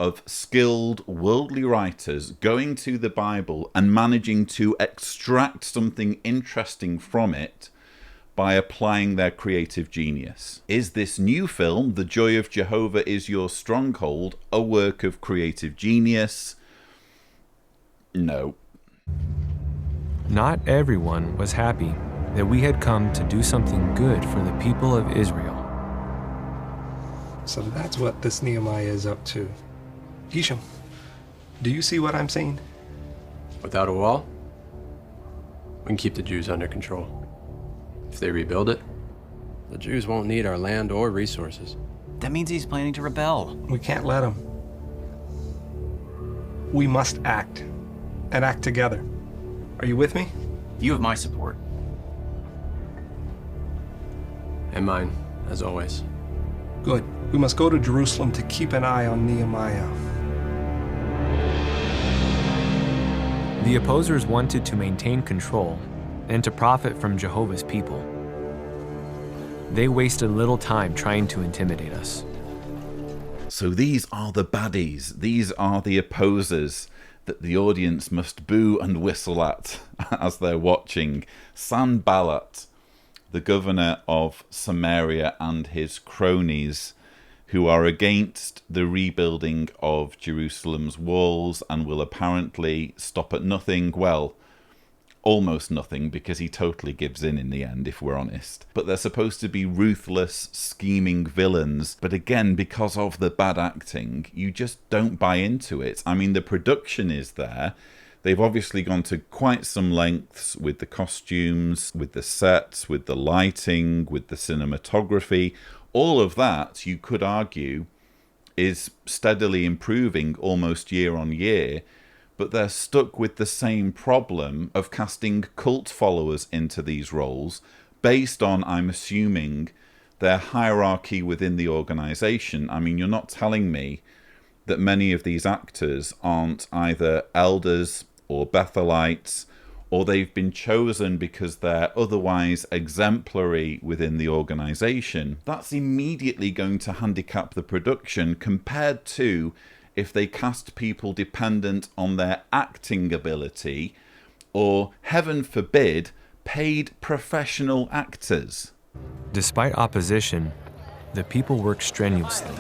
of skilled worldly writers going to the Bible and managing to extract something interesting from it by applying their creative genius. Is this new film, The Joy of Jehovah is Your Stronghold, a work of creative genius? No. Not everyone was happy that we had come to do something good for the people of Israel. So that's what this Nehemiah is up to. Gisham, do you see what I'm saying? Without a wall, we can keep the Jews under control. If they rebuild it, the Jews won't need our land or resources. That means he's planning to rebel. We can't let him. We must act, and act together. Are you with me? You have my support. And mine, as always. Good. We must go to Jerusalem to keep an eye on Nehemiah. The opposers wanted to maintain control and to profit from Jehovah's people. They wasted little time trying to intimidate us. So these are the baddies. These are the opposers that the audience must boo and whistle at as they're watching. Sanballat, the governor of Samaria, and his cronies, who are against the rebuilding of Jerusalem's walls and will apparently stop at nothing. Well, almost nothing, because he totally gives in the end, if we're honest. But they're supposed to be ruthless, scheming villains. But again, because of the bad acting, you just don't buy into it. I mean, the production is there. They've obviously gone to quite some lengths with the costumes, with the sets, with the lighting, with the cinematography. All of that, you could argue, is steadily improving almost year on year, but they're stuck with the same problem of casting cult followers into these roles based on, I'm assuming, their hierarchy within the organization. I mean, you're not telling me that many of these actors aren't either elders or Bethelites, or they've been chosen because they're otherwise exemplary within the organization. That's immediately going to handicap the production compared to if they cast people dependent on their acting ability, or, heaven forbid, paid professional actors. Despite opposition, the people worked strenuously.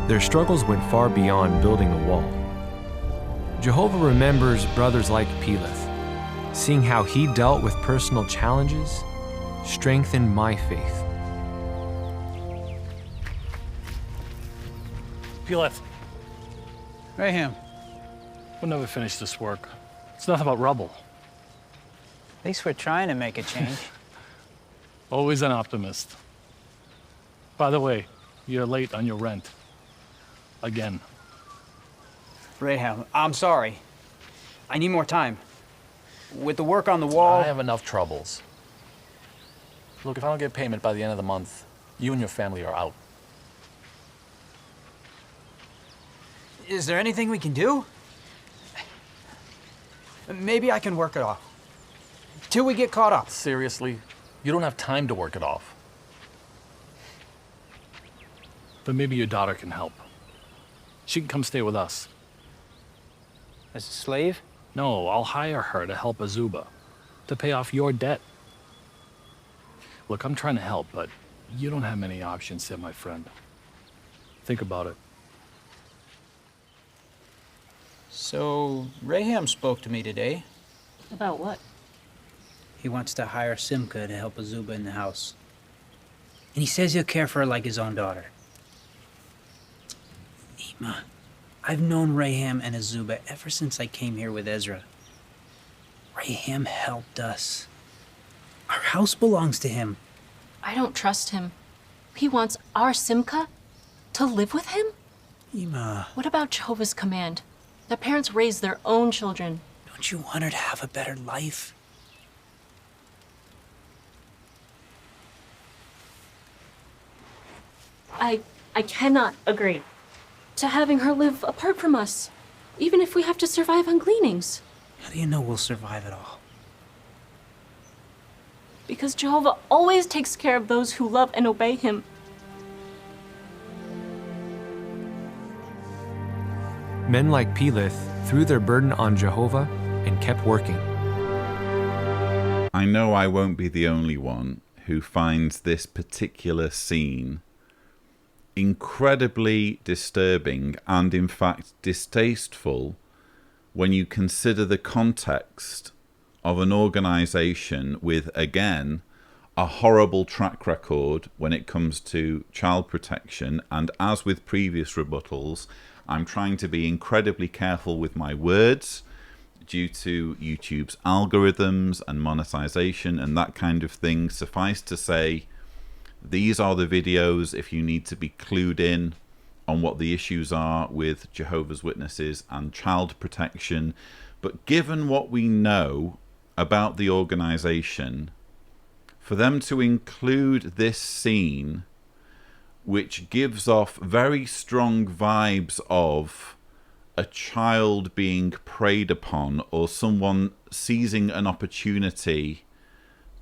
Their struggles went far beyond building a wall. Jehovah remembers brothers like Peleth. Seeing how he dealt with personal challenges strengthened my faith. Peleth. Raham. We'll never finish this work. It's nothing but rubble. At least we're trying to make a change. Always an optimist. By the way, you're late on your rent. Again. Raham, I'm sorry. I need more time. With the work on the wall... I have enough troubles. Look, if I don't get payment by the end of the month, you and your family are out. Is there anything we can do? Maybe I can work it off. Till we get caught up. Seriously? You don't have time to work it off. But maybe your daughter can help. She can come stay with us. As a slave? No, I'll hire her to help Azuba, to pay off your debt. Look, I'm trying to help, but you don't have many options here, my friend. Think about it. So, Raham spoke to me today. About what? He wants to hire Simca to help Azuba in the house. And he says he'll care for her like his own daughter. Ima, I've known Raham and Azuba ever since I came here with Ezra. Raham helped us. Our house belongs to him. I don't trust him. He wants our Simca to live with him? Ima. What about Jehovah's command? That parents raise their own children. Don't you want her to have a better life? I cannot agree to having her live apart from us, even if we have to survive on gleanings. How do you know we'll survive it all? Because Jehovah always takes care of those who love and obey him. Men like Peleth threw their burden on Jehovah and kept working. I know I won't be the only one who finds this particular scene incredibly disturbing and, in fact, distasteful when you consider the context of an organisation with, again, a horrible track record when it comes to child protection. And as with previous rebuttals, I'm trying to be incredibly careful with my words due to YouTube's algorithms and monetization and that kind of thing. Suffice to say, these are the videos if you need to be clued in on what the issues are with Jehovah's Witnesses and child protection. But given what we know about the organization, for them to include this scene, which gives off very strong vibes of a child being preyed upon or someone seizing an opportunity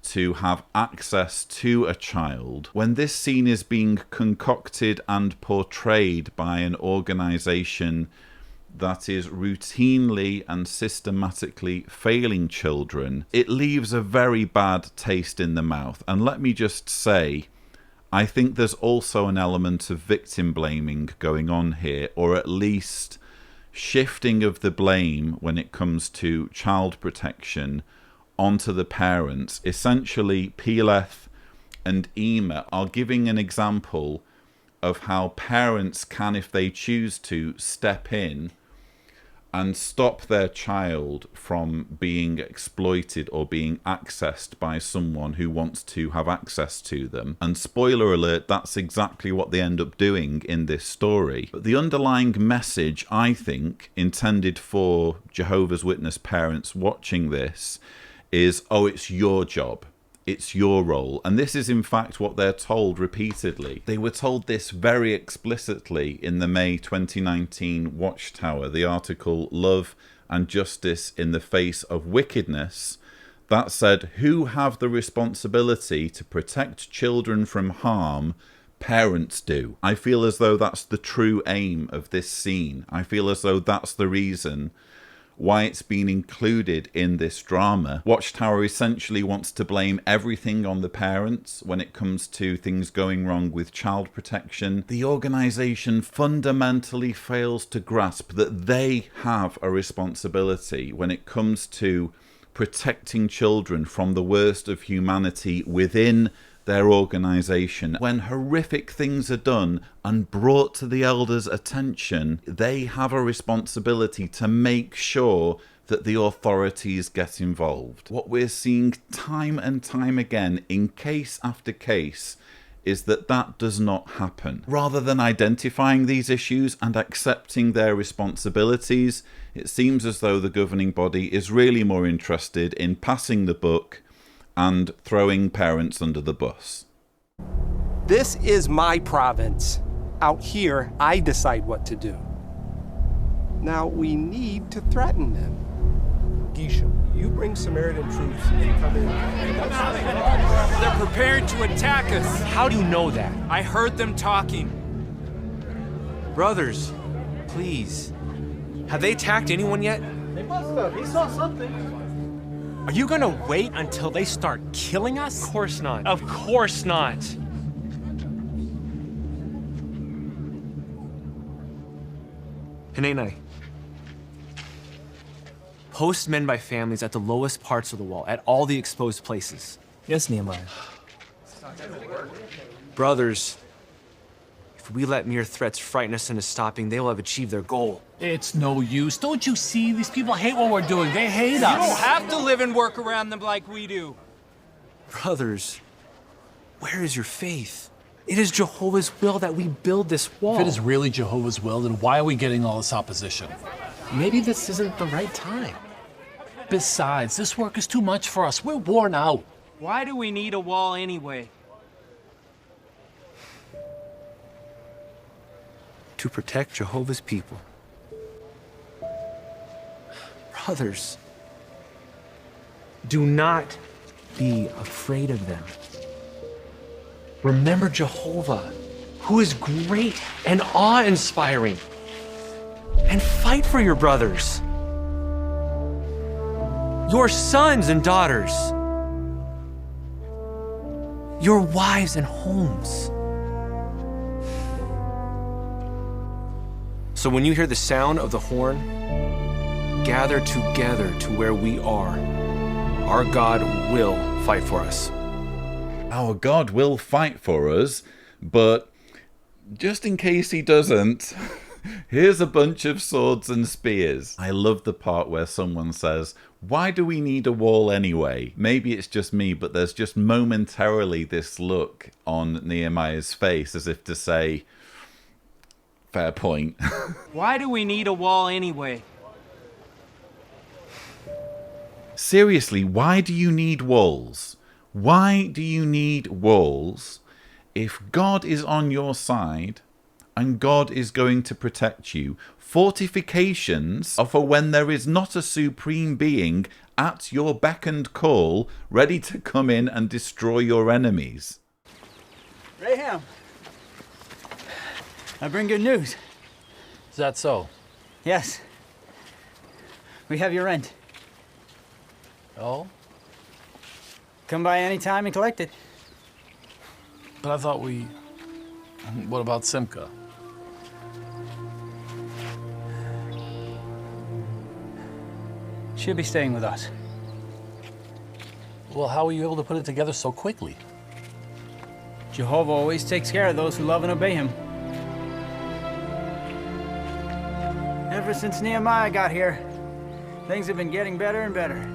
to have access to a child, when this scene is being concocted and portrayed by an organization that is routinely and systematically failing children, it leaves a very bad taste in the mouth. And let me just say, I think there's also an element of victim blaming going on here, or at least shifting of the blame when it comes to child protection onto the parents. Essentially, Peleth and Ima are giving an example of how parents can, if they choose to, step in and stop their child from being exploited or being accessed by someone who wants to have access to them. And spoiler alert, that's exactly what they end up doing in this story. But the underlying message, I think, intended for Jehovah's Witness parents watching this is, oh, it's your job. It's your role. And this is in fact what they're told repeatedly. They were told this very explicitly in the May 2019 Watchtower, the article Love and Justice in the Face of Wickedness, that said, who have the responsibility to protect children from harm? Parents do. I feel as though that's the true aim of this scene. I feel as though that's the reason why it's been included in this drama. Watchtower essentially wants to blame everything on the parents when it comes to things going wrong with child protection. The organization fundamentally fails to grasp that they have a responsibility when it comes to protecting children from the worst of humanity within their organization. When horrific things are done and brought to the elders' attention, they have a responsibility to make sure that the authorities get involved. What we're seeing time and time again in case after case is that that does not happen. Rather than identifying these issues and accepting their responsibilities, it seems as though the governing body is really more interested in passing the buck and throwing parents under the bus. This is my province. Out here, I decide what to do. Now, we need to threaten them. Gisha, you bring Samaritan troops and come in. They're preparing to attack us. How do you know that? I heard them talking. Brothers, please. Have they attacked anyone yet? They must have. He saw something. Are you gonna wait until they start killing us? Of course not. Of course not. Hinenai. Post men by families at the lowest parts of the wall, at all the exposed places. Yes, Nehemiah. Brothers, if we let mere threats frighten us into stopping, they will have achieved their goal. It's no use. Don't you see? These people hate what we're doing. They hate us. You don't have to live and work around them like we do. Brothers, where is your faith? It is Jehovah's will that we build this wall. If it is really Jehovah's will, then why are we getting all this opposition? Maybe this isn't the right time. Besides, this work is too much for us. We're worn out. Why do we need a wall anyway? To protect Jehovah's people. Brothers, do not be afraid of them. Remember Jehovah, who is great and awe-inspiring. And fight for your brothers, your sons and daughters, your wives and homes. So when you hear the sound of the horn, gather together to where we are. Our God will fight for us. Our God will fight for us, but just in case he doesn't, here's a bunch of swords and spears. I love the part where someone says, why do we need a wall anyway? Maybe it's just me, but there's just momentarily this look on Nehemiah's face as if to say, fair point. Why do we need a wall anyway? Seriously, why do you need walls? Why do you need walls if God is on your side and God is going to protect you? Fortifications are for when there is not a supreme being at your beck and call, ready to come in and destroy your enemies. Raham, I bring good news. Is that so? Yes. We have your rent. Oh? Come by any time and collect it. But I thought we... What about Simca? She'll be staying with us. Well, how were you able to put it together so quickly? Jehovah always takes care of those who love and obey him. Ever since Nehemiah got here, things have been getting better and better.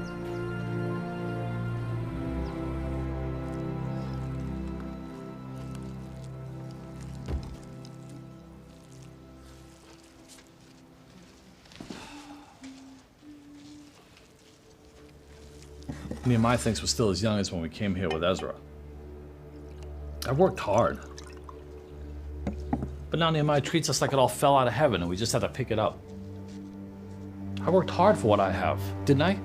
Nehemiah thinks we're still as young as when we came here with Ezra. I worked hard. But now Nehemiah treats us like it all fell out of heaven and we just had to pick it up. I worked hard for what I have, didn't I?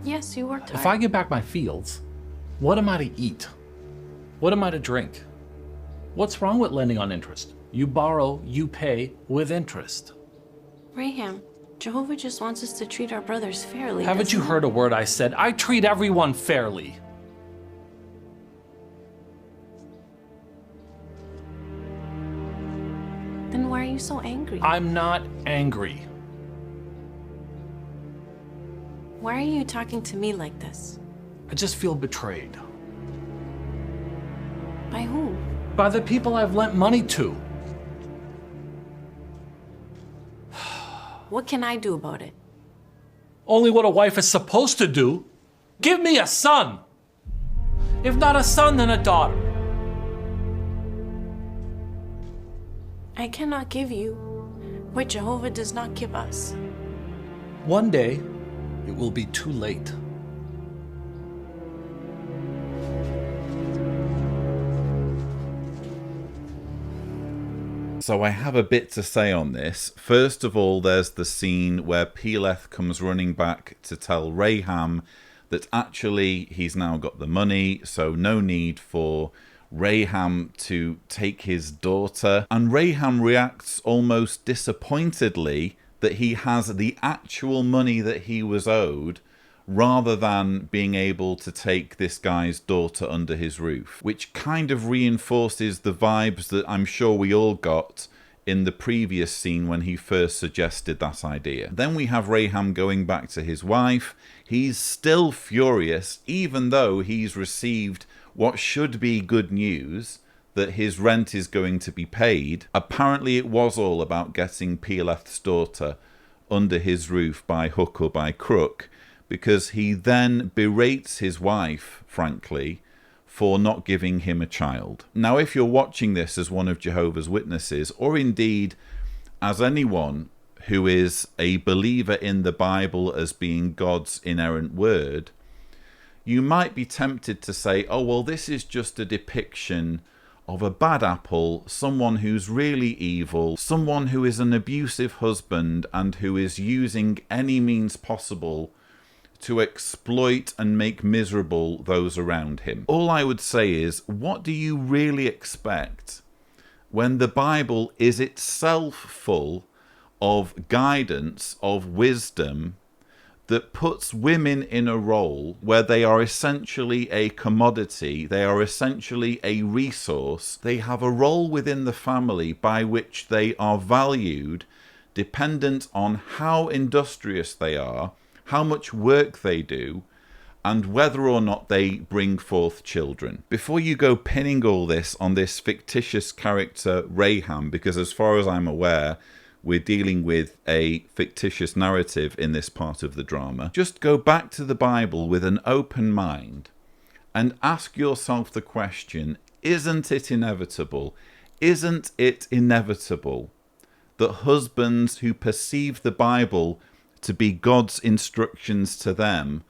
Yes, you worked hard. If I get back my fields, what am I to eat? What am I to drink? What's wrong with lending on interest? You borrow, you pay with interest. Raham, Jehovah just wants us to treat our brothers fairly. Haven't you heard a word I said? I treat everyone fairly. Then why are you so angry? I'm not angry. Why are you talking to me like this? I just feel betrayed. By whom? By the people I've lent money to. What can I do about it? Only what a wife is supposed to do. Give me a son. If not a son, then a daughter. I cannot give you what Jehovah does not give us. One day, it will be too late. So I have a bit to say on this. First of all, there's the scene where Peleth comes running back to tell Raham that actually he's now got the money, so no need for Raham to take his daughter. And Raham reacts almost disappointedly that he has the actual money that he was owed, rather than being able to take this guy's daughter under his roof, which kind of reinforces the vibes that I'm sure we all got in the previous scene when he first suggested that idea. Then we have Raham going back to his wife. He's still furious, even though he's received what should be good news, that his rent is going to be paid. Apparently it was all about getting Peleth's daughter under his roof by hook or by crook, because he then berates his wife, frankly, for not giving him a child. Now, if you're watching this as one of Jehovah's Witnesses, or indeed as anyone who is a believer in the Bible as being God's inerrant word, you might be tempted to say, oh, well, this is just a depiction of a bad apple, someone who's really evil, someone who is an abusive husband and who is using any means possible to exploit and make miserable those around him. All I would say is, what do you really expect when the Bible is itself full of guidance, of wisdom, that puts women in a role where they are essentially a commodity, they are essentially a resource, they have a role within the family by which they are valued dependent on how industrious they are, how much work they do, and whether or not they bring forth children. Before you go pinning all this on this fictitious character Raham, because as far as I'm aware, we're dealing with a fictitious narrative in this part of the drama, just go back to the Bible with an open mind and ask yourself the question, isn't it inevitable? Isn't it inevitable that husbands who perceive the Bible to be God's instructions to them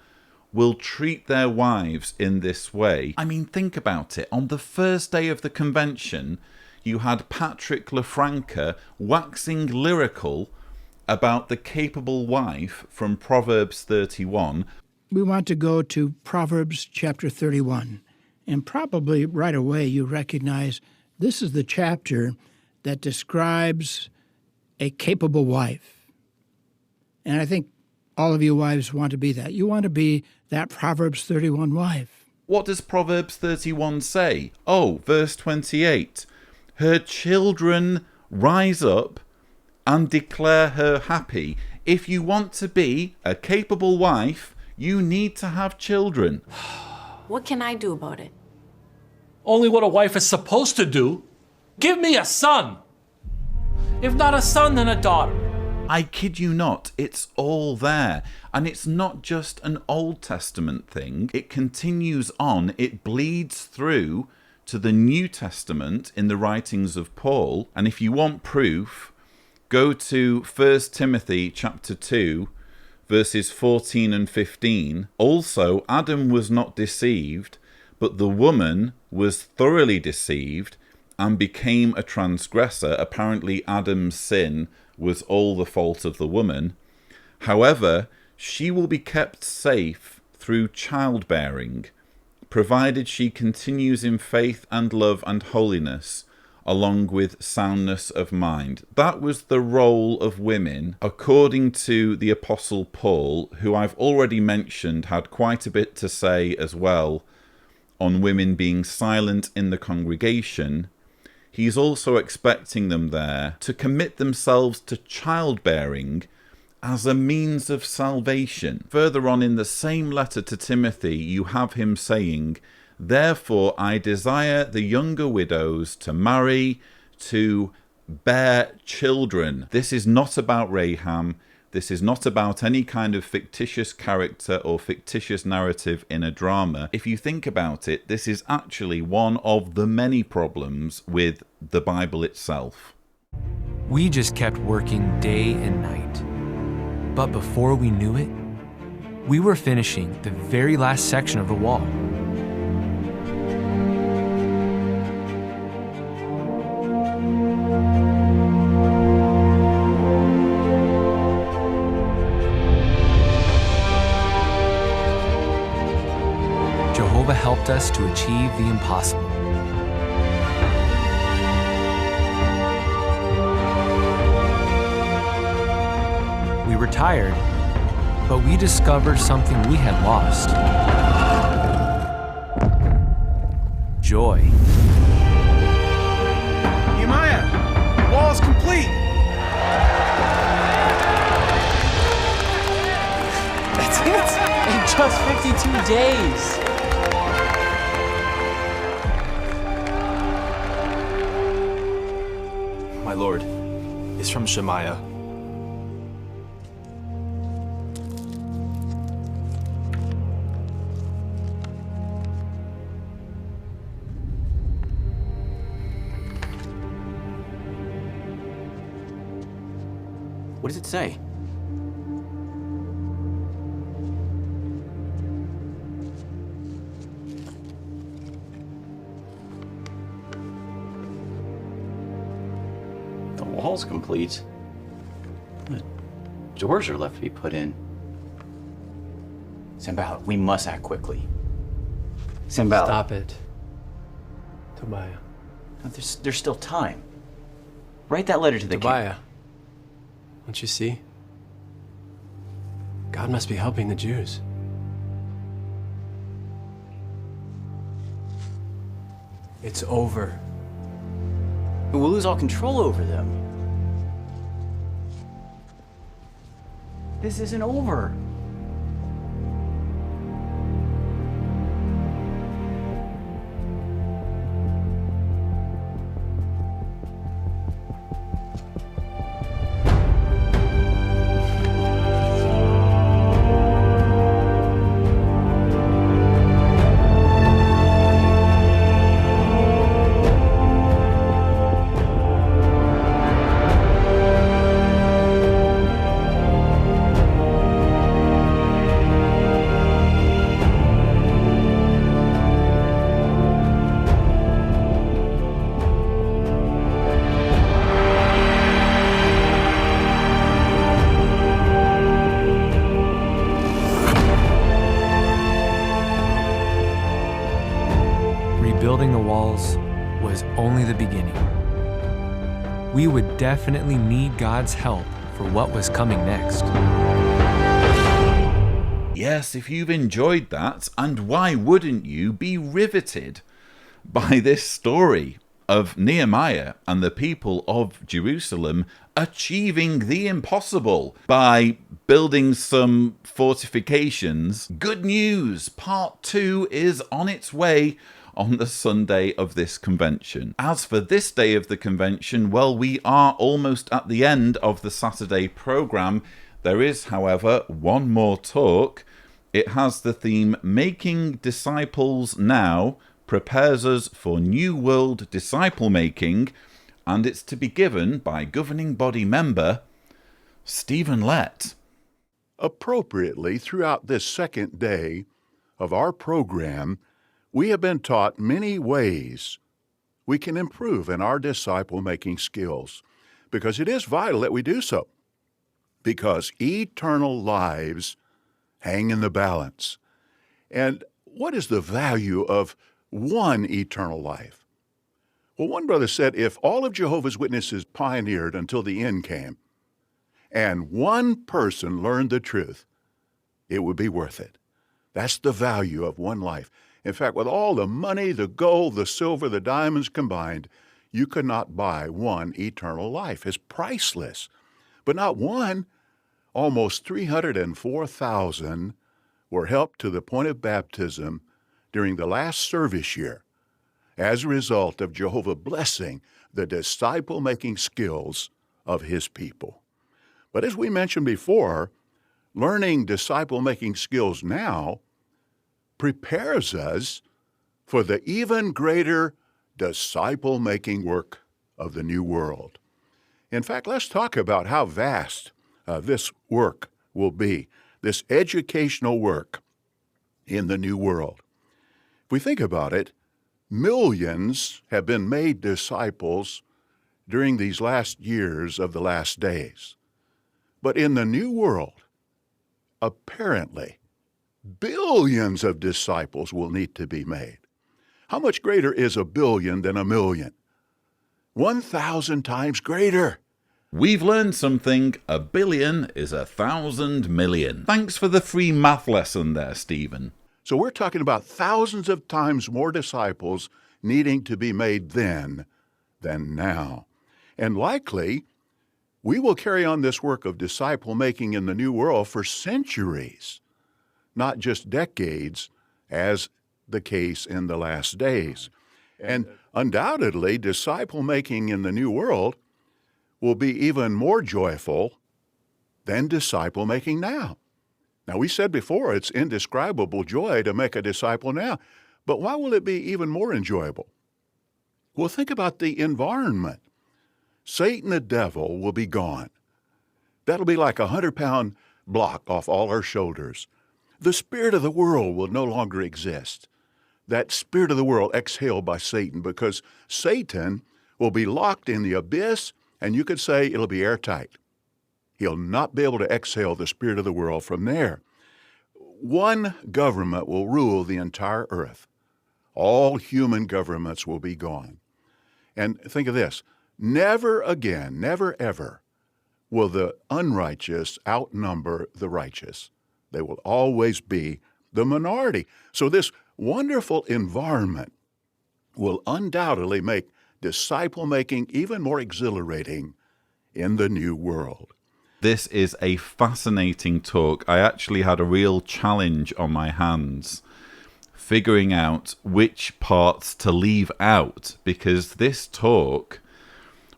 will treat their wives in this way? I mean, think about it. On the first day of the convention, you had Patrick LaFranca waxing lyrical about the capable wife from Proverbs 31. We want to go to Proverbs chapter 31. And probably right away you recognize this is the chapter that describes a capable wife. And I think all of you wives want to be that. You want to be that Proverbs 31 wife. What does Proverbs 31 say? Oh, verse 28. Her children rise up and declare her happy. If you want to be a capable wife, you need to have children. What can I do about it? Only what a wife is supposed to do. Give me a son. If not a son, then a daughter. I kid you not, it's all there. And it's not just an Old Testament thing. It continues on. It bleeds through to the New Testament in the writings of Paul. And if you want proof, go to 1 Timothy chapter 2, verses 14 and 15. Also, Adam was not deceived, but the woman was thoroughly deceived and became a transgressor. Apparently, Adam's sin was all the fault of the woman. However, she will be kept safe through childbearing, provided she continues in faith and love and holiness, along with soundness of mind. That was the role of women, according to the Apostle Paul, who I've already mentioned had quite a bit to say as well on women being silent in the congregation. He's also expecting them there to commit themselves to childbearing as a means of salvation. Further on in the same letter to Timothy, you have him saying, "Therefore I desire the younger widows to marry, to bear children." This is not about Raham. This is not about any kind of fictitious character or fictitious narrative in a drama. If you think about it, this is actually one of the many problems with the Bible itself. We just kept working day and night. But before we knew it, we were finishing the very last section of the wall. Jehovah helped us to achieve the impossible. We were tired, but we discovered something we had lost. Joy. Nehemiah, wall's complete. That's it! In just 52 days! My lord, it's from Shemaiah. What does it say? The wall's complete. The doors are left to be put in. Sanballat, we must act quickly. Sanballat. Stop it, Tobiah. No, there's still time. Write that letter to the Tobiah. Don't you see? God must be helping the Jews. It's over. We'll lose all control over them. This isn't over. Rebuilding the walls was only the beginning. We would definitely need God's help for what was coming next. Yes, if you've enjoyed that, and why wouldn't you be riveted by this story of Nehemiah and the people of Jerusalem achieving the impossible by building some fortifications? Good news! Part 2 is on its way on the Sunday of this convention. As for this day of the convention, well, we are almost at the end of the Saturday program. There is, however, one more talk. It has the theme Making Disciples Now Prepares Us for New World Disciple Making, and it's to be given by governing body member Stephen Lett. Appropriately, throughout this second day of our program, we have been taught many ways we can improve in our disciple-making skills, because it is vital that we do so, because eternal lives hang in the balance. And what is the value of one eternal life? Well, one brother said if all of Jehovah's Witnesses pioneered until the end came, and one person learned the truth, it would be worth it. That's the value of one life. In fact, with all the money, the gold, the silver, the diamonds combined, you could not buy one eternal life. It's priceless. But not one. Almost 304,000 were helped to the point of baptism during the last service year as a result of Jehovah blessing the disciple-making skills of his people. But as we mentioned before, learning disciple-making skills now prepares us for the even greater disciple-making work of the new world. In fact, let's talk about how vast this work will be, this educational work in the new world. If we think about it, millions have been made disciples during these last years of the last days. But in the new world, apparently, billions of disciples will need to be made. How much greater is a billion than a million? 1,000 times greater. We've learned something. A billion is 1,000 million. Thanks for the free math lesson there, Stephen. So we're talking about thousands of times more disciples needing to be made then than now. And likely, we will carry on this work of disciple-making in the new world for centuries, not just decades, as the case in the last days. And undoubtedly, disciple-making in the new world will be even more joyful than disciple-making now. Now, we said before it's indescribable joy to make a disciple now, but why will it be even more enjoyable? Well, think about the environment. Satan the devil will be gone. That'll be like a 100-pound block off all our shoulders. The spirit of the world will no longer exist. That spirit of the world exhaled by Satan, because Satan will be locked in the abyss, and you could say it'll be airtight. He'll not be able to exhale the spirit of the world from there. One government will rule the entire earth. All human governments will be gone. And think of this. Never again, never ever, will the unrighteous outnumber the righteous. They will always be the minority. So this wonderful environment will undoubtedly make disciple-making even more exhilarating in the new world. This is a fascinating talk. I actually had a real challenge on my hands figuring out which parts to leave out, because this talk,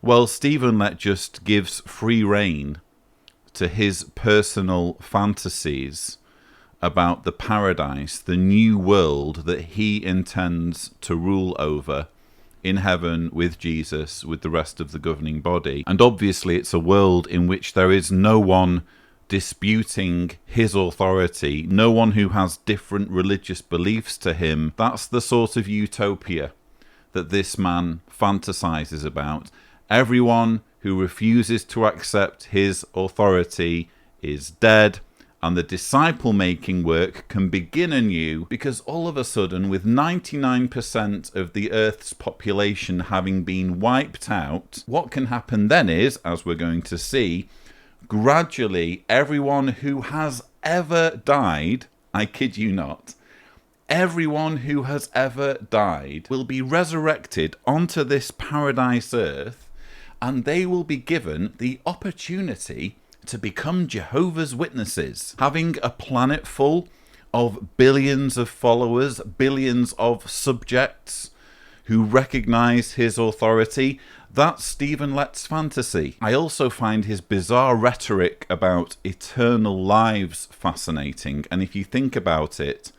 well, Stephen Lett just gives free rein to his personal fantasies about the paradise, the new world that he intends to rule over in heaven with Jesus, with the rest of the governing body. And obviously it's a world in which there is no one disputing his authority, no one who has different religious beliefs to him. That's the sort of utopia that this man fantasizes about. Everyone who refuses to accept his authority is dead, and the disciple-making work can begin anew, because all of a sudden, with 99% of the Earth's population having been wiped out, what can happen then is, as we're going to see, gradually everyone who has ever died, I kid you not, everyone who has ever died will be resurrected onto this paradise Earth, and they will be given the opportunity to become Jehovah's Witnesses, having a planet full of billions of followers, billions of subjects who recognize his authority. That's Stephen Lett's fantasy. I also find his bizarre rhetoric about eternal lives fascinating, and if you think about it,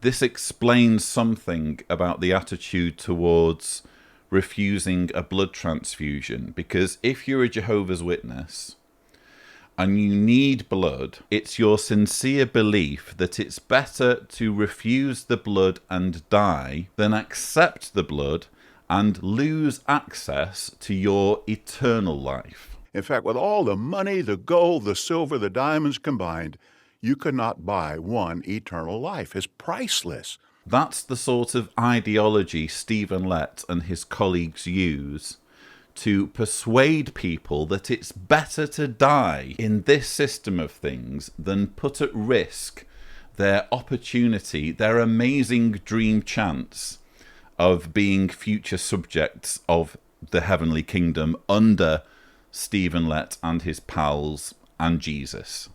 this explains something about the attitude towards refusing a blood transfusion, because if you're a Jehovah's Witness and you need blood, it's your sincere belief that it's better to refuse the blood and die than accept the blood and lose access to your eternal life. In fact, with all the money, the gold, the silver, the diamonds combined, you could not buy one eternal life. It's priceless. That's the sort of ideology Stephen Lett and his colleagues use to persuade people that it's better to die in this system of things than put at risk their opportunity, their amazing dream chance of being future subjects of the heavenly kingdom under Stephen Lett and his pals and Jesus.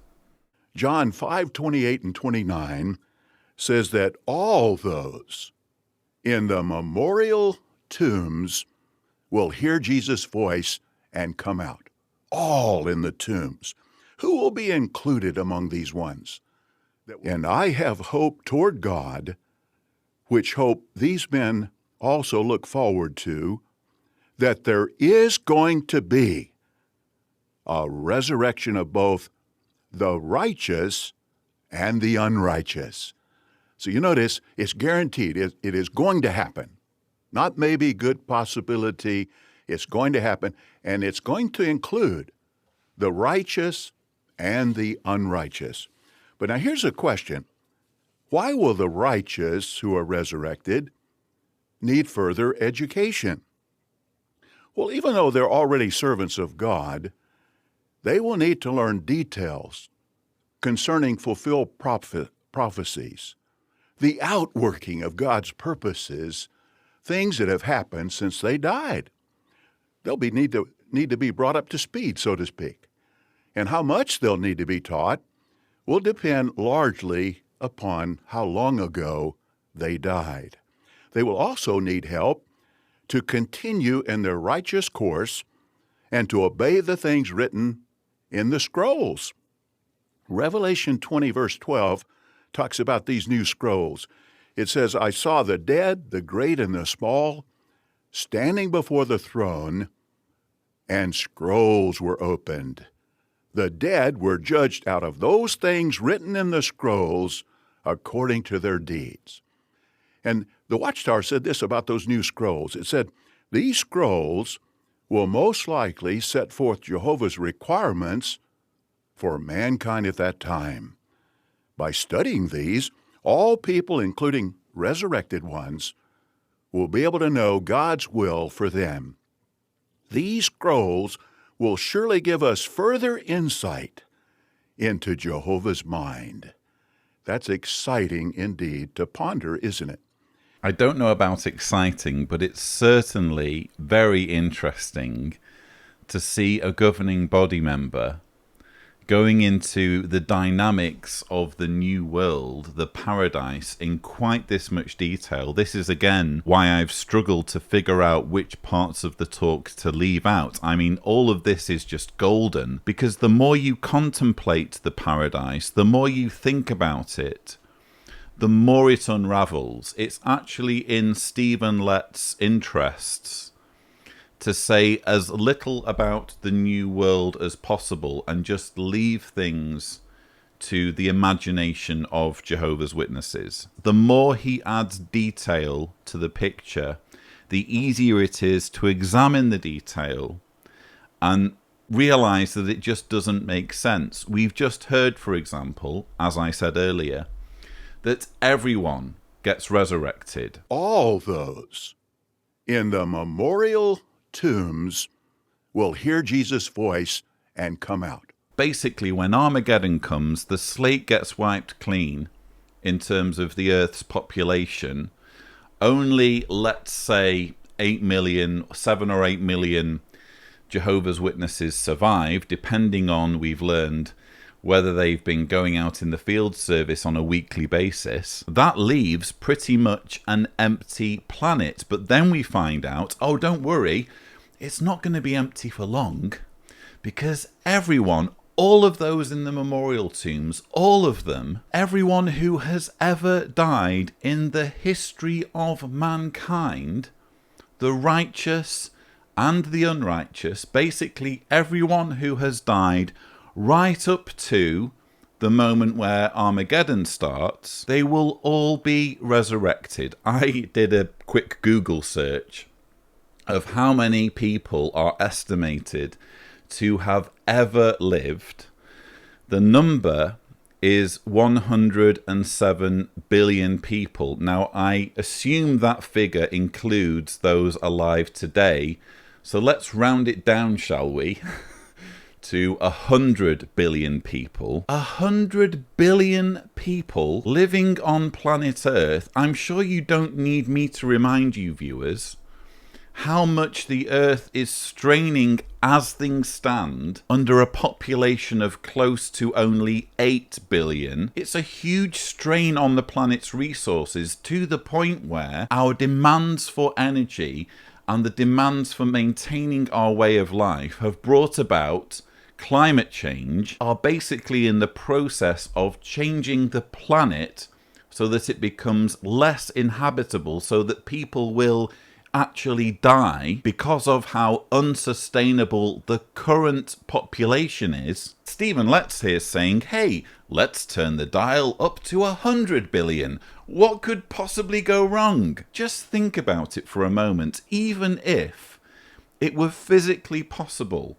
John 5:28 and 29 says that all those in the memorial tombs will hear Jesus' voice and come out. All in the tombs. Who will be included among these ones? And I have hope toward God, which hope these men also look forward to, that there is going to be a resurrection of both the righteous and the unrighteous. So you notice it's guaranteed. It is going to happen. Not maybe good possibility. It's going to happen, and it's going to include the righteous and the unrighteous. But now here's a question. Why will the righteous who are resurrected need further education? Well, even though they're already servants of God, they will need to learn details concerning fulfilled prophecies, the outworking of God's purposes, things that have happened since they died. They'll need to be brought up to speed, so to speak. And how much they'll need to be taught will depend largely upon how long ago they died. They will also need help to continue in their righteous course and to obey the things written in the scrolls. Revelation 20, verse 12, talks about these new scrolls. It says, I saw the dead, the great and the small, standing before the throne, and scrolls were opened. The dead were judged out of those things written in the scrolls according to their deeds. And the Watchtower said this about those new scrolls. It said, these scrolls will most likely set forth Jehovah's requirements for mankind at that time. By studying these, all people, including resurrected ones, will be able to know God's will for them. These scrolls will surely give us further insight into Jehovah's mind. That's exciting indeed to ponder, isn't it? I don't know about exciting, but it's certainly very interesting to see a governing body member going into the dynamics of the new world, the paradise, in quite this much detail. This is, again, why I've struggled to figure out which parts of the talk to leave out. I mean, all of this is just golden, because the more you contemplate the paradise, the more you think about it, the more it unravels. It's actually in Stephen Lett's interests to say as little about the new world as possible and just leave things to the imagination of Jehovah's Witnesses. The more he adds detail to the picture, the easier it is to examine the detail and realize that it just doesn't make sense. We've just heard, for example, as I said earlier, that everyone gets resurrected. All those in the memorial tombs will hear Jesus' voice and come out. Basically, when Armageddon comes, the slate gets wiped clean in terms of the Earth's population. Only, let's say, 7 or 8 million Jehovah's Witnesses survive, depending on, we've learned, whether they've been going out in the field service on a weekly basis. That leaves pretty much an empty planet. But then we find out, oh, don't worry, it's not going to be empty for long, because everyone, all of those in the memorial tombs, all of them, everyone who has ever died in the history of mankind, the righteous and the unrighteous, basically everyone who has died right up to the moment where Armageddon starts, they will all be resurrected. I did a quick Google search of how many people are estimated to have ever lived. The number is 107 billion people. Now, I assume that figure includes those alive today, so let's round it down, shall we, to 100 billion people. 100 billion people living on planet Earth. I'm sure you don't need me to remind you, viewers, how much the Earth is straining as things stand under a population of close to only 8 billion. It's a huge strain on the planet's resources, to the point where our demands for energy and the demands for maintaining our way of life have brought about climate change, are basically in the process of changing the planet so that it becomes less inhabitable, so that people will actually die because of how unsustainable the current population is. Stephen Lett's here saying, hey, let's turn the dial up to 100 billion. What could possibly go wrong? Just think about it for a moment. Even if it were physically possible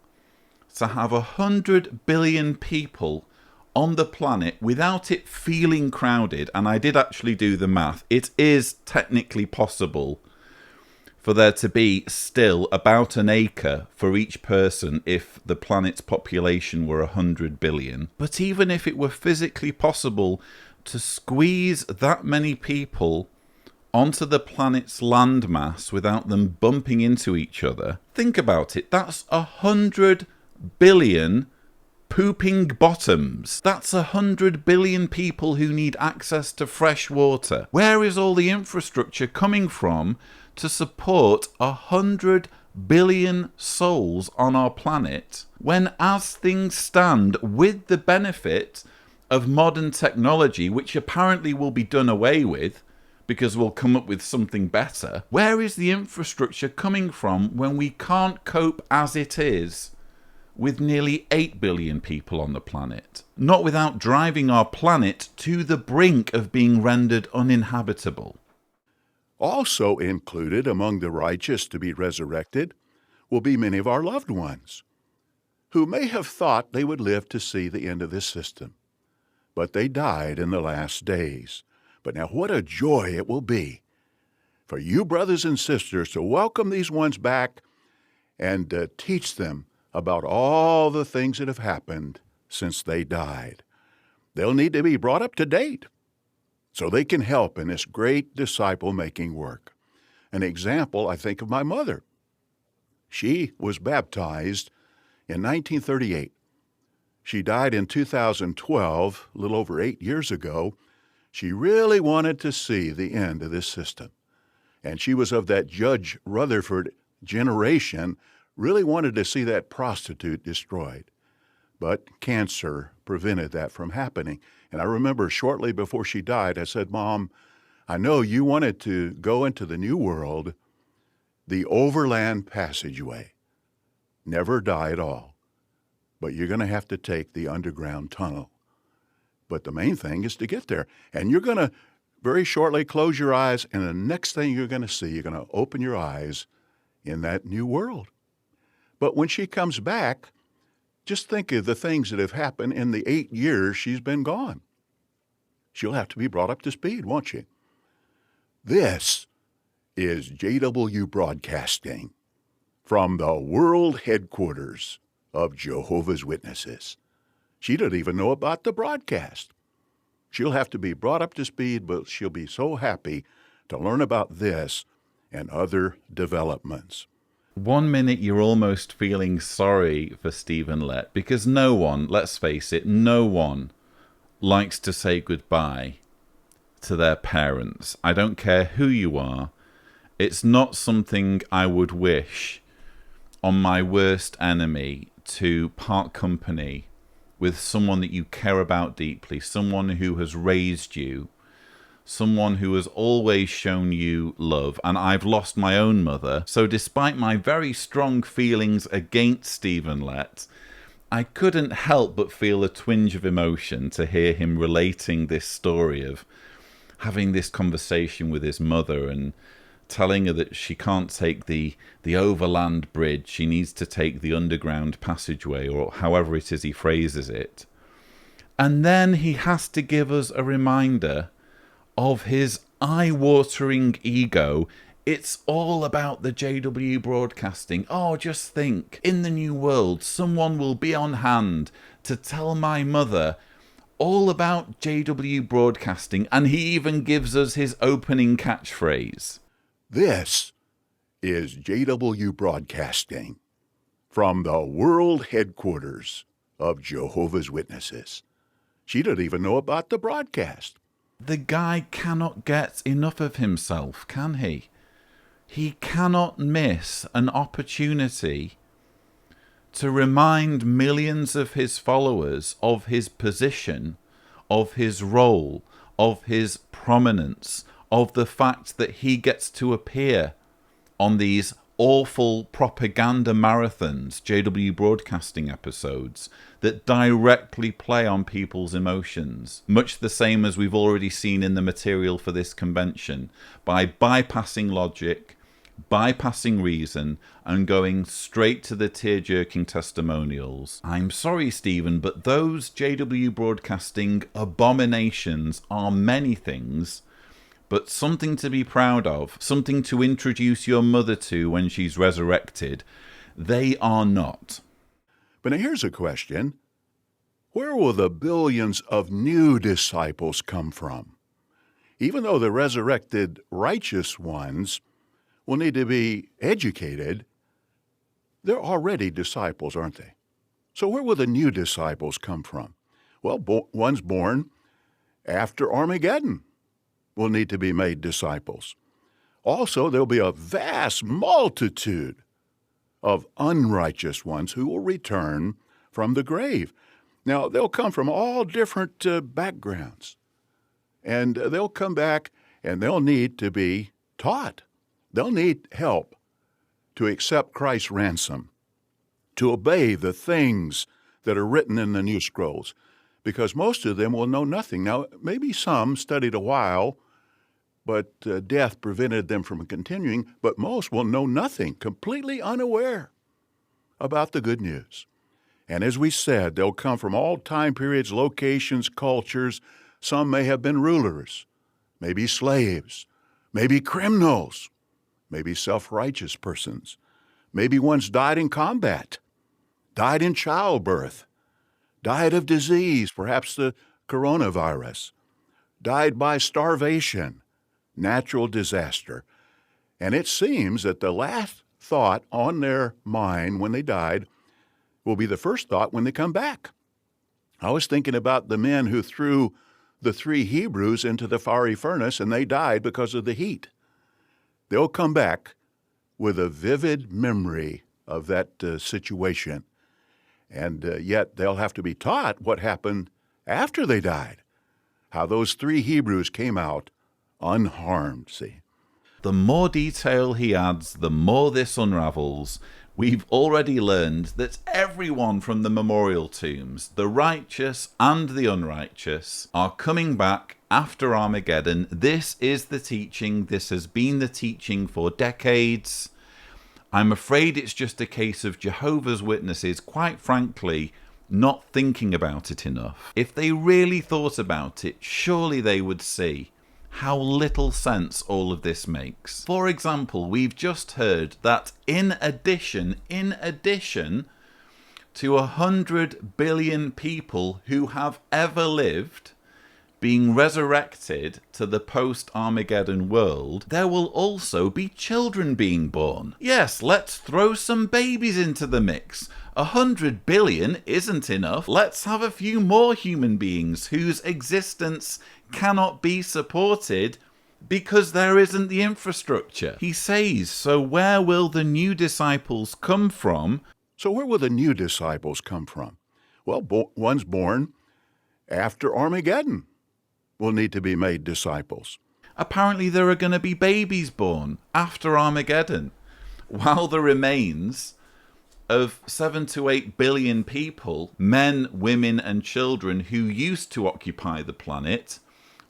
to have 100 billion people on the planet without it feeling crowded, and I did actually do the math, it is technically possible for there to be still about an acre for each person if the planet's population were 100 billion. But even if it were physically possible to squeeze that many people onto the planet's landmass without them bumping into each other, think about it. That's 100 billion pooping bottoms. That's 100 billion people who need access to fresh water. Where is all the infrastructure coming from to support 100 billion souls on our planet, when, as things stand, with the benefit of modern technology, which apparently will be done away with because we'll come up with something better, where is the infrastructure coming from when we can't cope as it is with nearly 8 billion people on the planet? Not without driving our planet to the brink of being rendered uninhabitable. Also included among the righteous to be resurrected will be many of our loved ones who may have thought they would live to see the end of this system, but they died in the last days. But now what a joy it will be for you, brothers and sisters, to welcome these ones back and teach them about all the things that have happened since they died. They'll need to be brought up to date so they can help in this great disciple-making work. An example, I think of my mother. She was baptized in 1938. She died in 2012, a little over 8 years ago. She really wanted to see the end of this system. And she was of that Judge Rutherford generation, really wanted to see that prostitute destroyed. But cancer prevented that from happening. And I remember shortly before she died, I said, Mom, I know you wanted to go into the new world, the overland passageway. Never die at all. But you're going to have to take the underground tunnel. But the main thing is to get there. And you're going to very shortly close your eyes, and the next thing you're going to see, you're going to open your eyes in that new world. But when she comes back, just think of the things that have happened in the 8 years she's been gone. She'll have to be brought up to speed, won't she? This is JW Broadcasting from the world headquarters of Jehovah's Witnesses. She doesn't even know about the broadcast. She'll have to be brought up to speed, but she'll be so happy to learn about this and other developments. 1 minute you're almost feeling sorry for Stephen Lett, because no one, let's face it, no one likes to say goodbye to their parents. I don't care who you are. It's not something I would wish on my worst enemy, to part company with someone that you care about deeply, someone who has raised you, someone who has always shown you love. And I've lost my own mother, so despite my very strong feelings against Stephen Lett, I couldn't help but feel a twinge of emotion to hear him relating this story of having this conversation with his mother and telling her that she can't take the overland bridge, she needs to take the underground passageway, or however it is he phrases it. And then he has to give us a reminder of his eye-watering ego. It's all about the JW Broadcasting. Oh, just think, in the new world, someone will be on hand to tell my mother all about JW Broadcasting, and he even gives us his opening catchphrase. This is JW Broadcasting from the world headquarters of Jehovah's Witnesses. She doesn't even know about the broadcast. The guy cannot get enough of himself, can he? He cannot miss an opportunity to remind millions of his followers of his position, of his role, of his prominence, of the fact that he gets to appear on these awful propaganda marathons, JW Broadcasting episodes, that directly play on people's emotions, much the same as we've already seen in the material for this convention, by bypassing logic, bypassing reason, and going straight to the tear-jerking testimonials. I'm sorry, Stephen, but those JW Broadcasting abominations are many things, but something to be proud of, something to introduce your mother to when she's resurrected, they are not. But now here's a question. Where will the billions of new disciples come from? Even though the resurrected righteous ones will need to be educated, they're already disciples, aren't they? So where will the new disciples come from? Well, ones born after Armageddon will need to be made disciples. Also, there'll be a vast multitude of unrighteous ones who will return from the grave. Now, they'll come from all different backgrounds, and they'll come back and they'll need to be taught. They'll need help to accept Christ's ransom, to obey the things that are written in the new scrolls, because most of them will know nothing. Now, maybe some studied a while, but death prevented them from continuing, but most will know nothing, completely unaware about the good news. And as we said, they'll come from all time periods, locations, cultures. Some may have been rulers, maybe slaves, maybe criminals, maybe self-righteous persons, maybe ones died in combat, died in childbirth, died of disease, perhaps the coronavirus, died by starvation, natural disaster. And it seems that the last thought on their mind when they died will be the first thought when they come back. I was thinking about the men who threw the 3 Hebrews into the fiery furnace and they died because of the heat. They'll come back with a vivid memory of that situation. And yet they'll have to be taught what happened after they died, how those 3 Hebrews came out unharmed, see. The more detail he adds, the more this unravels. We've already learned that everyone from the memorial tombs, the righteous and the unrighteous, are coming back after Armageddon. This is the teaching. This has been the teaching for decades. I'm afraid it's just a case of Jehovah's Witnesses, quite frankly, not thinking about it enough. If they really thought about it, surely they would see how little sense all of this makes. For example, we've just heard that in addition to 100 billion people who have ever lived being resurrected to the post-Armageddon world, there will also be children being born. Yes, let's throw some babies into the mix. 100 billion isn't enough. Let's have a few more human beings whose existence cannot be supported because there isn't the infrastructure. He says, so where will the new disciples come from? So where will the new disciples come from? Well, ones born after Armageddon will need to be made disciples. Apparently there are going to be babies born after Armageddon, while the remains of 7 to 8 billion people, men, women and children who used to occupy the planet,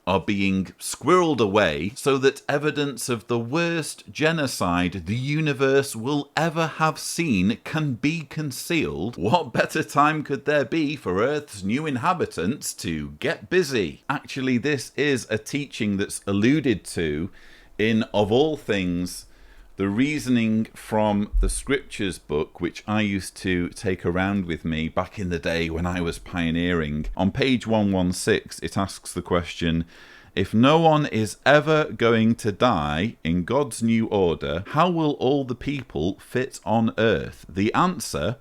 are being squirreled away so that evidence of the worst genocide the universe will ever have seen can be concealed, what better time could there be for Earth's new inhabitants to get busy? Actually, this is a teaching that's alluded to in, of all things, the Reasoning from the Scriptures book, which I used to take around with me back in the day when I was pioneering. On page 116, it asks the question, if no one is ever going to die in God's new order, how will all the people fit on earth? The answer,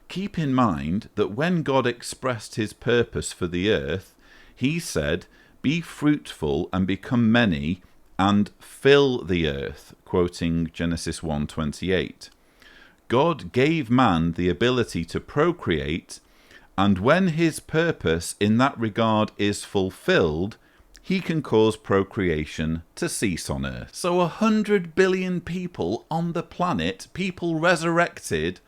keep in mind that when God expressed his purpose for the earth, he said, be fruitful and become many, and fill the earth, quoting Genesis 1:28. God gave man the ability to procreate, and when his purpose in that regard is fulfilled, he can cause procreation to cease on earth. So 100 billion people on the planet, people resurrected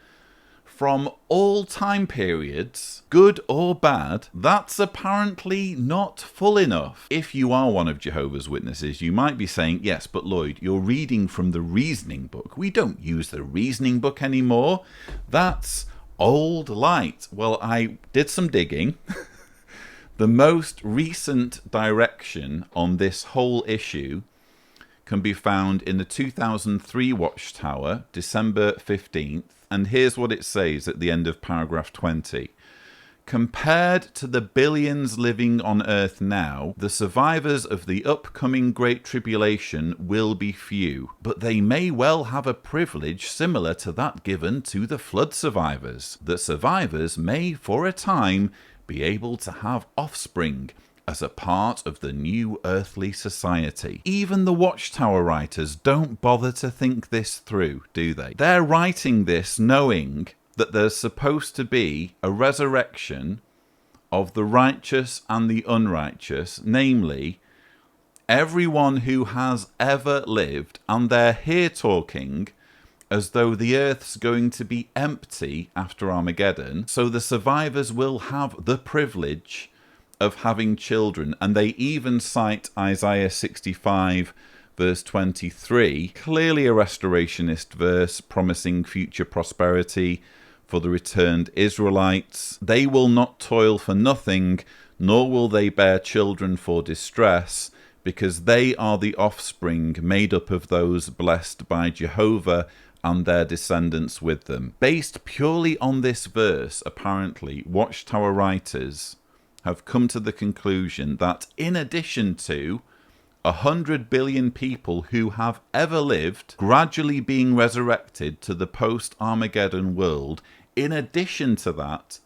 from all time periods, good or bad, that's apparently not full enough. If you are one of Jehovah's Witnesses, you might be saying, yes, but Lloyd, you're reading from the Reasoning book. We don't use the Reasoning book anymore. That's old light. Well, I did some digging. The most recent direction on this whole issue can be found in the 2003 Watchtower, December 15th, and here's what it says at the end of paragraph 20. Compared to the billions living on Earth now, the survivors of the upcoming Great Tribulation will be few, but they may well have a privilege similar to that given to the flood survivors. The survivors may, for a time, be able to have offspring as a part of the new earthly society. Even the Watchtower writers don't bother to think this through, do they? They're writing this knowing that there's supposed to be a resurrection of the righteous and the unrighteous, namely, everyone who has ever lived, and they're here talking as though the earth's going to be empty after Armageddon, so the survivors will have the privilege of having children. And they even cite Isaiah 65 verse 23, clearly a restorationist verse promising future prosperity for the returned Israelites. They will not toil for nothing, nor will they bear children for distress, because they are the offspring made up of those blessed by Jehovah and their descendants with them. Based purely on this verse, apparently, Watchtower writers have come to the conclusion that in addition to 100 billion people who have ever lived gradually being resurrected to the post-Armageddon world, in addition to that,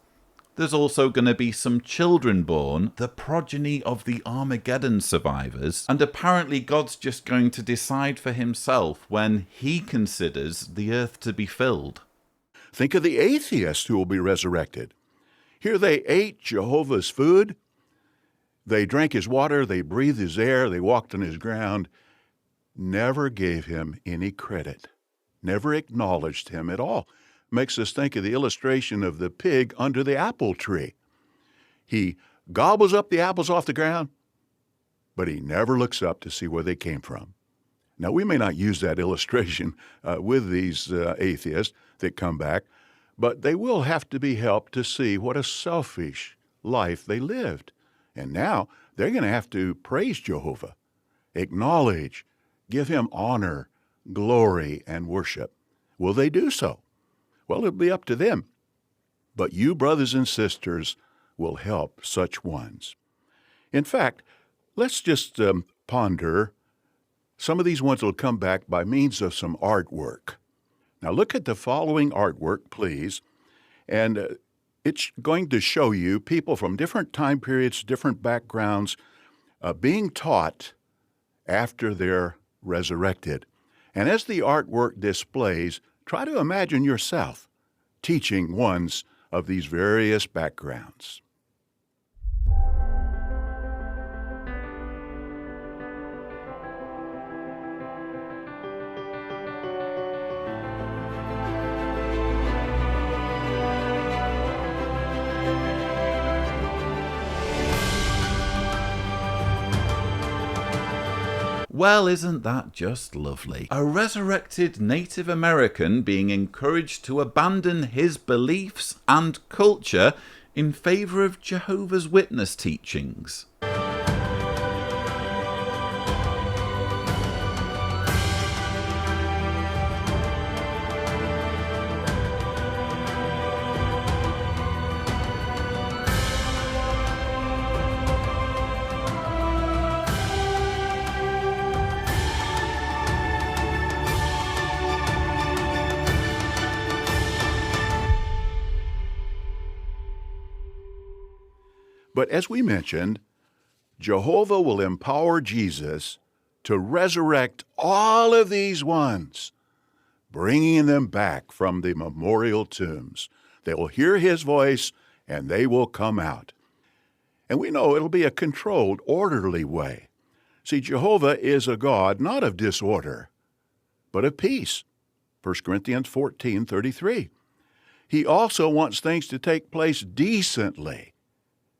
there's also going to be some children born, the progeny of the Armageddon survivors, and apparently God's just going to decide for himself when he considers the earth to be filled. Think of the atheists who will be resurrected. Here they ate Jehovah's food, they drank his water, they breathed his air, they walked on his ground, never gave him any credit, never acknowledged him at all. Makes us think of the illustration of the pig under the apple tree. He gobbles up the apples off the ground, but he never looks up to see where they came from. Now, we may not use that illustration with these atheists that come back, but they will have to be helped to see what a selfish life they lived. And now they're going to have to praise Jehovah, acknowledge, give him honor, glory, and worship. Will they do so? Well, it'll be up to them. But you, brothers and sisters, will help such ones. In fact, let's just ponder some of these ones will come back by means of some artwork. Now look at the following artwork, please, and it's going to show you people from different time periods, different backgrounds, being taught after they're resurrected. And as the artwork displays, try to imagine yourself teaching ones of these various backgrounds. Well, isn't that just lovely? A resurrected Native American being encouraged to abandon his beliefs and culture in favor of Jehovah's Witness teachings. But as we mentioned, Jehovah will empower Jesus to resurrect all of these ones, bringing them back from the memorial tombs. They will hear his voice and they will come out. And we know it'll be a controlled, orderly way. See, Jehovah is a God not of disorder, but of peace. 1 Corinthians 14:33. He also wants things to take place decently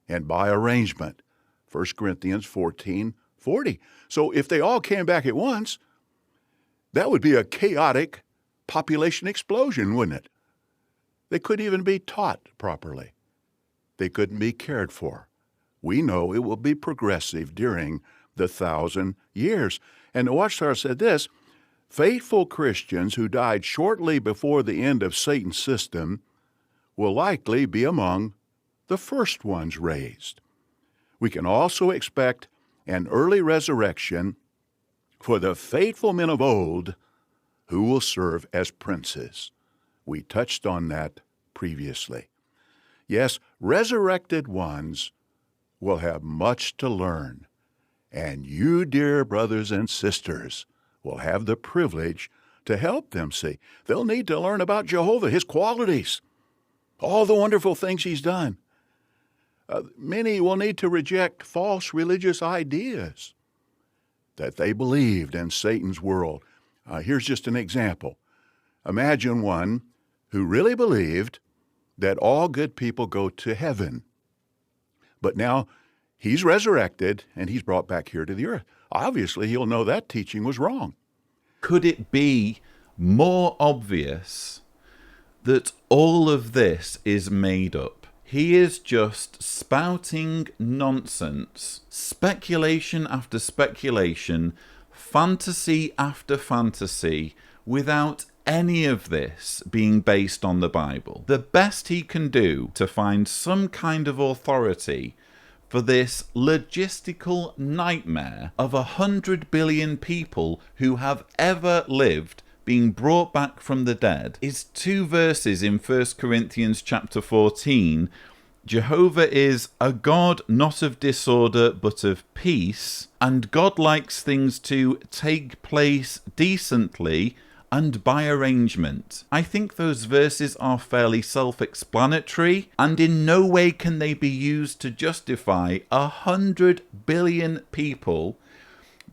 and by arrangement. 1 Corinthians 14:40. So if they all came back at once, that would be a chaotic population explosion, wouldn't it? They couldn't even be taught properly. They couldn't be cared for. We know it will be progressive during the 1,000 years. And the Watchtower said this, faithful Christians who died shortly before the end of Satan's system will likely be among the first ones raised. We can also expect an early resurrection for the faithful men of old who will serve as princes. We touched on that previously. Yes, resurrected ones will have much to learn, and you, dear brothers and sisters, will have the privilege to help them see. They'll need to learn about Jehovah, his qualities, all the wonderful things he's done. Many will need to reject false religious ideas that they believed in Satan's world. Here's just an example. Imagine one who really believed that all good people go to heaven. But now he's resurrected and he's brought back here to the earth. Obviously, he'll know that teaching was wrong. Could it be more obvious that all of this is made up? He is just spouting nonsense, speculation after speculation, fantasy after fantasy, without any of this being based on the Bible. The best he can do to find some kind of authority for this logistical nightmare of 100 billion people who have ever lived being brought back from the dead is 2 verses in 1 Corinthians chapter 14. Jehovah is a God not of disorder but of peace, and God likes things to take place decently and by arrangement. I think those verses are fairly self-explanatory, and in no way can they be used to justify 100 billion people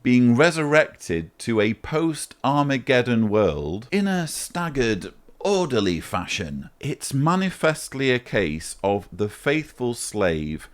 being resurrected to a post-Armageddon world in a staggered, orderly fashion. It's manifestly a case of the faithful slave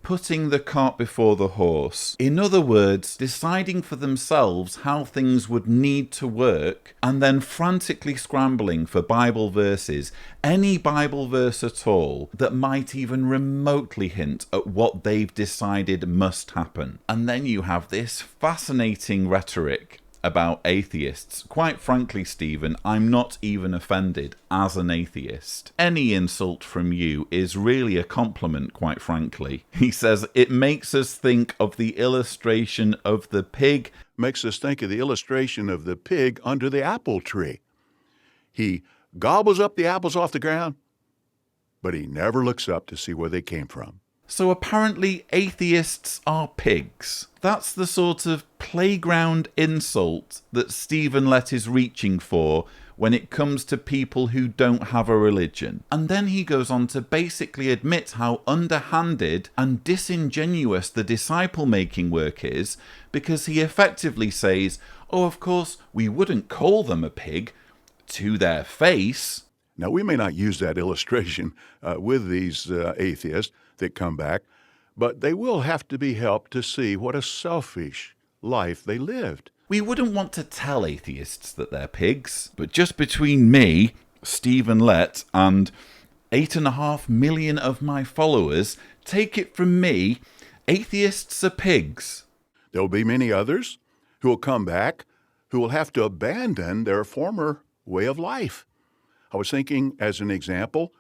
putting the cart before the horse. In other words, deciding for themselves how things would need to work and then frantically scrambling for Bible verses, any Bible verse at all that might even remotely hint at what they've decided must happen. And then you have this fascinating rhetoric about atheists. Quite frankly, Stephen, I'm not even offended as an atheist. Any insult from you is really a compliment, quite frankly. He says, it makes us think of the illustration of the pig. Makes us think of the illustration of the pig under the apple tree. He gobbles up the apples off the ground, but he never looks up to see where they came from. So apparently atheists are pigs. That's the sort of playground insult that Stephen Lett is reaching for when it comes to people who don't have a religion. And then he goes on to basically admit how underhanded and disingenuous the disciple-making work is, because he effectively says, oh, of course, we wouldn't call them a pig to their face. Now, we may not use that illustration with these atheists that come back, but they will have to be helped to see what a selfish life they lived. We wouldn't want to tell atheists that they're pigs, but just between me, Stephen Lett, and 8.5 million of my followers, take it from me, atheists are pigs. There will be many others who will come back who will have to abandon their former way of life. I was thinking, as an example,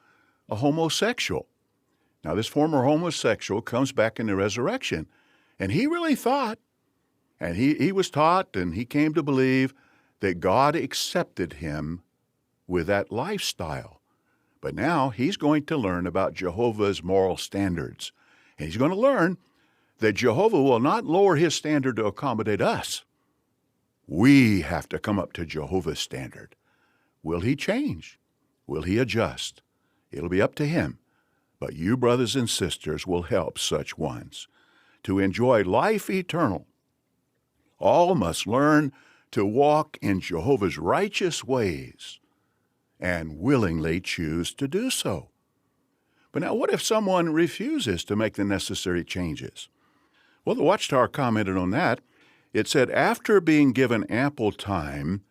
a homosexual. Now, this former homosexual comes back in the resurrection, and he really thought, and he was taught, and he came to believe that God accepted him with that lifestyle. But now he's going to learn about Jehovah's moral standards, and he's going to learn that Jehovah will not lower his standard to accommodate us. We have to come up to Jehovah's standard. Will he change? Will he adjust? It'll be up to him. But you, brothers and sisters, will help such ones to enjoy life eternal. All must learn to walk in Jehovah's righteous ways and willingly choose to do so. But now, what if someone refuses to make the necessary changes? Well, the Watchtower commented on that. It said, after being given ample time,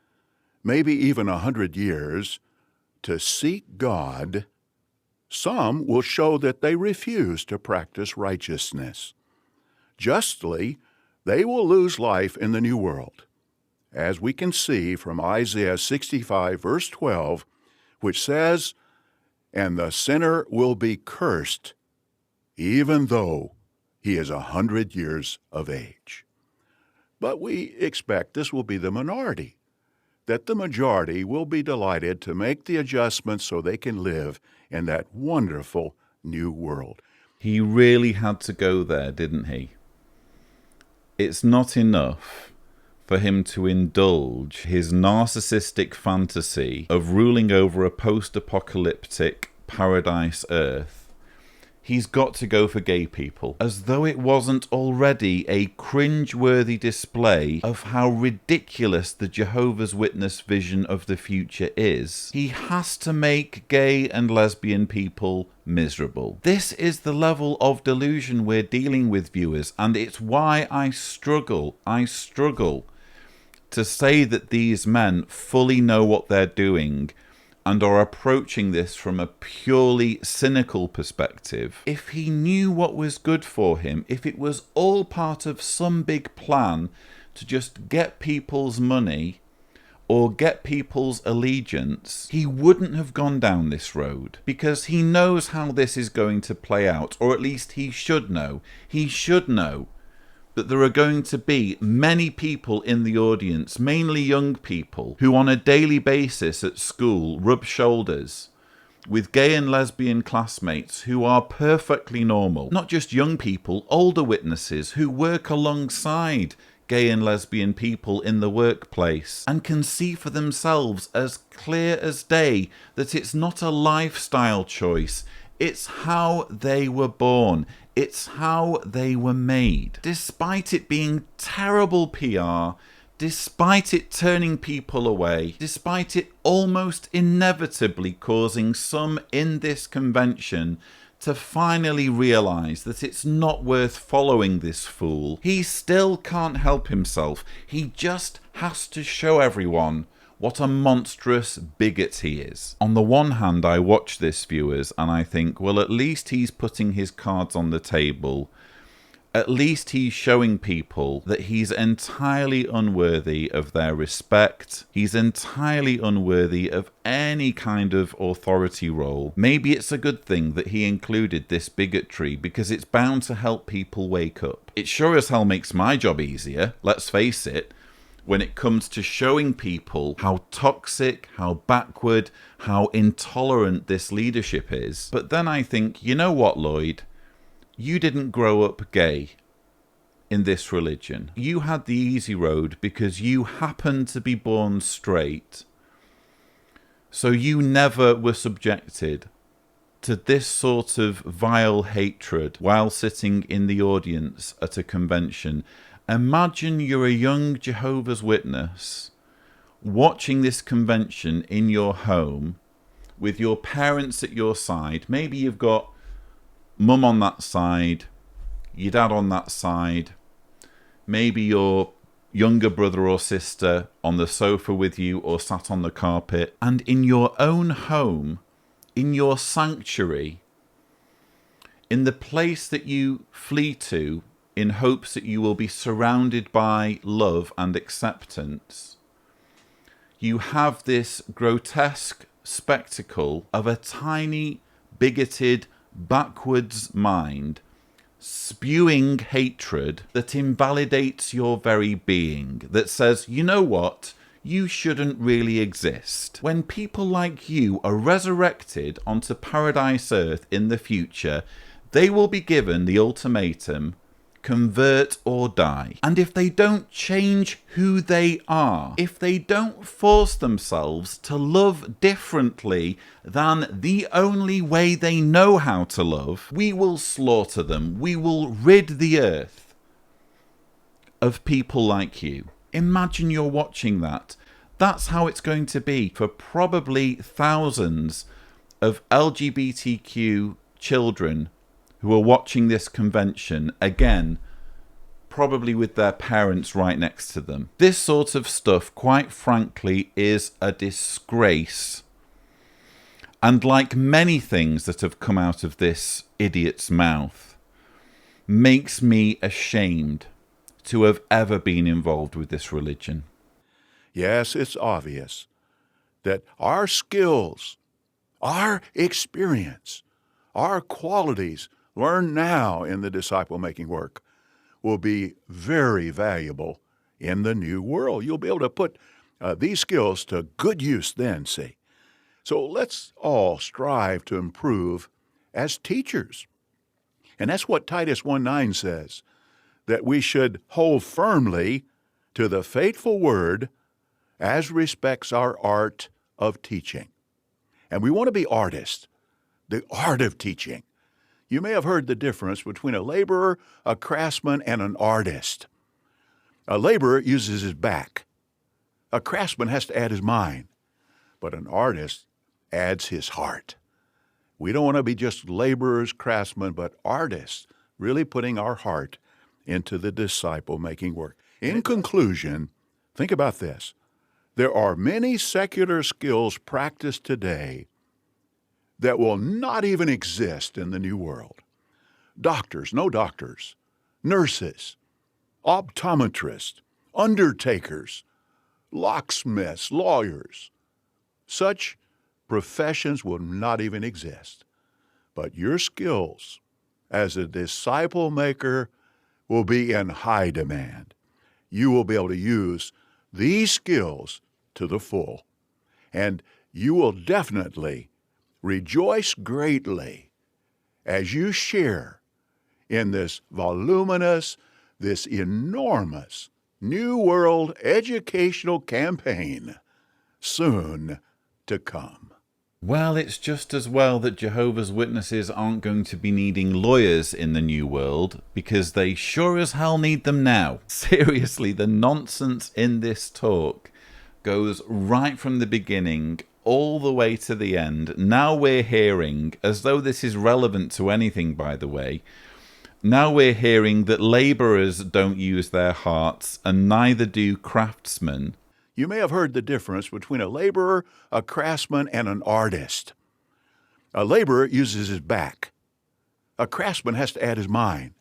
maybe even 100 years, to seek God, some will show that they refuse to practice righteousness. Justly, they will lose life in the new world, as we can see from Isaiah 65, verse 12, which says, "And the sinner will be cursed, even though he is 100 years of age." But we expect this will be the minority, that the majority will be delighted to make the adjustments so they can live in that wonderful new world. He really had to go there, didn't he? It's not enough for him to indulge his narcissistic fantasy of ruling over a post-apocalyptic paradise Earth. He's got to go for gay people, as though it wasn't already a cringe-worthy display of how ridiculous the Jehovah's Witness vision of the future is. He has to make gay and lesbian people miserable. This is the level of delusion we're dealing with, viewers, and it's why I struggle to say that these men fully know what they're doing and are approaching this from a purely cynical perspective. If he knew what was good for him, if it was all part of some big plan to just get people's money or get people's allegiance, he wouldn't have gone down this road, because he knows how this is going to play out, or at least he should know. He should know that there are going to be many people in the audience, mainly young people, who on a daily basis at school rub shoulders with gay and lesbian classmates who are perfectly normal. Not just young people, older witnesses who work alongside gay and lesbian people in the workplace and can see for themselves as clear as day that it's not a lifestyle choice, it's how they were born. It's how they were made. Despite it being terrible PR, despite it turning people away, despite it almost inevitably causing some in this convention to finally realise that it's not worth following this fool, he still can't help himself. He just has to show everyone what a monstrous bigot he is. On the one hand, I watch this, viewers, and I think, well, at least he's putting his cards on the table. At least he's showing people that he's entirely unworthy of their respect. He's entirely unworthy of any kind of authority role. Maybe it's a good thing that he included this bigotry, because it's bound to help people wake up. It sure as hell makes my job easier, let's face it, when it comes to showing people how toxic, how backward, how intolerant this leadership is. But then I think, you know what, Lloyd? You didn't grow up gay in this religion. You had the easy road because you happened to be born straight. So you never were subjected to this sort of vile hatred while sitting in the audience at a convention. Imagine you're a young Jehovah's Witness watching this convention in your home with your parents at your side. Maybe you've got mum on that side, your dad on that side. Maybe you're younger brother or sister on the sofa with you or sat on the carpet, and in your own home, in your sanctuary, in the place that you flee to in hopes that you will be surrounded by love and acceptance, you have this grotesque spectacle of a tiny, bigoted, backwards mind spewing hatred that invalidates your very being, that says, you know what, you shouldn't really exist. When people like you are resurrected onto paradise earth in the future, they will be given the ultimatum, convert or die. And if they don't change who they are, if they don't force themselves to love differently than the only way they know how to love, we will slaughter them. We will rid the earth of people like you. Imagine you're watching that. That's how it's going to be for probably thousands of LGBTQ children who are watching this convention, again, probably with their parents right next to them. This sort of stuff, quite frankly, is a disgrace. And like many things that have come out of this idiot's mouth, makes me ashamed to have ever been involved with this religion. Yes, it's obvious that our skills, our experience, our qualities learned now in the disciple-making work will be very valuable in the new world. You'll be able to put these skills to good use then, see. So let's all strive to improve as teachers. And that's what Titus 1:9 says, that we should hold firmly to the faithful word as respects our art of teaching. And we want to be artists, the art of teaching. You may have heard the difference between a laborer, a craftsman, and an artist. A laborer uses his back. A craftsman has to add his mind. But an artist adds his heart. We don't want to be just laborers, craftsmen, but artists, really putting our heart into the disciple-making work. In conclusion, think about this. There are many secular skills practiced today that will not even exist in the new world. Doctors, no doctors, nurses, optometrists, undertakers, locksmiths, lawyers. Such professions will not even exist. But your skills as a disciple maker will be in high demand. You will be able to use these skills to the full, and you will definitely rejoice greatly as you share in this voluminous, this enormous New World educational campaign soon to come. Well, it's just as well that Jehovah's Witnesses aren't going to be needing lawyers in the new world, because they sure as hell need them now. Seriously, the nonsense in this talk goes right from the beginning all the way to the end. Now we're hearing, as though this is relevant to anything, by the way, now we're hearing that labourers don't use their hearts, and neither do craftsmen. You may have heard the difference between a laborer, a craftsman, and an artist. A laborer uses his back. A craftsman has to add his mind.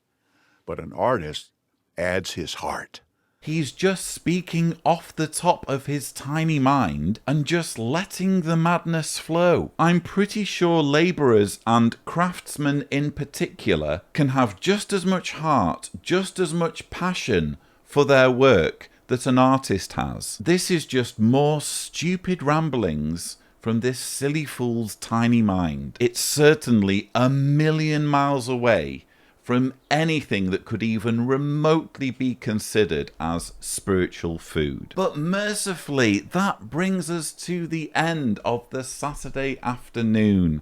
But an artist adds his heart. He's just speaking off the top of his tiny mind and just letting the madness flow. I'm pretty sure labourers and craftsmen in particular can have just as much heart, just as much passion for their work that an artist has. This is just more stupid ramblings from this silly fool's tiny mind. It's certainly a million miles away from anything that could even remotely be considered as spiritual food. But mercifully, that brings us to the end of the Saturday afternoon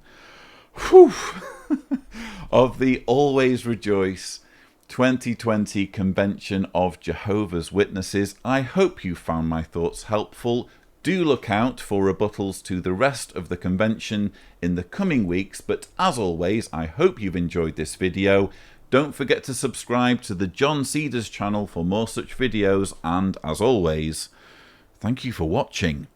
of the Always Rejoice 2020 Convention of Jehovah's Witnesses. I hope you found my thoughts helpful. Do look out for rebuttals to the rest of the convention in the coming weeks, but as always, I hope you've enjoyed this video. Don't forget to subscribe to the John Cedars channel for more such videos, and as always, thank you for watching.